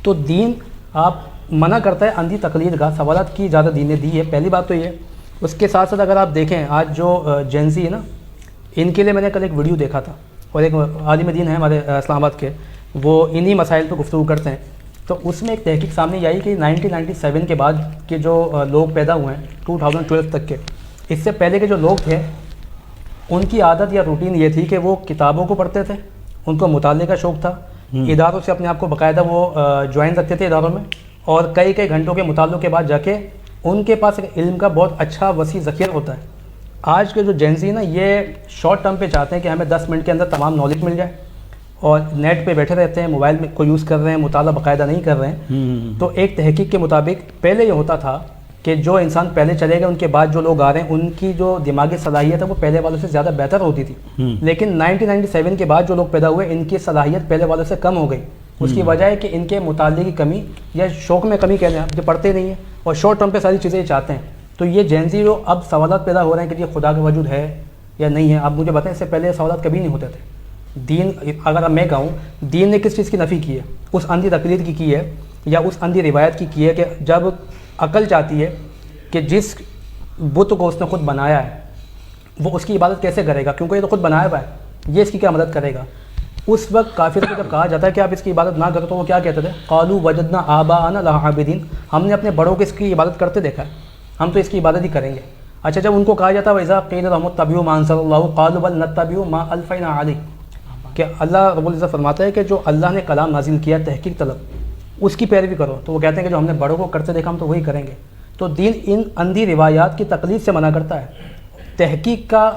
تو دین آپ منع کرتا ہے اندھی تقلید کا، سوالات کی اجازت دین نے دی ہے، پہلی بات تو یہ۔ اس کے ساتھ ساتھ اگر آپ دیکھیں آج جو جینزی ہے نا، ان کے لیے میں نے کل ایک ویڈیو دیکھا تھا، اور ایک عالم دین ہے ہمارے اسلام آباد کے، وہ انہی مسائل پہ گفتگو کرتے ہیں، تو اس میں ایک تحقیق سامنے آئی کہ 1997 کے بعد کے جو لوگ پیدا ہوئے ہیں 2012 تک کے، اس سے پہلے کے جو لوگ تھے ان کی عادت یا روٹین یہ تھی کہ وہ کتابوں کو پڑھتے تھے، ان کو مطالعے کا شوق تھا، اداروں سے اپنے آپ کو باقاعدہ وہ جوائن رکھتے تھے اداروں میں، اور کئی کئی گھنٹوں کے مطالعوں کے بعد جا کے ان کے پاس علم کا بہت اچھا وسیع ذخیرہ ہوتا ہے۔ آج کے جو جینزی نا، یہ شارٹ ٹرم پہ چاہتے ہیں کہ ہمیں 10 منٹ کے اندر تمام نالج مل جائے، اور نیٹ پہ بیٹھے رہتے ہیں، موبائل میں کو یوز کر رہے ہیں، مطالعہ باقاعدہ نہیں کر رہے ہیں۔ تو ایک تحقیق کے مطابق پہلے یہ ہوتا تھا کہ جو انسان پہلے چلے گئے ان کے بعد جو لوگ آ رہے ہیں ان کی جو دماغی صلاحیت ہے وہ پہلے والوں سے زیادہ بہتر ہوتی تھی، لیکن 1997 کے بعد جو لوگ پیدا ہوئے ان کی صلاحیت پہلے والوں سے کم ہو گئی۔ اس کی وجہ ہے کہ ان کے مطالعے کی کمی یا شوق میں کمی کہہ لیں آپ، جو پڑھتے نہیں ہیں اور شارٹ ٹرم پہ ساری چیزیں چاہتے ہیں۔ تو یہ جینزی جو اب سوالات پیدا ہو رہے ہیں کہ یہ خدا کا وجود ہے یا نہیں ہے، اب مجھے بتائیں اس سے پہلے سوالات کبھی نہیں ہوتے تھے۔ دین، اگر اب میں کہوں دین نے کس چیز کی نفی کی ہے؟ اس اندھی تقلید کی ہے، یا اس اندھی روایت کی ہے کہ جب عقل چاہتی ہے کہ جس بت کو اس نے خود بنایا ہے وہ اس کی عبادت کیسے کرے گا، کیونکہ یہ تو خود بنایا ہوا ہے، یہ اس کی کیا مدد کرے گا؟ اس وقت کافر کو جب کہا جاتا ہے کہ آپ اس کی عبادت نہ کرو تو وہ کیا کہتے تھے؟ قالوا وجدنا آباءنا لها عابدین، ہم نے اپنے بڑوں کو اس کی عبادت کرتے دیکھا ہے، ہم تو اس کی عبادت ہی کریں گے۔ اچھا، جب ان کو کہا جاتا ہے وَإِذَا قِيلَ لَهُمُ اتَّبِعُوا مَا أَنزَلَ اللَّهُ قَالُوا بَلْ نَتَّبِعُ مَا أَلْفَيْنَا عَلَيْهِ، کہ اللہ رب العزت فرماتا ہے کہ جو اللہ نے کلام نازل کیا تحقیق طلب اس کی پیروی کرو، تو وہ کہتے ہیں کہ جو ہم نے بڑوں کو کرتے دیکھا ہم تو وہی کریں گے۔ تو دین ان اندھی روایات کی تقلید سے منع کرتا ہے۔ تحقیق کا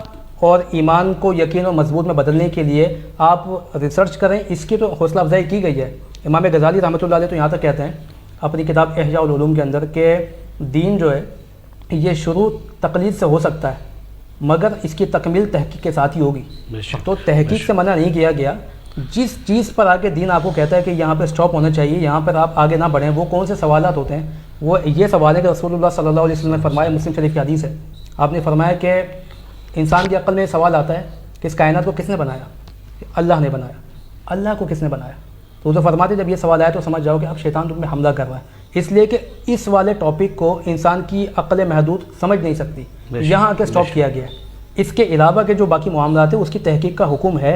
اور ایمان کو یقین و مضبوط میں بدلنے کے لیے آپ ریسرچ کریں، اس کی تو حوصلہ افزائی کی گئی ہے۔ امام غزالی رحمۃ اللہ علیہ تو یہاں تک کہتے ہیں اپنی کتاب احیاء العلوم کے اندر کہ دین جو ہے یہ شروع تقلید سے ہو سکتا ہے مگر اس کی تکمیل تحقیق کے ساتھ ہی ہوگی۔ تو تحقیق سے منع نہیں کیا گیا، جس چیز پر آگے دین آپ کو کہتا ہے کہ یہاں پہ سٹاپ ہونا چاہیے، یہاں پر آپ آگے نہ بڑھیں، وہ کون سے سوالات ہوتے ہیں؟ وہ یہ سوال ہے کہ رسول اللہ صلی اللہ علیہ وسلم نے فرمایا، مسلم شریف کی حدیث ہے، آپ نے فرمایا کہ انسان کی عقل میں سوال آتا ہے کہ اس کائنات کو کس نے بنایا؟ اللہ نے بنایا۔ اللہ کو کس نے بنایا؟ تو وہ فرماتے جب یہ سوال آیا تو سمجھ جاؤ کہ اب شیطان تم پہ حملہ کر رہا ہے، اس لیے کہ اس والے ٹاپک کو انسان کی عقل محدود سمجھ نہیں سکتی، یہاں آ کے سٹاپ کیا گیا ہے۔ اس کے علاوہ کے جو باقی معاملات ہیں اس کی تحقیق کا حکم ہے،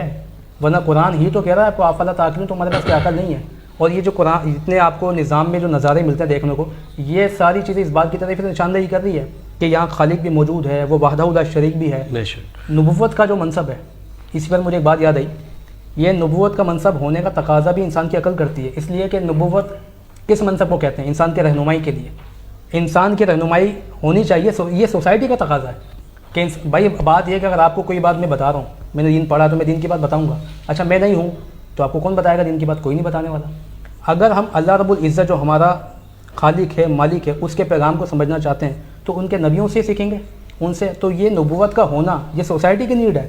ورنہ قرآن ہی تو کہہ رہا ہے آپ کو افلا تعقلون، تو ہمارے پاس کیا عقل نہیں ہے، اور یہ جو قرآن جتنے آپ کو نظام میں جو نظارے ملتے ہیں دیکھنے کو، یہ ساری چیزیں اس بات کی طرف نشاندہی کر رہی ہے کہ یہاں خالق بھی موجود ہے، وہ وحدہ لا شریک بھی ہے۔ نبوت کا جو منصب ہے، اسی پر مجھے ایک بات یاد آئی، یہ نبوت کا منصب ہونے کا تقاضا بھی انسان کی عقل کرتی ہے، اس لیے کہ نبوت کس منصب کو کہتے ہیں؟ انسان کے رہنمائی کے لیے، انسان کی رہنمائی ہونی چاہیے، یہ سوسائٹی کا تقاضا ہے کہ بھائی بات یہ کہ اگر آپ کو کوئی بات میں بتا رہا ہوں، میں نے دین پڑھا تو میں دین کی بات بتاؤں گا، اچھا میں نہیں ہوں تو آپ کو کون بتائے گا دین کی بات؟ کوئی نہیں بتانے والا۔ اگر ہم اللہ رب العزت جو ہمارا خالق ہے، مالک ہے، اس کے پیغام کو سمجھنا چاہتے ہیں تو ان کے نبیوں سے سیکھیں گے، ان سے۔ تو یہ نبوت کا ہونا یہ سوسائٹی کی نیڈ ہے،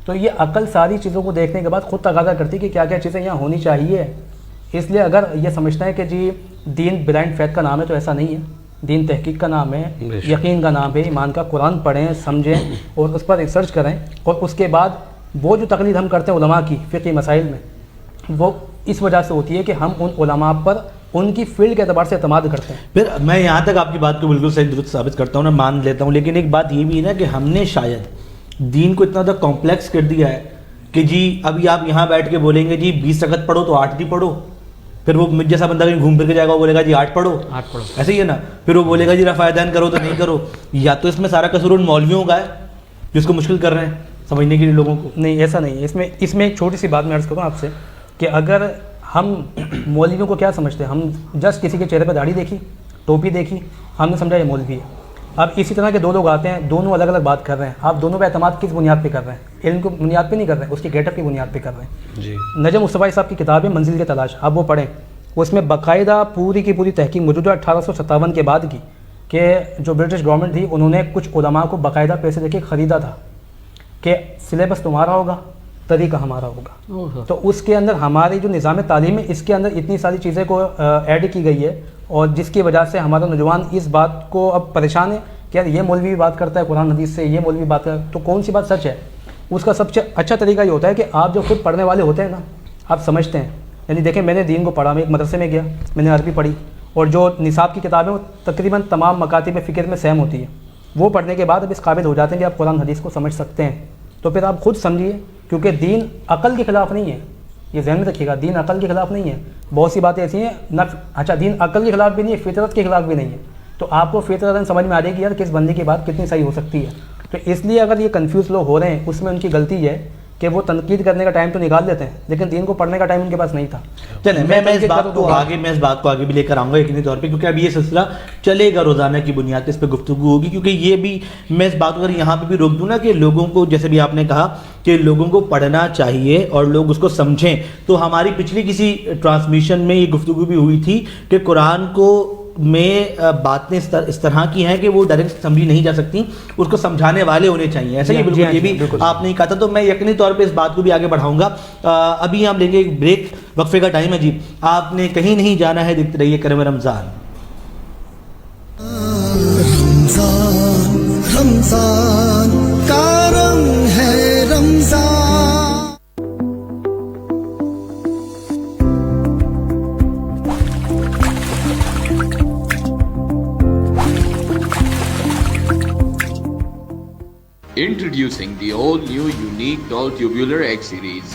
تو یہ عقل ساری چیزوں کو دیکھنے کے بعد خود تقاضا کرتی ہے کہ کیا کیا چیزیں یہاں ہونی چاہیے۔ اس لیے اگر یہ سمجھتے ہیں کہ جی دین بلائنڈ فیتھ کا نام ہے تو ایسا نہیں ہے، دین تحقیق کا نام ہے، یقین کا نام ہے، ایمان کا۔ قرآن پڑھیں، سمجھیں اور اس پر ریسرچ کریں، اور اس کے بعد وہ جو تقلید ہم کرتے ہیں علماء کی فقہی مسائل میں، وہ اس وجہ سے ہوتی ہے کہ ہم ان علماء پر ان کی فیلڈ کے اعتبار سے اعتماد کرتے ہیں۔ پھر میں یہاں تک آپ کی بات کو بالکل صحیح درست ثابت کرتا ہوں، میں مان لیتا ہوں، لیکن ایک بات یہ بھی ہے نا کہ ہم نے شاید دین کو اتنا زیادہ کمپلیکس کر دیا ہے کہ جی ابھی آپ یہاں بیٹھ کے بولیں گے جی 20 رکعت پڑھو تو 8 بھی پڑھو، پھر وہ مجھ جیسا بندہ کہیں گھوم پھر کے جائے گا وہ بولے گا جی 8 پڑھو، ایسے ہی ہے نا، پھر وہ بولے گا جی رفع یدین کرو تو نہیں کرو۔ یا تو اس میں سارا قصور ان مولویوں کا ہے جس کو مشکل کر رہے ہیں سمجھنے کے لیے لوگوں کو۔ نہیں ایسا نہیں ہے، اس میں ایک چھوٹی سی بات میں عرض کروں آپ سے کہ اگر ہم مولویوں کو کیا سمجھتے ہیں، ہم جسٹ کسی کے چہرے پہ داڑھی دیکھی، ٹوپی دیکھی، ہم نے سمجھا یہ مولوی ہے۔ اب اسی طرح کے دو لوگ آتے ہیں، دونوں الگ الگ بات کر رہے ہیں، آپ دونوں پہ اعتماد کس بنیاد پہ کر رہے ہیں؟ علم کی بنیاد پہ نہیں کر رہے ہیں، اس کے گیٹ اپ کی بنیاد پہ کر رہے ہیں۔ جی نجم مصطفی صاحب کی کتاب ہے منزل کی تلاش، آپ وہ پڑھیں، اس میں باقاعدہ پوری کی پوری تحقیق موجود ہے 1857 کے بعد کی، کہ جو برٹش گورنمنٹ تھی انہوں نے کچھ علماء کو باقاعدہ پیسے دے کے خریدا تھا کہ سلیبس تمہارا ہوگا، طریقہ ہمارا ہوگا۔ تو اس کے اندر ہماری جو نظام تعلیم ہے اس کے اندر اتنی ساری چیزیں کو ایڈ کی گئی ہے، اور جس کی وجہ سے ہمارا نوجوان اس بات کو اب پریشان ہے کہ یار یہ مولوی بھی بات کرتا ہے قرآن حدیث سے، یہ مولوی بات کرتا ہے، تو کون سی بات سچ ہے؟ اس کا سب سے اچھا طریقہ یہ ہوتا ہے کہ آپ جو خود پڑھنے والے ہوتے ہیں نا، آپ سمجھتے ہیں، یعنی دیکھیں میں نے دین کو پڑھا، میں ایک مدرسے میں گیا، میں نے عربی پڑھی، اور جو نصاب کی کتابیں وہ تقریباً تمام مکاتب فکر میں سیم ہوتی ہے، وہ پڑھنے کے بعد اب اس قابل ہو جاتے ہیں کہ آپ قرآن حدیث کو سمجھ سکتے ہیں۔ تو پھر آپ خود سمجھیے، کیونکہ دین عقل کے خلاف نہیں ہے، یہ ذہن میں رکھیے گا، دین عقل کے خلاف نہیں ہے۔ بہت سی باتیں ایسی ہیں نہ، اچھا دین عقل کے خلاف بھی نہیں ہے، فطرت کے خلاف بھی نہیں ہے، تو آپ کو فطرتاً سمجھ میں آ جائے گی یار کس بندے کی بات کتنی صحیح ہو سکتی ہے۔ تو اس لیے اگر یہ کنفیوز لوگ ہو رہے ہیں، اس میں ان کی غلطی ہے کہ وہ تنقید کرنے کا ٹائم تو نکال لیتے ہیں لیکن دین کو پڑھنے کا ٹائم ان کے پاس نہیں تھا۔ چلیں میں اس بات کو آگے بھی لے کر آؤں گا یقینی طور پہ، کیونکہ اب یہ سلسلہ چلے گا، روزانہ کی بنیاد پہ اس پہ گفتگو ہوگی، کیونکہ یہ بھی میں اس بات کو اگر یہاں پہ بھی روک دوں نا کہ لوگوں کو، جیسے بھی آپ نے کہا کہ لوگوں کو پڑھنا چاہیے اور لوگ اس کو سمجھیں، تو ہماری پچھلی کسی ٹرانسمیشن میں یہ گفتگو بھی ہوئی تھی کہ قرآن کو میں باتیں اس طرح کی ہیں کہ وہ ڈائریکٹ سمجھی نہیں جا سکتی، اس کو سمجھانے والے ہونے چاہیے، ایسا ہی بالکل یہ بھی آپ نے کہا تھا۔ تو میں یقینی طور پہ اس بات کو بھی آگے بڑھاؤں گا۔ ابھی ہم لیں گے ایک بریک، وقفے کا ٹائم ہے جی، آپ نے کہیں نہیں جانا ہے، دیکھتے رہیے کرم رمضان۔ رمضان رمضان کا رنگ ہے رمضان۔ Introducing the all-new Unique Doll Tubular X Series.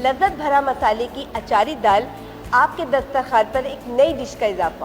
لذت بھرا مسالے کی اچاری دال، آپ کے دسترخوان پر ایک نئی ڈش کا اضافہ۔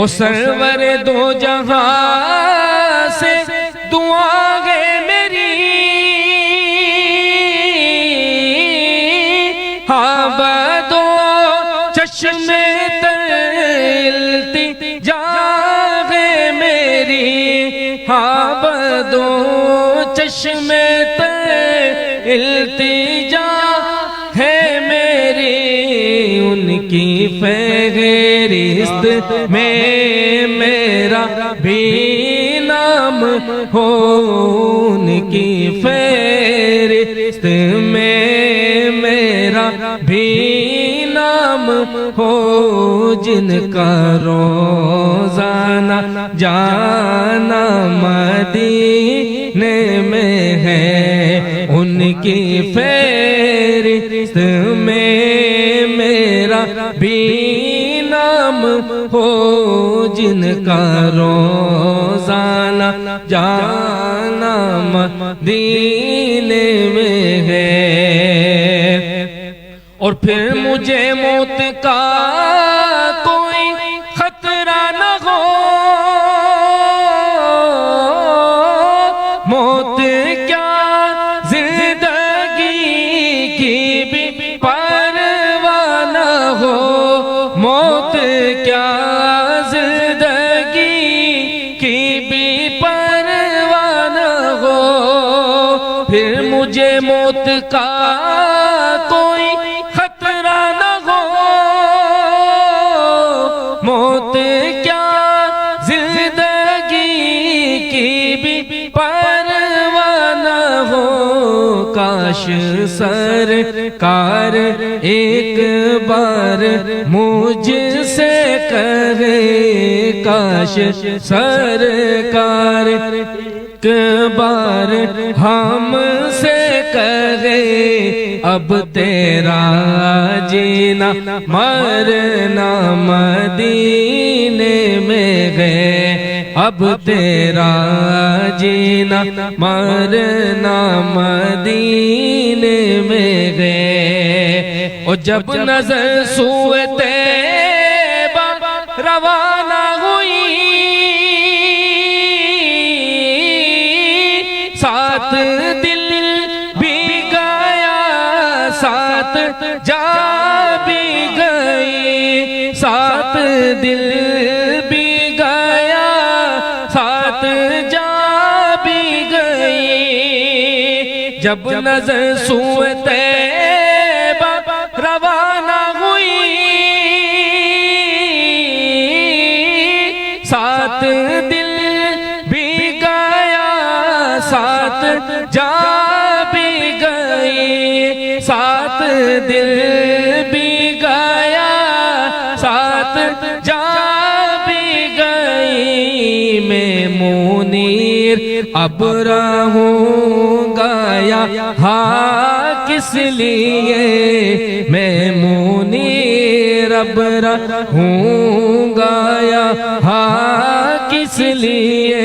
او سرور دو جہاں سے دعا ہے میری ہاں بدو چشم تر التجا ہے میری ہاں بدو چشم تر التجا ہے میری ان کی فہرست میں میرا بھی نام ہو ان کی فہرست میں میرا بھی نام ہو جن کا روزانہ جانا مدینے میں ہے ان کی فہرست میں میرا بھی نام ہو جن کا روزانہ جانا مدینے میں ہے اور پھر مجھے موت کا کوئی خطرہ نہ ہو موت کیا زندگی کی بھی پرواہ نہ ہو موت کیا زندگی کی بھی پرواہ نہ ہو پھر مجھے موت کا کوئی خطرہ نہ ہو موت کیا زندگی کی بھی پرواہ نہ ہو کاش سرکار ایک بار مجھ سے کہے کاش سرکار ایک بار ہم سے کہے اب تیرا جینا مرنا مدینے میں ہے اب تیرا جینا مرنا مدینے میں ہے اور جب نظر سوئے طیبہ روانہ ہوئی ساتھ دل بھی گیا ساتھ جا بھی گئی ساتھ دل بھی گیا ساتھ جا بھی گئی جب نظر سوئے طیبہ روانہ ہوئی ساتھ دل بھی گیا ساتھ جا بھی گئی ساتھ دل بھی گیا ساتھ جا بھی گئی میں منیر اب رہوں گا یہاں کس لیے میں منیر اب رہوں گا یہاں کس لیے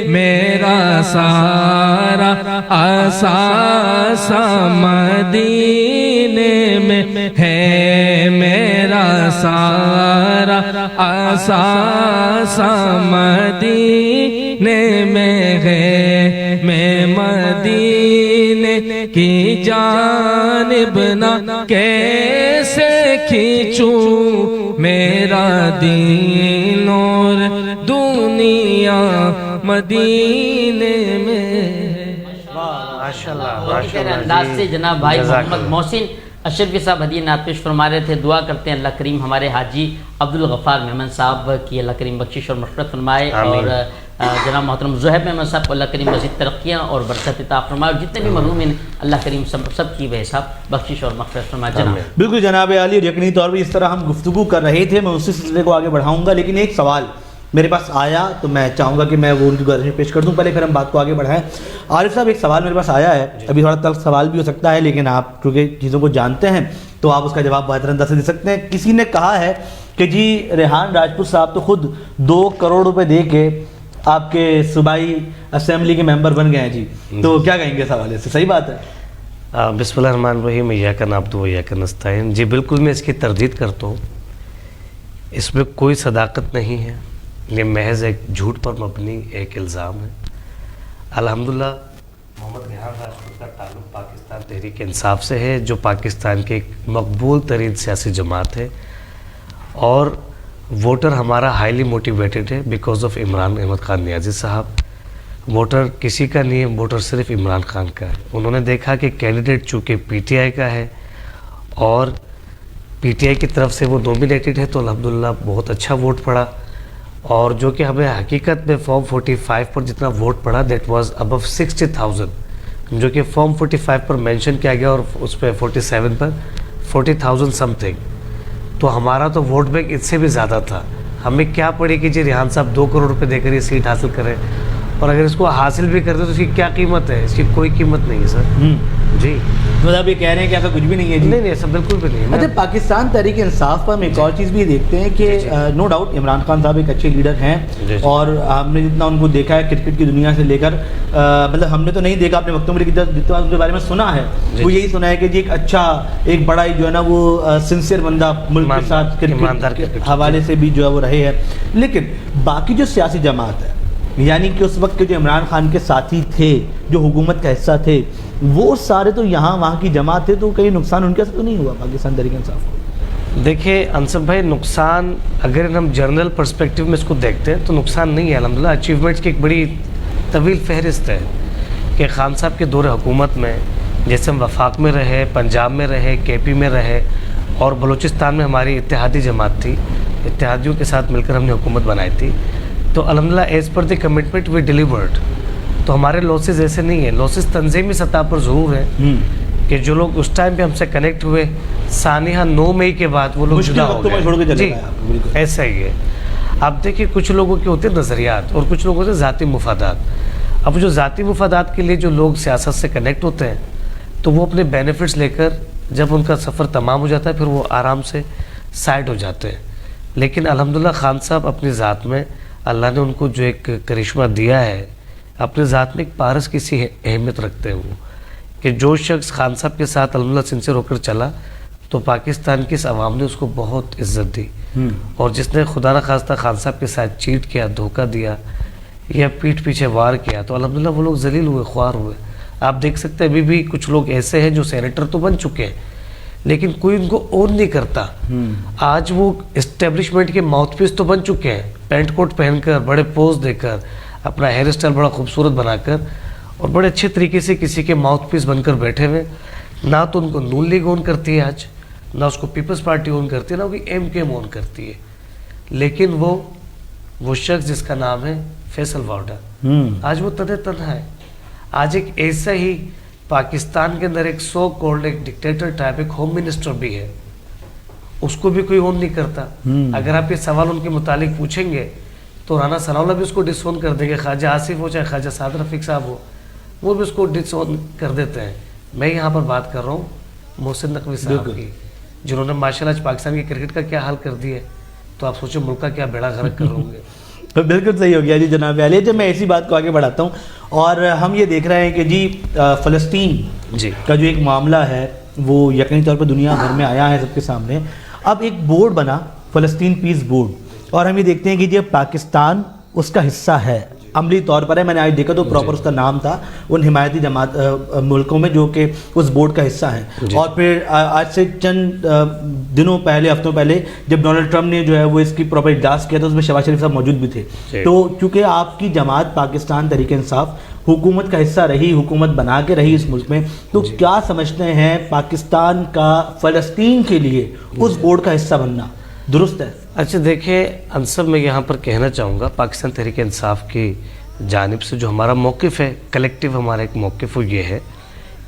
میرا سارا اساسا مدینے میں ہے میرا سارا اساسا مدینے میں ہے میں مدینے کی جانب نہ کیسے کھینچوں میرا دین اور دنیا مدینے میں بہت انداز سے جناب بھائی محمد محسن اشرفی صاحب ہدیہ نعت پیش فرما رہے تھے. دعا کرتے ہیں اللہ کریم ہمارے حاجی عبدالغفار میمن صاحب کی اللہ کریم بخشش اور مغفرت فرمائے اور جناب محترم زہیب میمن صاحب کو اللہ کریم مزید ترقیاں اور برکت عطا فرمائے اور جتنے بھی محروم ہیں اللہ کریم سب کی بے حساب بخشش اور مغفرت فرمائے. جناب بالکل جناب عالی, اور یقینی طور پر اس طرح ہم گفتگو کر رہے تھے, میں اسی سلسلے کو آگے بڑھاؤں گا, لیکن ایک سوال میرے پاس آیا تو میں چاہوں گا کہ میں وہ ان کی گزارش پیش کر دوں, پہلے پھر ہم بات کو آگے بڑھائیں. عارف صاحب ایک سوال میرے پاس آیا ہے, ابھی تھوڑا تلخ سوال بھی ہو سکتا ہے, لیکن آپ کیونکہ چیزوں کو جانتے ہیں تو آپ اس کا جواب بہتر انداز سے دے سکتے ہیں. کسی نے کہا ہے کہ جی ریحان راجپوت صاحب تو خود 2 کروڑ روپے دے کے آپ کے صوبائی اسمبلی کے ممبر بن گئے ہیں جی, تو کیا کہیں گے اس حوالے سے, صحیح بات ہے؟ بسم اللہ الرحمن الرحیم, ایاک نعبد و ایاک نستعین. جی بالکل میں اس کی تردید کرتا ہوں. اس میں کوئی صداقت نہیں ہے، یہ محض ایک جھوٹ پر مبنی ایک الزام ہے۔ الحمدللہ محمد ریحان راجپوت کا تعلق پاکستان تحریک انصاف سے ہے، جو پاکستان کی ایک مقبول ترین سیاسی جماعت ہے، اور ووٹر ہمارا ہائیلی موٹیویٹڈ ہے بیکاز آف عمران احمد خان نیازی صاحب۔ ووٹر کسی کا نہیں ہے، ووٹر صرف عمران خان کا ہے۔ انہوں نے دیکھا کہ کینڈیڈیٹ چونکہ پی ٹی آئی کا ہے اور پی ٹی آئی کی طرف سے وہ نومینیٹڈ ہے، تو الحمدللہ بہت اچھا ووٹ پڑا، اور جو کہ ہمیں حقیقت میں فارم 45 پر جتنا ووٹ پڑا دیٹ واز ابو 60,000، جو کہ فارم 45 پر مینشن کیا گیا اور اس پہ 47 پر 40,000 سم تھنگ، تو ہمارا تو ووٹ بینک اس سے بھی زیادہ تھا۔ ہمیں کیا پڑے کہ جی ریحان صاحب 2 کروڑ روپے دے کر یہ سیٹ حاصل کریں، اور اگر اس کو حاصل بھی کرتے تو اس کی کیا قیمت ہے؟ اس کی کوئی قیمت نہیں ہے سر۔ جی مطلب یہ کہہ رہے ہیں کہ ایسا کچھ بھی نہیں ہے؟ نہیں نہیں، ایسا بالکل بھی نہیں ہے۔ اچھا، پاکستان تحریک انصاف پر ہم ایک اور چیز بھی دیکھتے ہیں کہ نو ڈاؤٹ عمران خان صاحب ایک اچھے لیڈر ہیں، اور ہم نے جتنا ان کو دیکھا ہے کرکٹ کی دنیا سے لے کر، مطلب ہم نے تو نہیں دیکھا اپنے وقتوں میں، لیکن جتنا ان کے بارے میں سنا ہے وہ یہی سنا ہے کہ جی ایک اچھا، ایک بڑا جو ہے نا وہ سنسیئر بندہ، ملک کے ساتھ کرکٹ کے حوالے سے بھی جو ہے وہ رہے ہیں۔ لیکن باقی جو سیاسی جماعت ہے، یعنی کہ اس وقت کے جو عمران خان کے ساتھی تھے، جو حکومت کا حصہ تھے، وہ سارے تو یہاں وہاں کی جماعت تھے، تو کہیں نقصان ان کے ساتھ تو نہیں ہوا پاکستان تحریک انصاف کو؟ دیکھیں انصف بھائی، نقصان اگر ہم جنرل پرسپیکٹیو میں اس کو دیکھتے ہیں تو نقصان نہیں ہے۔ الحمدللہ اچیومنٹس کی ایک بڑی طویل فہرست ہے کہ خان صاحب کے دور حکومت میں جیسے ہم وفاق میں رہے، پنجاب میں رہے، کے پی میں رہے، اور بلوچستان میں ہماری اتحادی جماعت تھی، اتحادیوں کے ساتھ مل کر ہم نے حکومت بنائی تھی، تو الحمدللہ as per the commitment we delivered. تو ہمارے لاسز ایسے نہیں ہیں، لاسز تنظیمی سطح پر ضرور ہیں کہ جو لوگ اس ٹائم پہ ہم سے کنیکٹ ہوئے، سانحہ 9 مئی کے بعد وہ لوگ جدا ہو گئے۔ جی ایسا ہی ہے۔ اب دیکھیں کچھ لوگوں کے ہوتے ہیں نظریات اور کچھ لوگوں سے ذاتی مفادات۔ اب جو ذاتی مفادات کے لیے جو لوگ سیاست سے کنیکٹ ہوتے ہیں تو وہ اپنے بینیفٹس لے کر جب ان کا سفر تمام ہو جاتا ہے پھر وہ آرام سے سائڈ ہو جاتے ہیں۔ لیکن الحمدللہ خان صاحب اپنی ذات میں اللہ نے ان کو جو ایک کرشمہ دیا ہے، اپنے ذات میں ایک پارس کی سی اہمیت رکھتے ہیں وہ، کہ جو شخص خان صاحب کے ساتھ الحمدللہ سنسیئر ہو کر چلا تو پاکستان کی اس عوام نے اس کو بہت عزت دی، اور جس نے خدا نخواستہ خان صاحب کے ساتھ چیٹ کیا، دھوکہ دیا یا پیٹھ پیچھے وار کیا، تو الحمدللہ وہ لوگ ذلیل ہوئے، خوار ہوئے۔ آپ دیکھ سکتے ہیں ابھی بھی کچھ لوگ ایسے ہیں جو سینیٹر تو بن چکے ہیں لیکن کوئی ان کو اون نہیں کرتا۔ آج وہ اسٹیبلشمنٹ کے ماؤتھ پیس تو بن چکے ہیں، پینٹ کوٹ پہن کر، بڑے پوز دے کر، اپنا ہیئر اسٹائل بڑا خوبصورت بنا کر، اور بڑے اچھے طریقے سے کسی کے ماؤتھ پیس بن کر بیٹھے ہوئے۔ نہ تو ان کو نون لیگ اون کرتی ہے آج، نہ اس کو پیپلز پارٹی اون کرتی ہے، نہ کوئی ایم کے ایم اون کرتی ہے، لیکن وہ شخص جس کا نام ہے فیصل واوڈا، آج وہ تنہا ہے۔ آج ایک ایسا ہی پاکستان کے اندر ایک سو کولڈ ایک ڈکٹیٹر ٹائپ ایک ہوم منسٹر بھی ہے، اس کو بھی کوئی اون نہیں کرتا۔ اگر آپ یہ سوال ان کے متعلق پوچھیں گے تو رانا ثناء اللہ بھی اس کو ڈس اون کر دیں گے، خواجہ آصف ہو چاہے خواجہ سعد رفیق صاحب ہو، وہ بھی اس کو ڈس اون کر دیتے ہیں۔ میں یہاں پر بات کر رہا ہوں محسن نقوی صاحب کی، جنہوں نے ماشاءاللہ آج پاکستان کی کرکٹ کا کیا حال کر دیا ہے، تو آپ سوچیں ملک کا کیا بیڑا غرق کر رہے ہوں گے۔ بالکل صحیح ہو گیا جی جناب عالیہ۔ جب میں ایسی بات کو آگے بڑھاتا ہوں، اور ہم یہ دیکھ رہے ہیں کہ جی فلسطین کا جو ایک معاملہ ہے وہ یقینی طور پر دنیا بھر میں آیا ہے سب کے سامنے۔ اب ایک بورڈ بنا فلسطین پیس بورڈ، اور ہم یہ دیکھتے ہیں کہ جی پاکستان اس کا حصہ ہے، عملی طور پر ہے۔ میں نے آج دیکھا تو پراپر اس کا نام تھا ان حمایتی جماعت ملکوں میں جو کہ اس بورڈ کا حصہ ہیں۔ اور پھر آج سے چند دنوں پہلے، ہفتوں پہلے، جب ڈونلڈ ٹرمپ نے جو ہے وہ اس کی پراپر اجلاس کیا تھا، اس میں شہباز شریف صاحب موجود بھی تھے۔ تو چونکہ آپ کی جماعت پاکستان تحریک انصاف حکومت کا حصہ رہی، حکومت بنا کے رہی اس ملک میں، تو کیا سمجھتے ہیں پاکستان کا فلسطین کے لیے اس بورڈ کا حصہ بننا درست ہے؟ اچھا دیکھیں انصف، میں یہاں پر کہنا چاہوں گا پاکستان تحریک انصاف کی جانب سے جو ہمارا موقف ہے، کلیکٹیو ہمارا ایک موقف وہ یہ ہے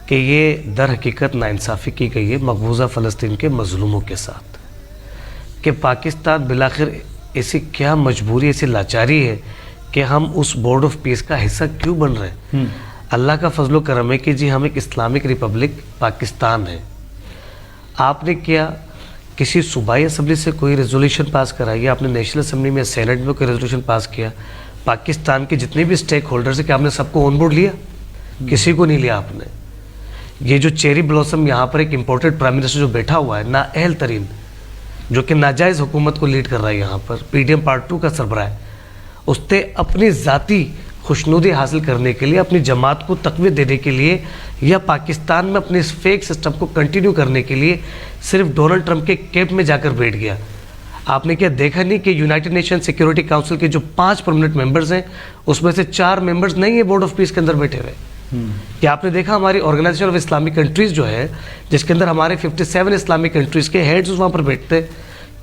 کہ یہ در حقیقت ناانصافی کی گئی ہے مقبوضہ فلسطین کے مظلوموں کے ساتھ، کہ پاکستان بلاخر ایسی کیا مجبوری، ایسی لاچاری ہے کہ ہم اس بورڈ آف پیس کا حصہ کیوں بن رہے ہیں؟ اللہ کا فضل و کرم ہے کہ جی ہم ایک اسلامک ریپبلک پاکستان ہے۔ آپ نے کیا کسی صوبائی اسمبلی سے کوئی ریزولوشن پاس کرائی، آپ نے نیشنل اسمبلی میں سینٹ میں کوئی ریزولوشن پاس کیا؟ پاکستان کے جتنے بھی اسٹیک ہولڈرز ہیں کہ آپ نے سب کو آن بورڈ لیا؟ کسی کو نہیں لیا آپ نے۔ یہ جو چیری بلاسم یہاں پر ایک امپورٹڈ پرائم منسٹر جو بیٹھا ہوا ہے، نااہل ترین، جو کہ ناجائز حکومت کو لیڈ کر رہا ہے یہاں پر, PDM پارٹ 2 کا سربراہ ہے, اس نے اپنی ذاتی خوشنودی حاصل کرنے کے لیے, اپنی جماعت کو تقویت دینے کے لیے, یا پاکستان میں اپنے اس فیک سسٹم کو کنٹینیو کرنے کے لیے صرف ڈونلڈ ٹرمپ کے کیمپ میں جا کر بیٹھ گیا. آپ نے کیا دیکھا نہیں کہ یونائٹڈ نیشن سیکیورٹی کاؤنسل کے جو 5 پرمننٹ ممبرز ہیں اس میں سے 4 ممبرز نہیں ہیں بورڈ آف پیس کے اندر بیٹھے ہوئے. کیا آپ نے دیکھا ہماری آرگنائزیشن آف اسلامک کنٹریز جو ہے, جس کے اندر ہمارے 57 اسلامک کنٹریز کے ہیڈز وہاں پر بیٹھتے,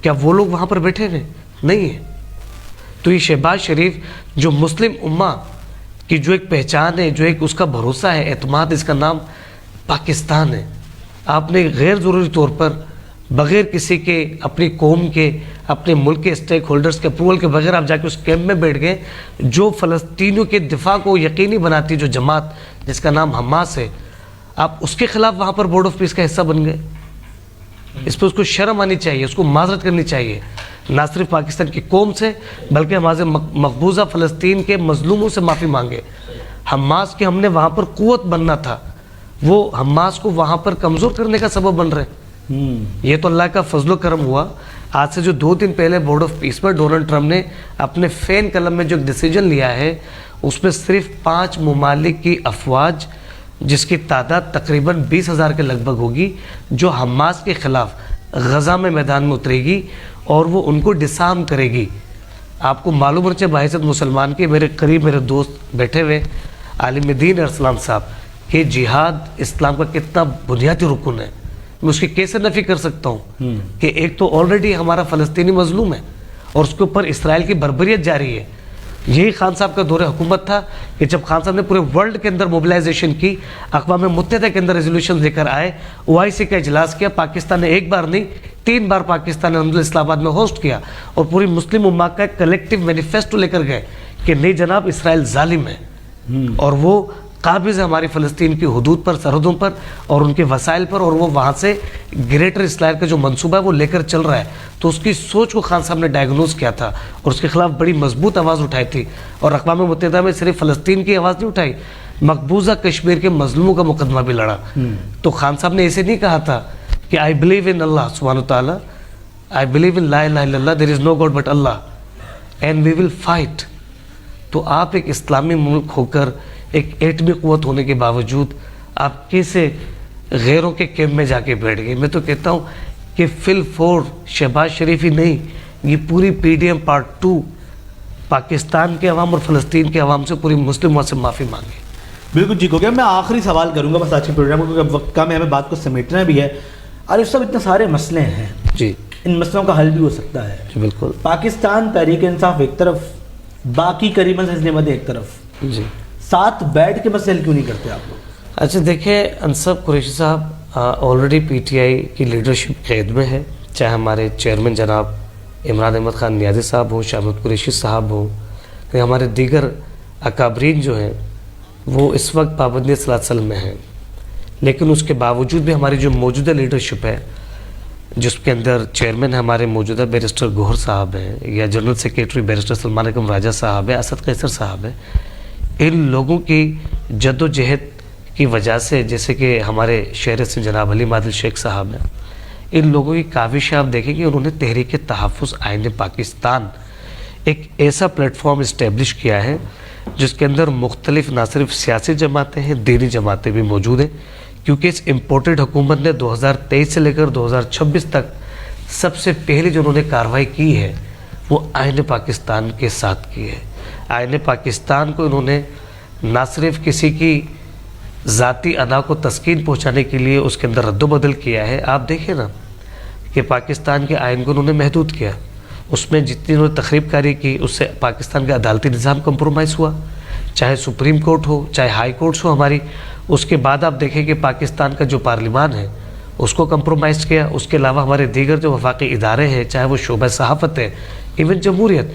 کیا وہ لوگ وہاں پر بیٹھے ہوئے نہیں ہیں؟ تو یہ شہباز شریف جو مسلم امہ کی جو ایک پہچان ہے, جو ایک اس کا بھروسہ ہے, اعتماد, اس کا نام پاکستان ہے. آپ نے غیر ضروری طور پر بغیر کسی کے, اپنی قوم کے, اپنے ملک کے اسٹیک ہولڈرز کے اپروول کے بغیر آپ جا کے اس کیمپ میں بیٹھ گئے. جو فلسطینیوں کے دفاع کو یقینی بناتی جو جماعت جس کا نام حماس ہے, آپ اس کے خلاف وہاں پر بورڈ آف پیس کا حصہ بن گئے. اس پہ اس کو شرم آنی چاہیے, اس کو معذرت کرنی چاہیے, نہ صرف پاکستان کی قوم سے بلکہ ہمارے مقبوضہ فلسطین کے مظلوموں سے معافی مانگے. حماس کے ہم نے وہاں پر قوت بننا تھا, وہ حماس کو وہاں پر کمزور کرنے کا سبب بن رہے ہیں. یہ تو اللہ کا فضل و کرم ہوا. آج سے جو 2 دن پہلے board of peace per Donald Trump نے اپنے فین قلم میں جو ڈیسیجن لیا ہے, اس میں صرف 5 ممالک کی افواج, جس کی تعداد تقریباً 20,000 کے لگ بھگ ہوگی, جو حماس کے خلاف غزہ میں میدان میں اترے گی اور وہ ان کو ڈسارم کرے گی. آپ کو معلوم ہونا چاہیے بحیثیت مسلمان کے, میرے قریب میرے دوست بیٹھے ہوئے عالم دین ارسلان صاحب, کہ جہاد اسلام کا کتنا بنیادی رکن ہے. میں اس کی کیسے نفی کر سکتا ہوں کہ ایک تو آلریڈی ہمارا فلسطینی مظلوم ہے اور اس کے اوپر اسرائیل کی بربریت جاری ہے. یہی خان صاحب کا دور حکومت تھا کہ جب خان صاحب نے پورے ورلڈ کے اندر موبلائزیشن کی, اقوام متحدہ کے اندر ریزولوشن لے کر آئے, OIC کا اجلاس کیا, پاکستان نے 1 بار نہیں 3 بار پاکستان نے الحمدللہ اسلام آباد میں ہوسٹ کیا, اور پوری مسلم امہ کا ایک کلیکٹیو مینیفیسٹو لے کر گئے کہ نہیں جناب اسرائیل ظالم ہے اور وہ قابض ہے ہماری فلسطین کی حدود پر, سرحدوں پر اور ان کے وسائل پر, اور وہ وہاں سے گریٹر اسرائیل کا جو منصوبہ ہے وہ لے کر چل رہا ہے. تو اس کی سوچ کو خان صاحب نے ڈائگنوز کیا تھا اور اس کے خلاف بڑی مضبوط آواز اٹھائی تھی. اور اقوام متحدہ میں صرف فلسطین کی آواز نہیں اٹھائی, مقبوضہ کشمیر کے مظلوموں کا مقدمہ بھی لڑا. تو خان صاحب نے اسے نہیں کہا تھا کہ آئی بلیو ان اللہ سبحانہ تعالیٰ, آئی بلیو ان لا الہ الا اللہ, there is no god but Allah, and we will fight. تو آپ ایک اسلامی ملک ہو کر, ایک ایٹمی قوت ہونے کے باوجود آپ کیسے غیروں کے کیمپ میں جا کے بیٹھ گئے؟ میں تو کہتا ہوں کہ فل فور شہباز شریف ہی نہیں, یہ پوری PDM پارٹ 2 پاکستان کے عوام اور فلسطین کے عوام سے, پوری مسلموں سے معافی مانگے. بالکل ٹھیک ہو گیا. میں آخری سوال کروں گا بس آج کے پروگرام کو, کیونکہ وقت کم ہے, ہمیں بات کو سمیٹنا بھی ہے. اور اس سب اتنے سارے مسئلے ہیں جی, ان مسئلوں کا حل بھی ہو سکتا ہے. جی بالکل. پاکستان تحریک انصاف ایک طرف, باقی قریباً حزب احمد ایک طرف, جی ساتھ بیٹھ کے مسئلے کیوں نہیں کرتے آپ لوگ؟ اچھا دیکھیں, انصب قریشی صاحب آلریڈی PTI کی لیڈرشپ قید میں ہے, چاہے ہمارے چیئرمین جناب عمران احمد خان نیازی صاحب ہوں, شاہ محمود قریشی صاحب ہوں, کہ ہمارے دیگر اکابرین جو ہیں وہ اس وقت پابندی سلاسل میں ہیں. لیکن اس کے باوجود بھی ہماری جو موجودہ لیڈرشپ ہے, جس کے اندر چیئرمین ہمارے موجودہ بیرسٹر گوہر صاحب ہیں, یا جنرل سیکریٹری بیرسٹر سلمان اکرم راجہ صاحب ہے, اسد قیصر صاحب ہے, ان لوگوں کی جد و جہد کی وجہ سے, جیسے کہ ہمارے شہر سے جناب علی عادل شیخ صاحب ہیں, ان لوگوں کی کاوش آپ دیکھیں کہ انہوں نے تحریک تحفظ آئین پاکستان ایک ایسا پلیٹ فارم اسٹیبلش کیا ہے جس کے اندر مختلف نہ صرف سیاسی جماعتیں ہیں, دینی جماعتیں بھی موجود ہیں. کیونکہ اس امپورٹڈ حکومت نے 2023 سے لے کر 2026 تک سب سے پہلے جو انہوں نے کارروائی کی ہے وہ آئین پاکستان کے ساتھ کی ہے. آئین پاکستان کو انہوں نے نہ صرف کسی کی ذاتی ادا کو تسکین پہنچانے کے لیے اس کے اندر رد و بدل کیا ہے. آپ دیکھیں نا کہ پاکستان کے آئین کو انہوں نے محدود کیا, اس میں جتنی انہوں نے تخریب کاری کی اس سے پاکستان کا عدالتی نظام کمپرومائز ہوا, چاہے سپریم کورٹ ہو چاہے ہائی کورٹس ہو ہماری. اس کے بعد آپ دیکھیں کہ پاکستان کا جو پارلیمان ہے اس کو کمپرومائز کیا. اس کے علاوہ ہمارے دیگر جو وفاقی ادارے ہیں, چاہے وہ شعبہ صحافت ہے, ایون جمہوریت,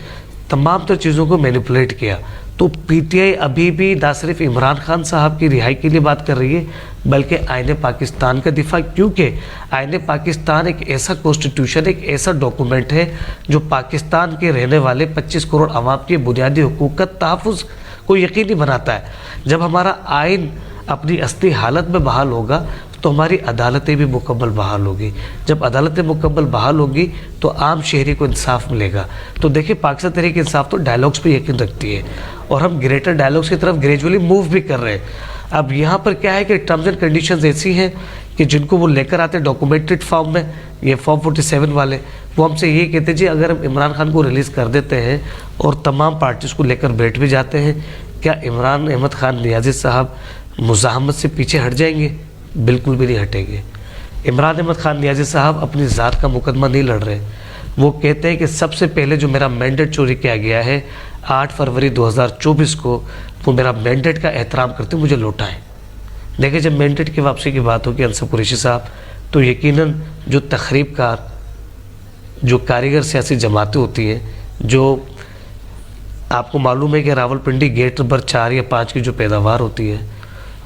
تمام تر چیزوں کو مینیپولیٹ کیا. تو PTI ابھی بھی نہ صرف عمران خان صاحب کی رہائی کے لیے بات کر رہی ہے بلکہ آئین پاکستان کا دفاع, کیونکہ آئین پاکستان ایک ایسا کانسٹیٹیوشن, ایک ایسا ڈاکومنٹ ہے جو پاکستان کے رہنے والے 25 کروڑ عوام کے بنیادی حقوق کا تحفظ کو یقینی بناتا ہے. جب ہمارا آئین اپنی اصلی حالت میں بحال ہوگا تو ہماری عدالتیں بھی مکمل بحال ہوگی. جب عدالتیں مکمل بحال ہوگی تو عام شہری کو انصاف ملے گا. تو دیکھیں پاکستان تحریک انصاف تو ڈائلاگس پہ یقین رکھتی ہے اور ہم گریٹر ڈائلاگس کی طرف گریجولی موو بھی کر رہے ہیں. اب یہاں پر کیا ہے کہ ٹرمز اینڈ کنڈیشنز ایسی ہیں کہ جن کو وہ لے کر آتے ہیں ڈاکومنٹڈ فارم میں, یہ فارم 47 والے, وہ ہم سے یہ کہتے ہیں جی اگر ہم عمران خان کو ریلیز کر دیتے ہیں اور تمام پارٹیز کو لے کر بیٹھ بھی جاتے ہیں, کیا عمران احمد خان نیازی صاحب مزاحمت سے پیچھے ہٹ جائیں گے؟ بالکل بھی نہیں ہٹیں گے. عمران احمد خان نیازی صاحب اپنی ذات کا مقدمہ نہیں لڑ رہے. وہ کہتے ہیں کہ سب سے پہلے جو میرا مینڈیٹ چوری کیا گیا ہے 8 فروری 2024 کو, وہ میرا مینڈیٹ کا احترام کرتے مجھے لوٹائیں. دیکھیں جب مینڈیٹ کی واپسی کی بات ہوگی انصر قریشی صاحب, تو یقیناً جو تخریب کار, جو کاریگر سیاسی جماعتیں ہوتی ہیں, جو آپ کو معلوم ہے کہ راولپنڈی گیٹ نمبر 4 یا 5 کی جو پیداوار ہوتی ہے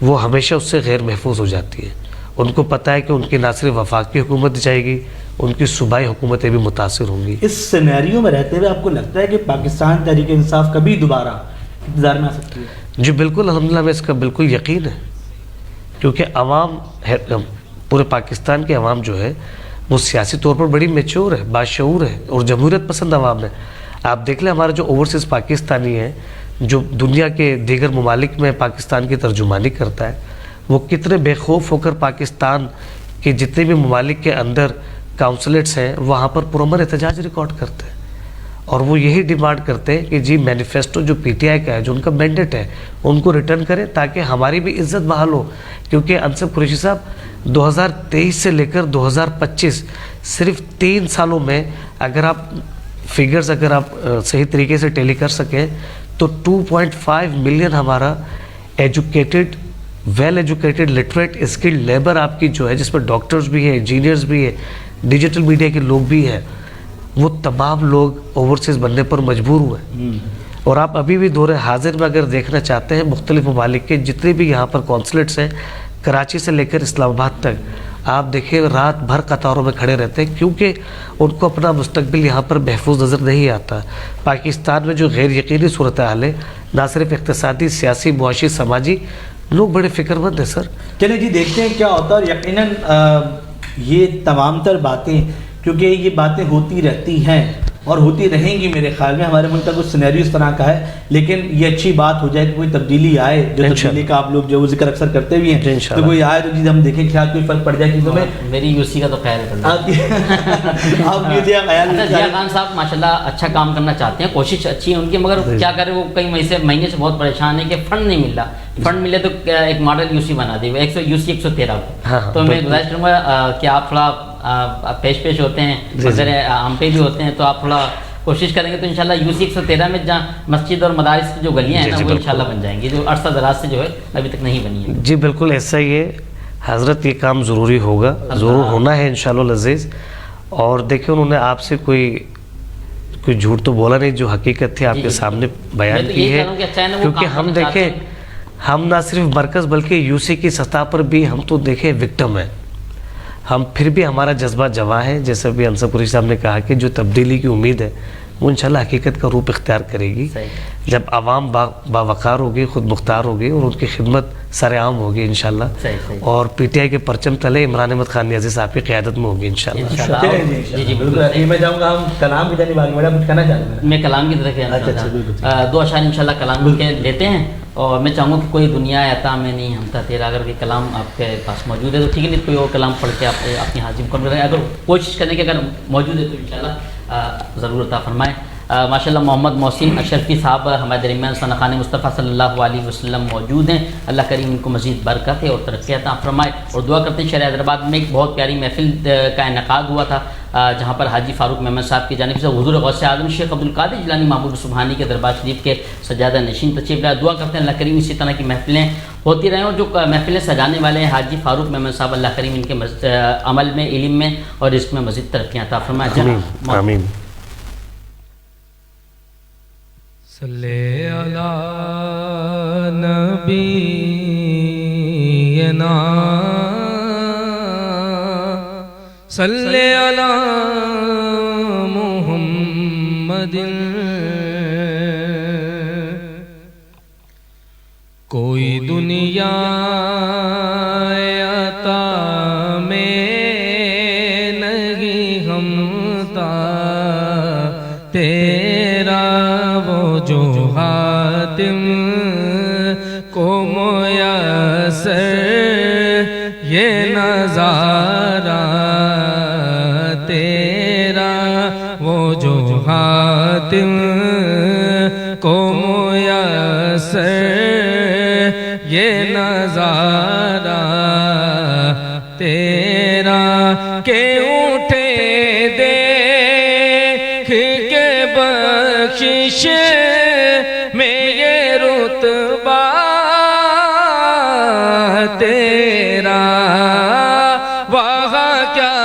وہ ہمیشہ اس سے غیر محفوظ ہو جاتی ہے. ان کو پتہ ہے کہ ان کی نہ صرف وفاقی حکومت جائے گی, ان کی صوبائی حکومتیں بھی متاثر ہوں گی. اس سینیریو میں رہتے ہوئے آپ کو لگتا ہے کہ پاکستان تحریک انصاف کبھی دوبارہ اقتدار میں آ سکتی ہے؟ جی بالکل, الحمدللہ میں اس کا بالکل یقین ہے, کیونکہ عوام پورے پاکستان کے عوام جو ہے وہ سیاسی طور پر بڑی میچور ہے, باشعور ہے اور جمہوریت پسند عوام ہے. آپ دیکھ لیں ہمارا جو اوورسیز پاکستانی ہے جو دنیا کے دیگر ممالک میں پاکستان کی ترجمانی کرتا ہے, وہ کتنے بے خوف ہو کر پاکستان کے جتنے بھی ممالک کے اندر کاؤنسلیٹس ہیں وہاں پر پرامن احتجاج ریکارڈ کرتے ہیں, اور وہ یہی ڈیمانڈ کرتے ہیں کہ جی مینیفیسٹو جو پی ٹی آئی کا ہے, جو ان کا مینڈیٹ ہے, ان کو ریٹرن کریں تاکہ ہماری بھی عزت بحال ہو. کیونکہ انصر قریشی صاحب 2023 سے لے کر 2025 صرف 3 سالوں میں اگر آپ فگرز اگر آپ صحیح طریقے سے ٹیلی کر سکیں تو 2.5 ملین ہمارا educated, well educated, literate, skilled labour آپ کی جو ہے, جس میں ڈاکٹرز بھی ہیں, انجینئرز بھی ہیں, ڈیجیٹل میڈیا کے لوگ بھی ہیں, وہ تمام لوگ اوورسیز بننے پر مجبور ہوئے. اور آپ ابھی بھی دور حاضر میں اگر دیکھنا چاہتے ہیں مختلف ممالک کے جتنے بھی یہاں پر کونسلیٹس ہیں, کراچی سے لے کر اسلام آباد تک, آپ دیکھیں رات بھر قطاروں میں کھڑے رہتے ہیں کیونکہ ان کو اپنا مستقبل یہاں پر محفوظ نظر نہیں آتا. پاکستان میں جو غیر یقینی صورتحال ہے, نہ صرف اقتصادی, سیاسی, معاشی, سماجی, لوگ بڑے فکر مند ہیں سر. چلیں جی دیکھتے ہیں کیا ہوتا ہے. اور یقیناً یہ تمام تر باتیں, کیونکہ یہ باتیں ہوتی رہتی ہیں اور ہوتی رہیں گی میرے خیال میں, ہمارے ملک کا کچھ سینیریو اس طرح کا ہے, لیکن یہ اچھی بات ہو جائے کہ کوئی تبدیلی آئے, جو تبدیلی کا آپ لوگ جو ذکر اکثر کرتے بھی ہیں, تو کوئی آئے تو جی ہم دیکھیں کیا کوئی فرق پڑ جائے چیزوں میں. میری یوسی کا تو خیال ہے, آپ کیجیے خیال. ضیاء خان صاحب ماشاءاللہ اچھا کام کرنا چاہتے ہیں, کوشش اچھی ہے ان کی, مگر کیا کریں وہ کئی مہینے سے بہت پریشان ہے کہ فنڈ نہیں مل رہا. فنڈ ملے تو ایک ماڈل یوسی بنا دی, یوسی 113 کو. تو میں گزارش کروں گا کہ آپ تھوڑا پیش ہوتے ہیں, مگر ہم پہ بھی ہوتے ہیں, تو آپ تھوڑا کوشش کریں گے تو انشاءاللہ یوسی 113 میں جہاں مسجد اور مدارس کی جو گلیاں ہیں نا وہ انشاءاللہ بن جائیں گی, جو عرصہ دراز سے جو ہے ابھی تک نہیں بنی ہے. جی بالکل ایسا ہی ہے حضرت, یہ کام ضروری ہوگا, ضرور ہونا ہے انشاءاللہ العزیز. اور دیکھیں انہوں نے آپ سے کوئی جھوٹ تو بولا نہیں, جو حقیقت تھی آپ کے سامنے بیان کی ہے. کیونکہ ہم دیکھیں ہم نہ صرف مرکز بلکہ یوسی کی سطح پر بھی ہم تو دیکھیں وکٹم ہیں, ہم پھر بھی ہمارا جذبہ جواں ہے. جیسے بھی انصر قریشی صاحب نے کہا کہ جو تبدیلی کی امید ہے وہ انشاءاللہ حقیقت کا روپ اختیار کرے گی جب عوام باوقار ہوگی, خود مختار ہوگی اور ان کی خدمت سرعام ہوگی انشاءاللہ, اور پی ٹی آئی کے پرچم تلے عمران احمد خان نیازی صاحب کی قیادت میں ہوگی انشاءاللہ. جی بالکل. میں چاہوں گا ہم کلام کی جانب آگے بڑھیں, کچھ کہنا چاہتے ہیں؟ میں کلام کی طرف دو اشعار انشاءاللہ کلام کے لیتے ہیں, اور میں چاہوں گا کہ کوئی دنیا عطا میں نہیں ہمتا تیرا, اگر کوئی کلام آپ کے پاس موجود ہے تو ٹھیک ہے, نہیں کوئی اور کلام پڑھ کے آپ اپنی حاضر مکمل کریں, اگر کوشش کرنے کی اگر موجود ہے تو انشاءاللہ ضرور عطا فرمائیں. ماشاءاللہ محمد محسن اشرفی صاحب ہمارے درمیان سنخان مصطفیٰ صلی اللہ علیہ وسلم موجود ہیں. اللہ کریم ان کو مزید برکت ہے اور ترقی عطا فرمائے, اور دعا کرتے ہیں. شہر حیدرآباد میں ایک بہت پیاری محفل کا انعقاد ہوا تھا جہاں پر حاجی فاروق محمد صاحب کی جانب سے حضور غوث اعظم شیخ عبدالقادر جیلانی محبوب سبحانی کے دربار شریف کے سجادہ نشین تشریف لائے. دعا کرتے ہیں اللہ کریم اسی طرح کی محفلیں ہوتی رہیں, اور جو محفلیں سجانے والے ہیں حاجی فاروق محمد صاحب, اللہ کریم ان کے عمل میں, علم میں اور رزق میں مزید ترقی عطا فرمائے. آمین. صلی علی نبینا صلی علی محمد. کوئی دنیا عطا حاتم کو میسر یہ نظارہ تیرا، وہ جو حاتم کو میسر یہ نظارہ تیرا، کہ اٹھے دیکھ کے بخشش میں یہ رتبہ تیرا، وہاں کیا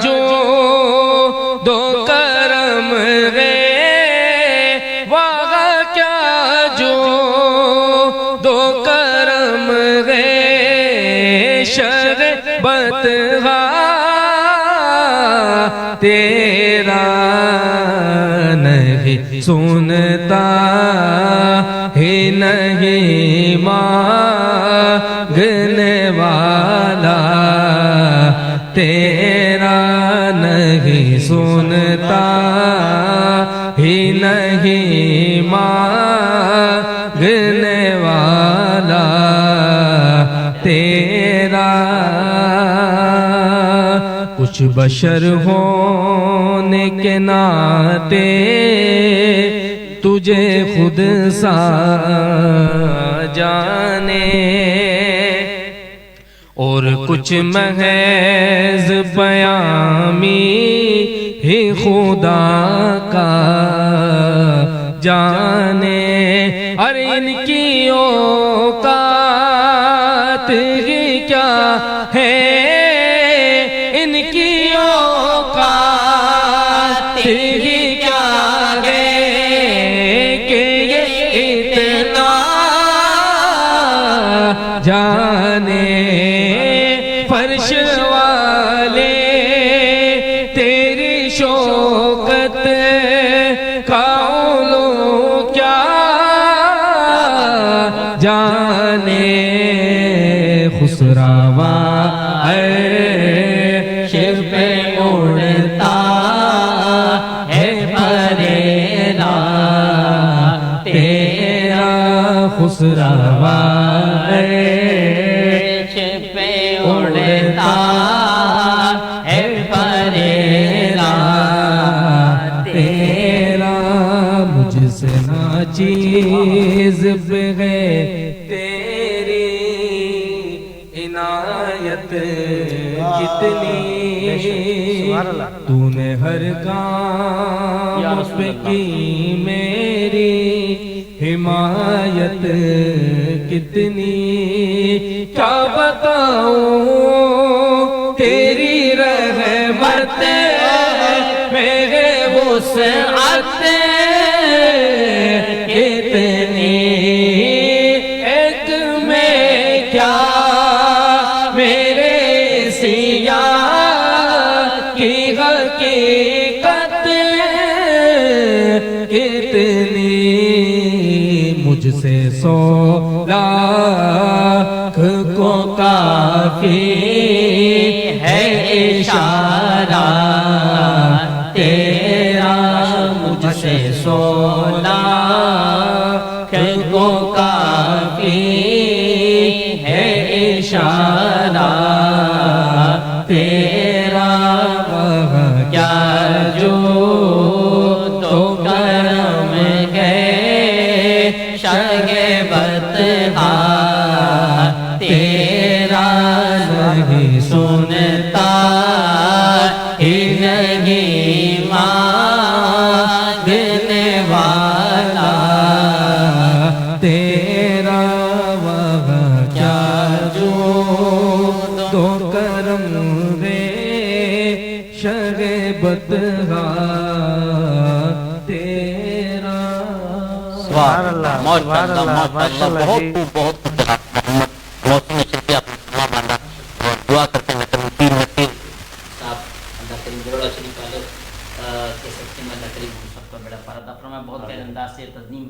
جو دو کرم ہے، وہاں کیا جو دو کرم ہے، شربت تیرا نہیں سنتا ہی نہیں مانگنے والا تیرا، نہیں سنتا ہی نہیں مانگنے والا تیرا، کچھ بشر ہونے کے ناطے تجھے خود سا جانے، اور کچھ محض بیامی ہی خدا کا جانے، اور ان کی اوقات ہی کیا ہے، ان کی اوقات ہی کیا ہے کہ یہ اتنا جانے، فرش والے تیری شوکت کا علو کیا جانے، خسروا عرش پہ اڑتا ہے پریرا تیرا، خسروا عرش پہ اڑتا ہے پریرا تیرا، مجھ سے ناچیز بغیر تیری عنایت کتنی، تو نے ہر کام پہ کی میری حمایت کتنی، کیا بتاؤں تیری رحمت میرے وسعت کتنی، ایک میں کیا میرے سیاہ کی حقیقت کتنی، مجھ سے 100 لاکھ کو کافی ہے اشارہ تیرا، مجھ سے 100 لاکھ کو کافی ہے اشارہ تیرا، کیا جو تو کرم گئے شگبت تیرا، نہیں سنتا ہی نہیں مانگنے والا تیرا، وہاں کیا جو تو کرم رے شگبت تیرا، سبحان اللہ، ماشاءاللہ ماشاءاللہ، بہت محسن شکریہ اور دعا کرتے ہیں تیر نصیر صاحب، اللہ کریم جلوہ شریف والے کے سچے میں اللہ کریم ہم سب کا بڑا فرد فرمائے، بہت پیارے انداز سے تسلیم۔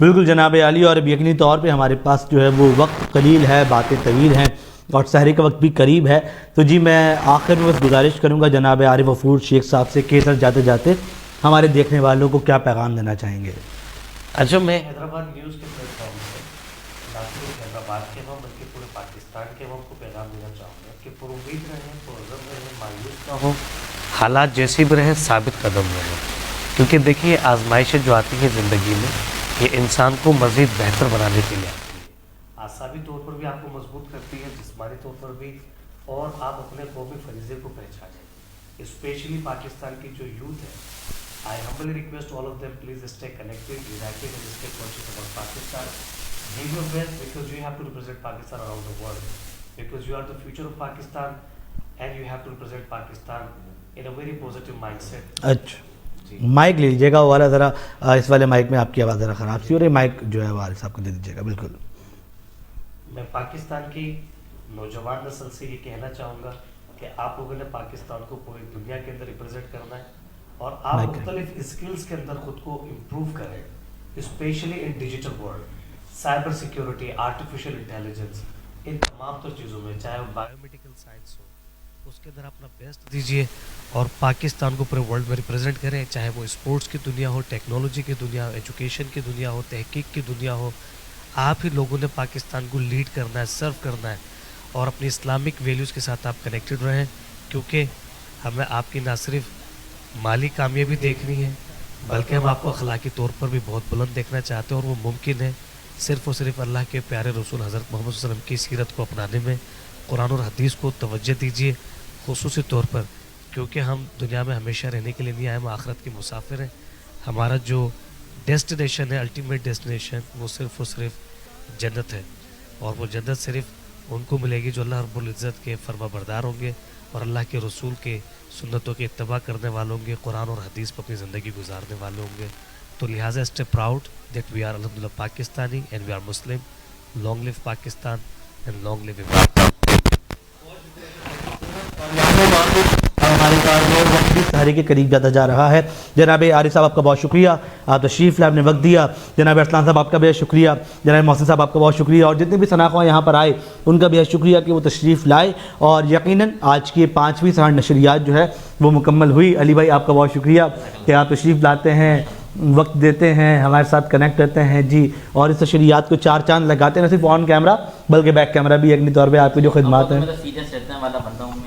بالکل جناب عالی، اور اب یقینی طور پہ ہمارے پاس جو ہے وہ وقت قلیل ہے، باتیں طویل ہیں اور سحری کا وقت بھی قریب ہے، تو جی میں آخر میں بس گزارش کروں گا جناب عارف غفور شیخ صاحب سے کہ سر جاتے جاتے ہمارے دیکھنے والوں کو کیا پیغام دینا چاہیں گے؟ اچھا، میں حیدرآباد نیوز کے پلیٹ فارم سے نہ صرف حیدرآباد کے ہوں بلکہ پورے پاکستان کے ہوں کو پیغام دینا چاہوں گا کہ پر امید رہیں، پرعزم رہیں، مایوس نہ ہوں، حالات جیسی بھی رہیں، ثابت قدم رہیں، کیونکہ دیکھیے آزمائشیں جو آتی ہیں زندگی میں یہ انسان کو مزید بہتر بنانے کے لیے آتی ہے، اعصابی طور پر بھی آپ کو مضبوط کرتی ہے، جسمانی طور پر بھی، اور آپ اپنے قومی فریضے کو پہچانیں، اسپیشلی پاکستان کی جو یوتھ ہے. I humbly request all of them, please stay connected, united, and stay conscious about Pakistan. Give your best because you have to represent Pakistan around the world. Because you are the future of Pakistan and you have to represent Pakistan in a very positive mindset. اچھا، mic لے لیجیے گا، وہ والا ذرا اس والے mic میں آپ کی آواز ذرا خراب سی، اور یہ مائک جو ہے وہ حارث صاحب کو دے دیجیے گا. بالکل. میں پاکستان کی نوجوان نسل سے یہ کہنا چاہوں گا کہ آپ لوگوں نے پاکستان کو پوری دنیا کے اندر ریپرزینٹ کرنا ہے، اور آپ مختلف اسکلز کے اندر خود کو امپروو کریں، specially in digital world, cyber security, artificial intelligence, ان تمام تر چیزوں میں، چاہے وہ بایو میڈیکل سائنس ہو، اس کے اندر اپنا بیسٹ دیجیے اور پاکستان کو پورے ورلڈ میں ریپرزینٹ کریں، چاہے وہ اسپورٹس کی دنیا ہو، ٹیکنالوجی کی دنیا ہو، ایجوکیشن کی دنیا ہو، تحقیق کی دنیا ہو. آپ ہی لوگوں نے پاکستان کو لیڈ کرنا ہے، سرو کرنا ہے، اور اپنی اسلامک ویلیوز کے ساتھ آپ کنیکٹڈ رہیں، کیونکہ ہمیں آپ کی نہ صرف مالی کامیابی دیکھنی ہے بلکہ ہم آپ کو اخلاقی طور پر بھی بہت بلند دیکھنا چاہتے ہیں، اور وہ ممکن ہے صرف اور صرف اللہ کے پیارے رسول حضرت محمد صلی اللہ علیہ وسلم کی سیرت کو اپنانے میں. قرآن اور حدیث کو توجہ دیجیے خصوصی طور پر، کیونکہ ہم دنیا میں ہمیشہ رہنے کے لیے نہیں آئے، ہم آخرت کے مسافر ہیں. ہمارا جو ڈیسٹینیشن ہے، الٹیمیٹ ڈیسٹینیشن، وہ صرف اور صرف جنت ہے، اور وہ جنت صرف ان کو ملے گی جو اللہ رب العزت کے فرما بردار ہوں گے اور اللہ کے رسول کے سنتوں کی اتباع کرنے والے ہوں گے، قرآن اور حدیث پر اپنی زندگی گزارنے والے ہوں گے. تو لہٰذا stay proud that we are الحمدللہ Pakistani and we are Muslim. Long live Pakistan and long live ہمارے پاس وقت بھی سہرے کے قریب جاتا جا رہا ہے. جناب عارف صاحب آپ کا بہت شکریہ، آپ تشریف لائے، آپ نے وقت دیا. جناب ارسلان صاحب آپ کا بہت شکریہ. جناب محسن صاحب آپ کا بہت شکریہ، اور جتنے بھی شناخواں یہاں پر آئے ان کا بہت شکریہ کہ وہ تشریف لائے. اور یقیناً آج کی 5ویں سہر نشریات جو ہے وہ مکمل ہوئی. علی بھائی آپ کا بہت شکریہ کہ آپ تشریف لاتے ہیں، وقت دیتے ہیں، ہمارے ساتھ کنیکٹ رہتے ہیں جی، اور اس نشریات کو 4 چاند لگاتے ہیں، نہ صرف آن کیمرہ بلکہ بیک کیمرہ بھی یقینی طور پہ آپ کی جو خدمات ہیں.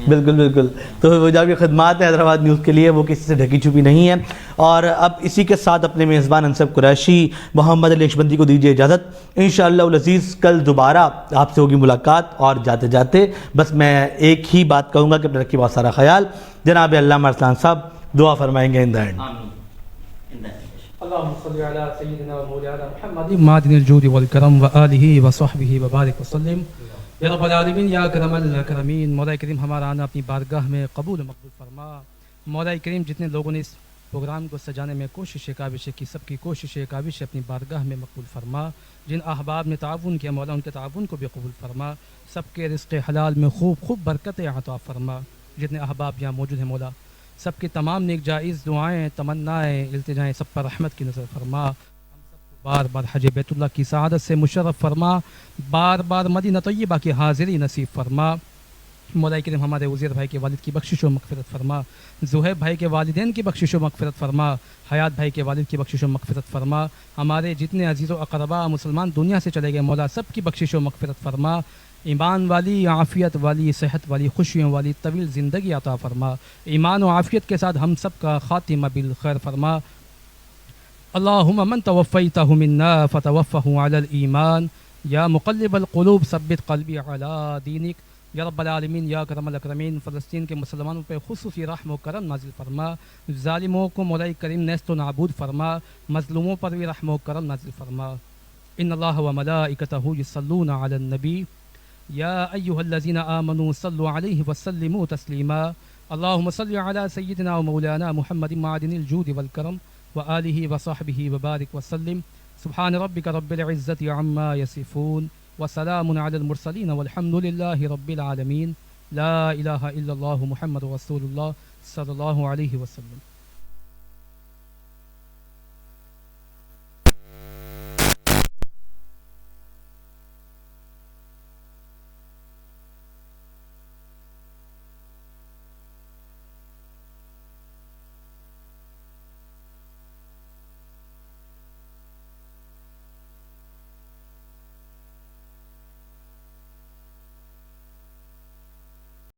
بالکل بالکل. تو وہ جو آپ کی خدمات ہیں حیدرآباد نیوز کے لیے وہ کسی سے ڈھکی چھپی نہیں ہے. اور اب اسی کے ساتھ اپنے میزبان انصب قریشی محمد علی اکشبندی کو دیجیے اجازت. انشاءاللہ العزیز کل دوبارہ آپ سے ہوگی ملاقات. اور جاتے جاتے بس میں ایک ہی بات کہوں گا کہ رکھیے بہت سارا خیال. جناب علامہ ارسلان صاحب دعا فرمائیں گے ان دا اینڈ. اللهم صل على سيدنا ومولانا محمد معدن الجود والكرم وآله وصحبه وبارك وسلم. یا رب العالمین، یا اکرم الاکرمین، مولا کریم ہمارا آنا اپنی بارگاہ میں قبول و مقبول فرما. مولا کریم جتنے لوگوں نے اس پروگرام کو سجانے میں کوشش کاوش کی، سب کی کوشش کاوش اپنی بارگاہ میں مقبول فرما. جن احباب نے تعاون کیا مولا ان کے تعاون کو بھی قبول فرما. سب کے رزق حلال میں خوب خوب برکت عطا فرما. جتنے احباب یہاں موجود ہیں مولا سب کی تمام نیک جائز دعائیں، تمنائیں، التجائیں سب پر رحمت کی نظر فرما. ہم سب کو بار بار حج بیت اللہ کی سعادت سے مشرف فرما. بار بار مدینہ طیبہ کی حاضری نصیب فرما. مولا کریم ہمارے وزیر بھائی کے والد کی بخشش و مغفرت فرما. زہیب بھائی کے والدین کی بخشش و مغفرت فرما. حیات بھائی کے والد کی بخشش و مغفرت فرما. ہمارے جتنے عزیز و اقربا مسلمان دنیا سے چلے گئے مولا سب کی بخشش و مغفرت فرما. ایمان والی، عافیت والی، صحت والی، خوشیوں والی طویل زندگی عطا فرما. ایمان و عافیت کے ساتھ ہم سب کا خاتمہ بالخیر فرما. اللہم من توفیتہ منا فتوفہ علی الایمان. یا مقلب القلوب ثبت قلبی علی دینک. یا رب العالمین، یا اکرم الاکرمین، فلسطین کے مسلمانوں پہ خصوصی رحم و کرم نازل فرما. ظالموں کو مولا کریم نیست و نابود فرما. مظلوموں پر بھی رحم و کرم نازل فرما. ان اللہ و ملائکتہ یصلون علی النبی یا ایہا الذین آمنوا صلوا علیہ وسلموا تسلیما. اللہم صل علی سیدنا و مولانا محمد معدن الجود والکرم وآلہ وصحبہ وبارک وسلم. سبحان ربک رب العزت عما یصفون وسلام علی المرسلین والحمد للہ رب العالمین. لا الہ الا اللہ محمد رسول اللہ صلی اللہ علیہ وسلم.